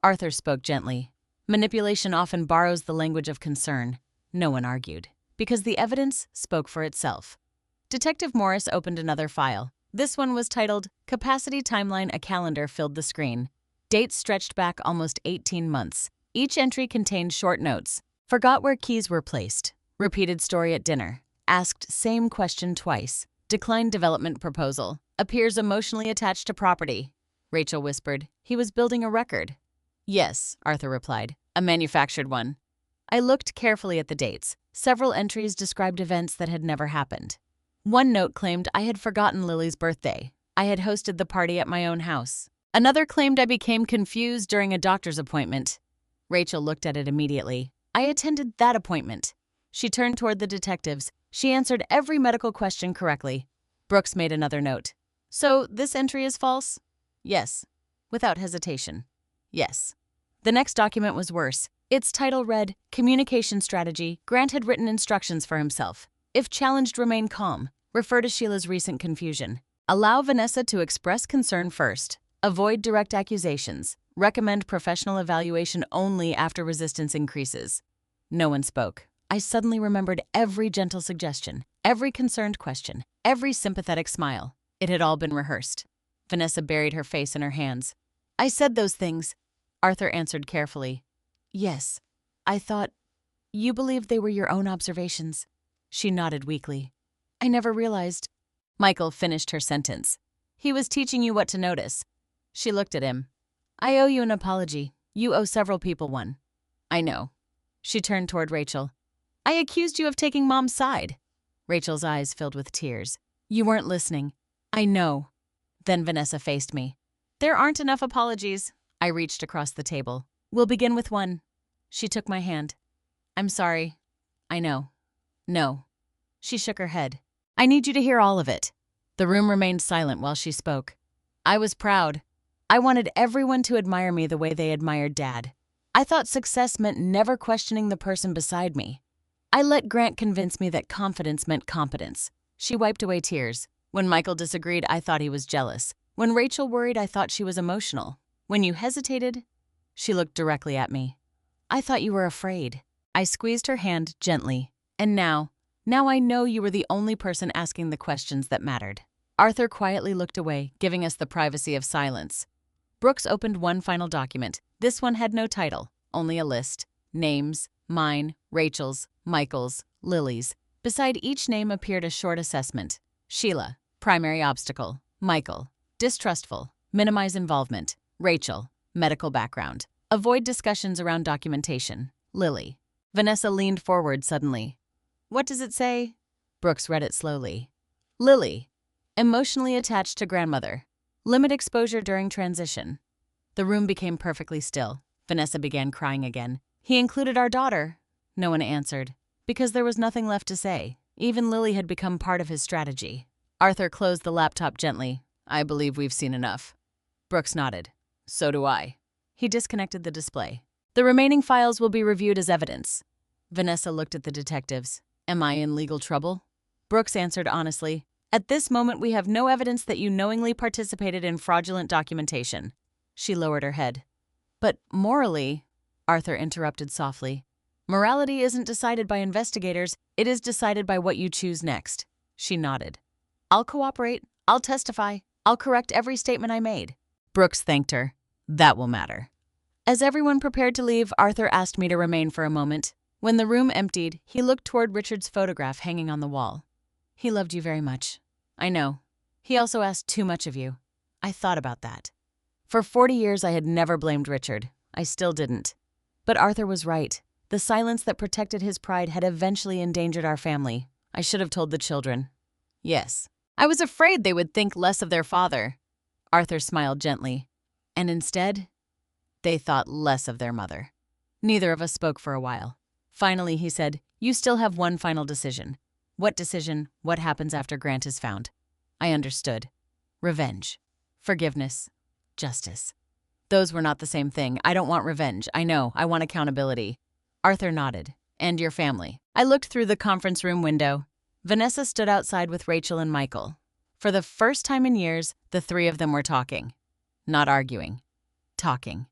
A: Arthur spoke gently. Manipulation often borrows the language of concern. No one argued, because the evidence spoke for itself. Detective Morris opened another file. This one was titled Capacity Timeline. A calendar filled the screen. Dates stretched back almost 18 months. Each entry contained short notes. Forgot where keys were placed. Repeated story at dinner. Asked same question twice. Declined development proposal. Appears emotionally attached to property. Rachel whispered. He was building a record. Yes, Arthur replied. A manufactured one. I looked carefully at the dates. Several entries described events that had never happened. One note claimed I had forgotten Lily's birthday. I had hosted the party at my own house. Another claimed I became confused during a doctor's appointment. Rachel looked at it immediately. I attended that appointment. She turned toward the detectives. She answered every medical question correctly. Brooks made another note. So this entry is false? Yes. Without hesitation. Yes. The next document was worse. Its title read, Communication Strategy. Grant had written instructions for himself. If challenged, remain calm. Refer to Sheila's recent confusion. Allow Vanessa to express concern first. Avoid direct accusations. Recommend professional evaluation only after resistance increases. No one spoke. I suddenly remembered every gentle suggestion, every concerned question, every sympathetic smile. It had all been rehearsed. Vanessa buried her face in her hands. I said those things. Arthur answered carefully. Yes. I thought you believed they were your own observations. She nodded weakly. I never realized. Michael finished her sentence. He was teaching you what to notice. She looked at him. I owe you an apology. You owe several people one. I know. She turned toward Rachel. I accused you of taking Mom's side. Rachel's eyes filled with tears. You weren't listening. I know. Then Vanessa faced me. There aren't enough apologies. I reached across the table. We'll begin with one. She took my hand. I'm sorry. I know. No. She shook her head. I need you to hear all of it. The room remained silent while she spoke. I was proud. I wanted everyone to admire me the way they admired Dad. I thought success meant never questioning the person beside me. I let Grant convince me that confidence meant competence. She wiped away tears. When Michael disagreed, I thought he was jealous. When Rachel worried, I thought she was emotional. When you hesitated, she looked directly at me. I thought you were afraid. I squeezed her hand gently. And now I know you were the only person asking the questions that mattered. Arthur quietly looked away, giving us the privacy of silence. Brooks opened one final document. This one had no title, only a list. Names, mine, Rachel's, Michael's, Lily's. Beside each name appeared a short assessment. Sheila, primary obstacle. Michael, distrustful, minimize involvement. Rachel, medical background. Avoid discussions around documentation. Lily. Vanessa leaned forward suddenly. What does it say? Brooks read it slowly. Lily, emotionally attached to grandmother. Limit exposure during transition. The room became perfectly still. Vanessa began crying again. He included our daughter. No one answered, because there was nothing left to say. Even Lily had become part of his strategy. Arthur closed the laptop gently. I believe we've seen enough. Brooks nodded. So do I. He disconnected the display. The remaining files will be reviewed as evidence. Vanessa looked at the detectives. Am I in legal trouble? Brooks answered honestly. At this moment, we have no evidence that you knowingly participated in fraudulent documentation. She lowered her head. But morally, Arthur interrupted softly. Morality isn't decided by investigators. It is decided by what you choose next. She nodded. I'll cooperate. I'll testify. I'll correct every statement I made. Brooks thanked her. That will matter. As everyone prepared to leave, Arthur asked me to remain for a moment. When the room emptied, he looked toward Richard's photograph hanging on the wall. He loved you very much. I know. He also asked too much of you. I thought about that. For 40 years, I had never blamed Richard. I still didn't. But Arthur was right. The silence that protected his pride had eventually endangered our family. I should have told the children. Yes. I was afraid they would think less of their father. Arthur smiled gently. And instead, they thought less of their mother. Neither of us spoke for a while. Finally, he said, "You still have one final decision." What decision? What happens after Grant is found? I understood. Revenge. Forgiveness. Justice. Those were not the same thing. I don't want revenge. I know. I want accountability. Arthur nodded. And your family. I looked through the conference room window. Vanessa stood outside with Rachel and Michael. For the first time in years, the three of them were talking. Not arguing. Talking.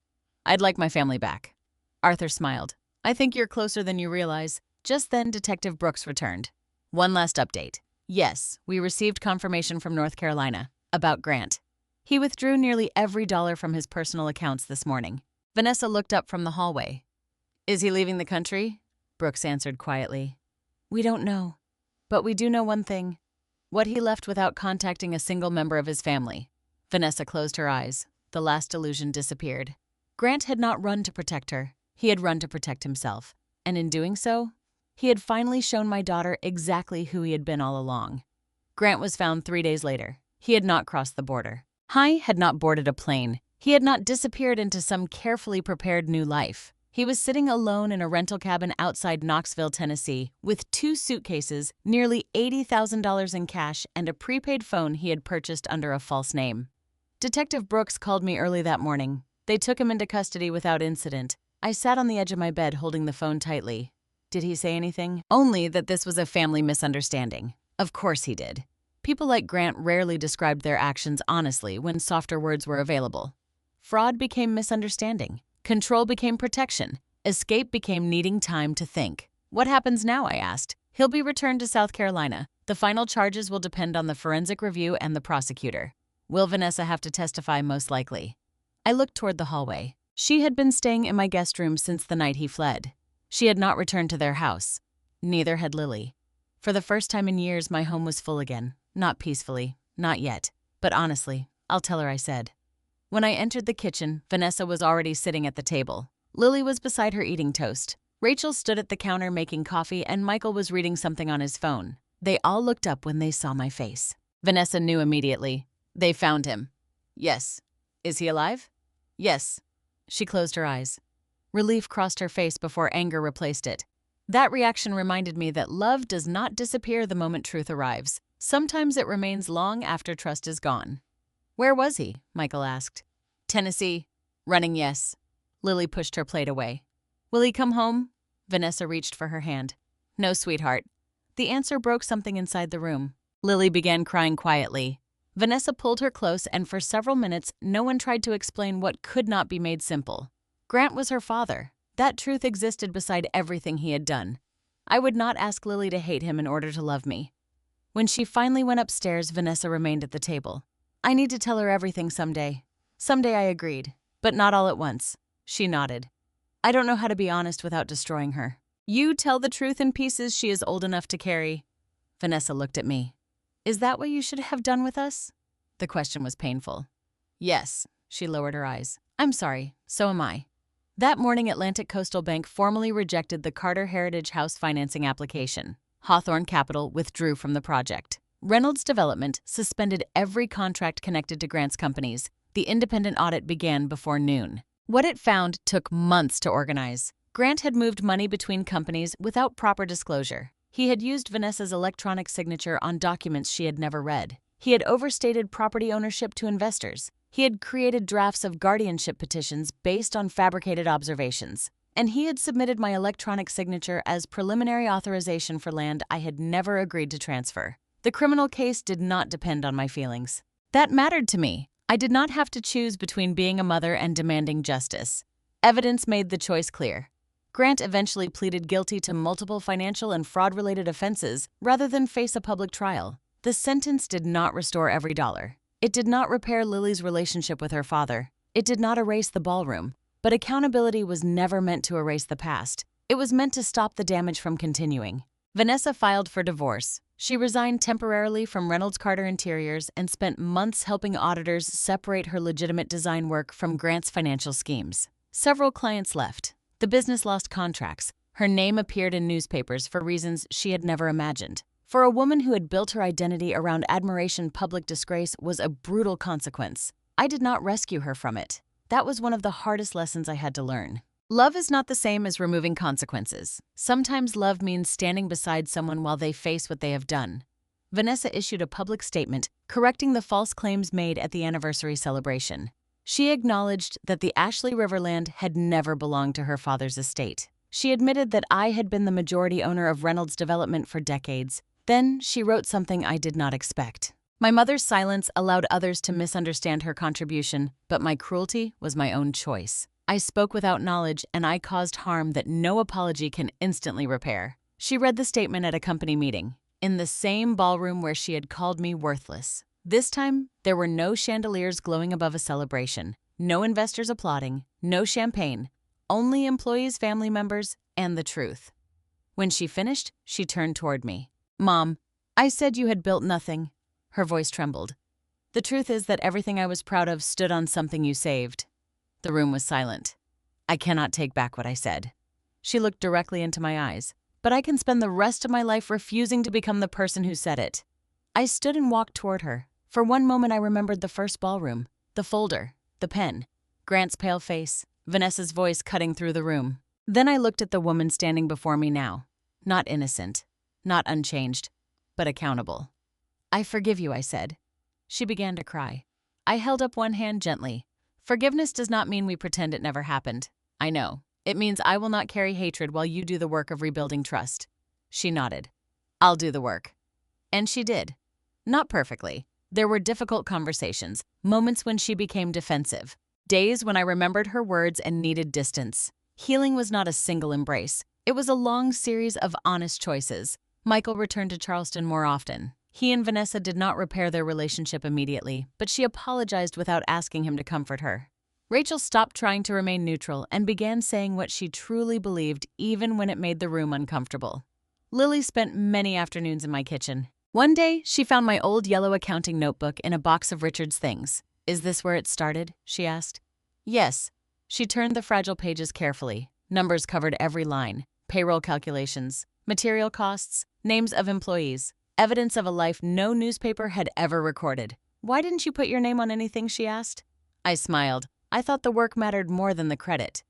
A: I'd like my family back. Arthur smiled. I think you're closer than you realize. Just then, Detective Brooks returned. One last update. Yes, we received confirmation from North Carolina about Grant. He withdrew nearly every dollar from his personal accounts this morning. Vanessa looked up from the hallway. Is he leaving the country? Brooks answered quietly. We don't know. But we do know one thing. What he left without contacting a single member of his family. Vanessa closed her eyes. The last illusion disappeared. Grant had not run to protect her. He had run to protect himself. And in doing so, he had finally shown my daughter exactly who he had been all along. Grant was found 3 days later. He had not crossed the border. He had not boarded a plane. He had not disappeared into some carefully prepared new life. He was sitting alone in a rental cabin outside Knoxville, Tennessee, with 2 suitcases, nearly $80,000 in cash, and a prepaid phone he had purchased under a false name. Detective Brooks called me early that morning. They took him into custody without incident. I sat on the edge of my bed holding the phone tightly. Did he say anything? Only that this was a family misunderstanding. Of course he did. People like Grant rarely described their actions honestly when softer words were available. Fraud became misunderstanding. Control became protection. Escape became needing time to think. What happens now, I asked. He'll be returned to South Carolina. The final charges will depend on the forensic review and the prosecutor. Will Vanessa have to testify? Most likely. I looked toward the hallway. She had been staying in my guest room since the night he fled. She had not returned to their house. Neither had Lily. For the first time in years, my home was full again. Not peacefully. Not yet. But honestly, I'll tell her I said. When I entered the kitchen, Vanessa was already sitting at the table. Lily was beside her eating toast. Rachel stood at the counter making coffee, and Michael was reading something on his phone. They all looked up when they saw my face. Vanessa knew immediately. They found him. Yes. Is he alive? Yes. She closed her eyes. Relief crossed her face before anger replaced it. That reaction reminded me that love does not disappear the moment truth arrives. Sometimes it remains long after trust is gone. Where was he? Michael asked. Tennessee. Running yes. Lily pushed her plate away. Will he come home? Vanessa reached for her hand. No, sweetheart. The answer broke something inside the room. Lily began crying quietly. Vanessa pulled her close, and for several minutes, no one tried to explain what could not be made simple. Grant was her father. That truth existed beside everything he had done. I would not ask Lily to hate him in order to love me. When she finally went upstairs, Vanessa remained at the table. I need to tell her everything someday. Someday, I agreed, but not all at once. She nodded. I don't know how to be honest without destroying her. You tell the truth in pieces she is old enough to carry. Vanessa looked at me. Is that what you should have done with us? The question was painful. Yes, she lowered her eyes. I'm sorry, so am I. That morning, Atlantic Coastal Bank formally rejected the Carter Heritage House financing application. Hawthorne Capital withdrew from the project. Reynolds Development suspended every contract connected to Grant's companies. The independent audit began before noon. What it found took months to organize. Grant had moved money between companies without proper disclosure. He had used Vanessa's electronic signature on documents she had never read. He had overstated property ownership to investors. He had created drafts of guardianship petitions based on fabricated observations. And he had submitted my electronic signature as preliminary authorization for land I had never agreed to transfer. The criminal case did not depend on my feelings. That mattered to me. I did not have to choose between being a mother and demanding justice. Evidence made the choice clear. Grant eventually pleaded guilty to multiple financial and fraud-related offenses rather than face a public trial. The sentence did not restore every dollar. It did not repair Lily's relationship with her father. It did not erase the ballroom. But accountability was never meant to erase the past. It was meant to stop the damage from continuing. Vanessa filed for divorce. She resigned temporarily from Reynolds Carter Interiors and spent months helping auditors separate her legitimate design work from Grant's financial schemes. Several clients left. The business lost contracts. Her name appeared in newspapers for reasons she had never imagined. For a woman who had built her identity around admiration, public disgrace was a brutal consequence. I did not rescue her from it. That was one of the hardest lessons I had to learn. Love is not the same as removing consequences. Sometimes love means standing beside someone while they face what they have done. Vanessa issued a public statement correcting the false claims made at the anniversary celebration. She acknowledged that the Ashley River land had never belonged to her father's estate. She admitted that I had been the majority owner of Reynolds Development for decades. Then she wrote something I did not expect. My mother's silence allowed others to misunderstand her contribution, but my cruelty was my own choice. I spoke without knowledge, and I caused harm that no apology can instantly repair. She read the statement at a company meeting, in the same ballroom where she had called me worthless. This time, there were no chandeliers glowing above a celebration, no investors applauding, no champagne, only employees, family members, and the truth. When she finished, she turned toward me. "Mom, I said you had built nothing." Her voice trembled. "The truth is that everything I was proud of stood on something you saved." The room was silent. I cannot take back what I said. She looked directly into my eyes. But I can spend the rest of my life refusing to become the person who said it. I stood and walked toward her. For one moment I remembered the first ballroom, the folder, the pen, Grant's pale face, Vanessa's voice cutting through the room. Then I looked at the woman standing before me now. Not innocent, not unchanged, but accountable. "I forgive you," I said. She began to cry. I held up one hand gently. "Forgiveness does not mean we pretend it never happened. I know. It means I will not carry hatred while you do the work of rebuilding trust." She nodded. "I'll do the work." And she did. Not perfectly. There were difficult conversations, moments when she became defensive, days when I remembered her words and needed distance. Healing was not a single embrace. It was a long series of honest choices. Michael returned to Charleston more often. He and Vanessa did not repair their relationship immediately, but she apologized without asking him to comfort her. Rachel stopped trying to remain neutral and began saying what she truly believed, even when it made the room uncomfortable. Lily spent many afternoons in my kitchen. One day, she found my old yellow accounting notebook in a box of Richard's things. "Is this where it started?" she asked. "Yes." She turned the fragile pages carefully. Numbers covered every line. Payroll calculations, material costs, names of employees, evidence of a life no newspaper had ever recorded. "Why didn't you put your name on anything?" she asked. I smiled. I thought the work mattered more than the credit.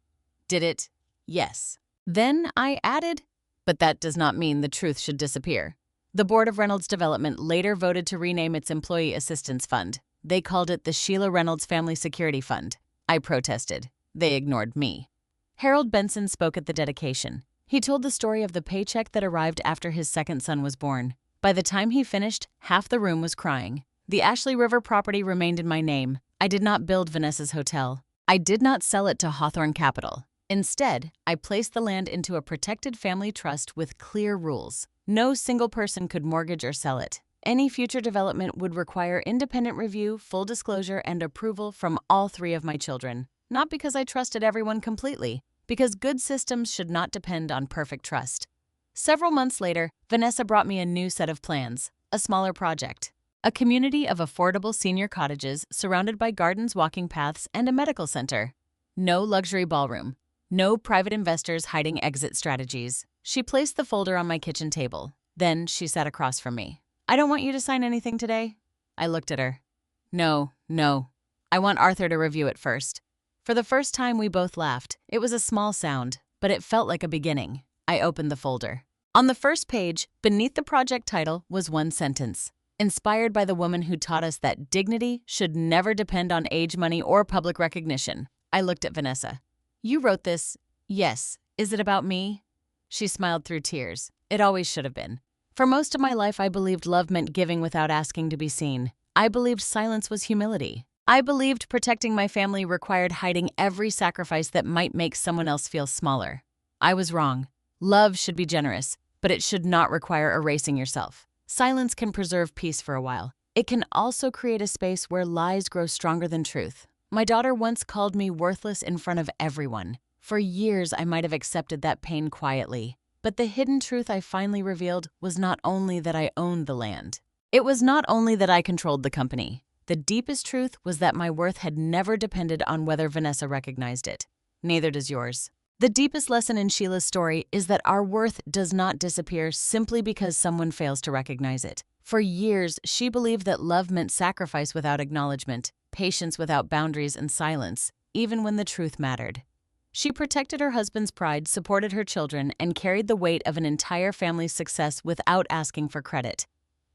A: Did it? Yes. Then I added, but that does not mean the truth should disappear. The board of Reynolds Development later voted to rename its Employee Assistance Fund. They called it the Sheila Reynolds Family Security Fund. I protested. They ignored me. Harold Benson spoke at the dedication. He told the story of the paycheck that arrived after his second son was born. By the time he finished, half the room was crying. The Ashley River property remained in my name. I did not build Vanessa's hotel. I did not sell it to Hawthorne Capital. Instead, I placed the land into a protected family trust with clear rules. No single person could mortgage or sell it. Any future development would require independent review, full disclosure, and approval from all three of my children. Not because I trusted everyone completely, because good systems should not depend on perfect trust. Several months later, Vanessa brought me a new set of plans, a smaller project. A community of affordable senior cottages surrounded by gardens, walking paths, and a medical center. No luxury ballroom. No private investors hiding exit strategies. She placed the folder on my kitchen table. Then she sat across from me. "I don't want you to sign anything today." I looked at her. No. I want Arthur to review it first." For the first time, we both laughed. It was a small sound, but it felt like a beginning. I opened the folder. On the first page, beneath the project title, was one sentence. Inspired by the woman who taught us that dignity should never depend on age, money, or public recognition. I looked at Vanessa. "You wrote this." "Yes. Is it about me?" She smiled through tears. "It always should have been. For most of my life, I believed love meant giving without asking to be seen. I believed silence was humility. I believed protecting my family required hiding every sacrifice that might make someone else feel smaller. I was wrong. Love should be generous, but it should not require erasing yourself. Silence can preserve peace for a while. It can also create a space where lies grow stronger than truth. My daughter once called me worthless in front of everyone. For years, I might have accepted that pain quietly. But the hidden truth I finally revealed was not only that I owned the land. It was not only that I controlled the company. The deepest truth was that my worth had never depended on whether Vanessa recognized it. Neither does yours. The deepest lesson in Sheila's story is that our worth does not disappear simply because someone fails to recognize it. For years, she believed that love meant sacrifice without acknowledgement, patience without boundaries, and silence, even when the truth mattered. She protected her husband's pride, supported her children, and carried the weight of an entire family's success without asking for credit.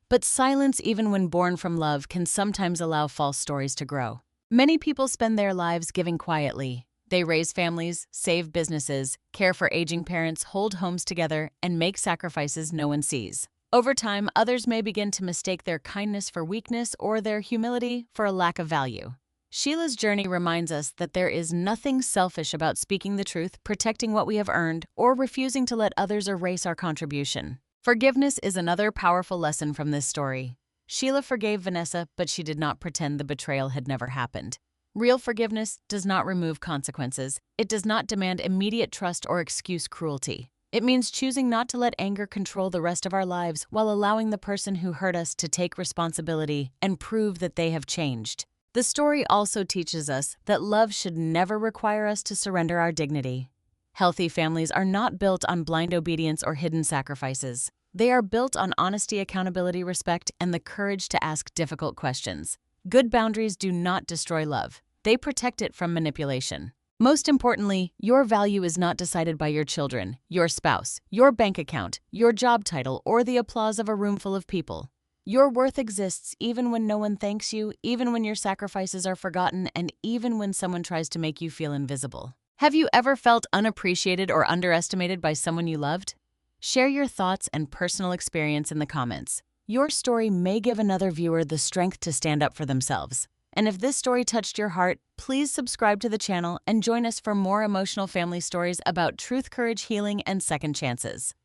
A: But silence, even when born from love, can sometimes allow false stories to grow. Many people spend their lives giving quietly. They raise families, save businesses, care for aging parents, hold homes together, and make sacrifices no one sees. Over time, others may begin to mistake their kindness for weakness or their humility for a lack of value. Sheila's journey reminds us that there is nothing selfish about speaking the truth, protecting what we have earned, or refusing to let others erase our contribution. Forgiveness is another powerful lesson from this story. Sheila forgave Vanessa, but she did not pretend the betrayal had never happened. Real forgiveness does not remove consequences. It does not demand immediate trust or excuse cruelty. It means choosing not to let anger control the rest of our lives while allowing the person who hurt us to take responsibility and prove that they have changed. The story also teaches us that love should never require us to surrender our dignity. Healthy families are not built on blind obedience or hidden sacrifices. They are built on honesty, accountability, respect, and the courage to ask difficult questions. Good boundaries do not destroy love. They protect it from manipulation. Most importantly, your value is not decided by your children, your spouse, your bank account, your job title, or the applause of a room full of people. Your worth exists even when no one thanks you, even when your sacrifices are forgotten, and even when someone tries to make you feel invisible. Have you ever felt unappreciated or underestimated by someone you loved? Share your thoughts and personal experience in the comments. Your story may give another viewer the strength to stand up for themselves. And if this story touched your heart, please subscribe to the channel and join us for more emotional family stories about truth, courage, healing, and second chances.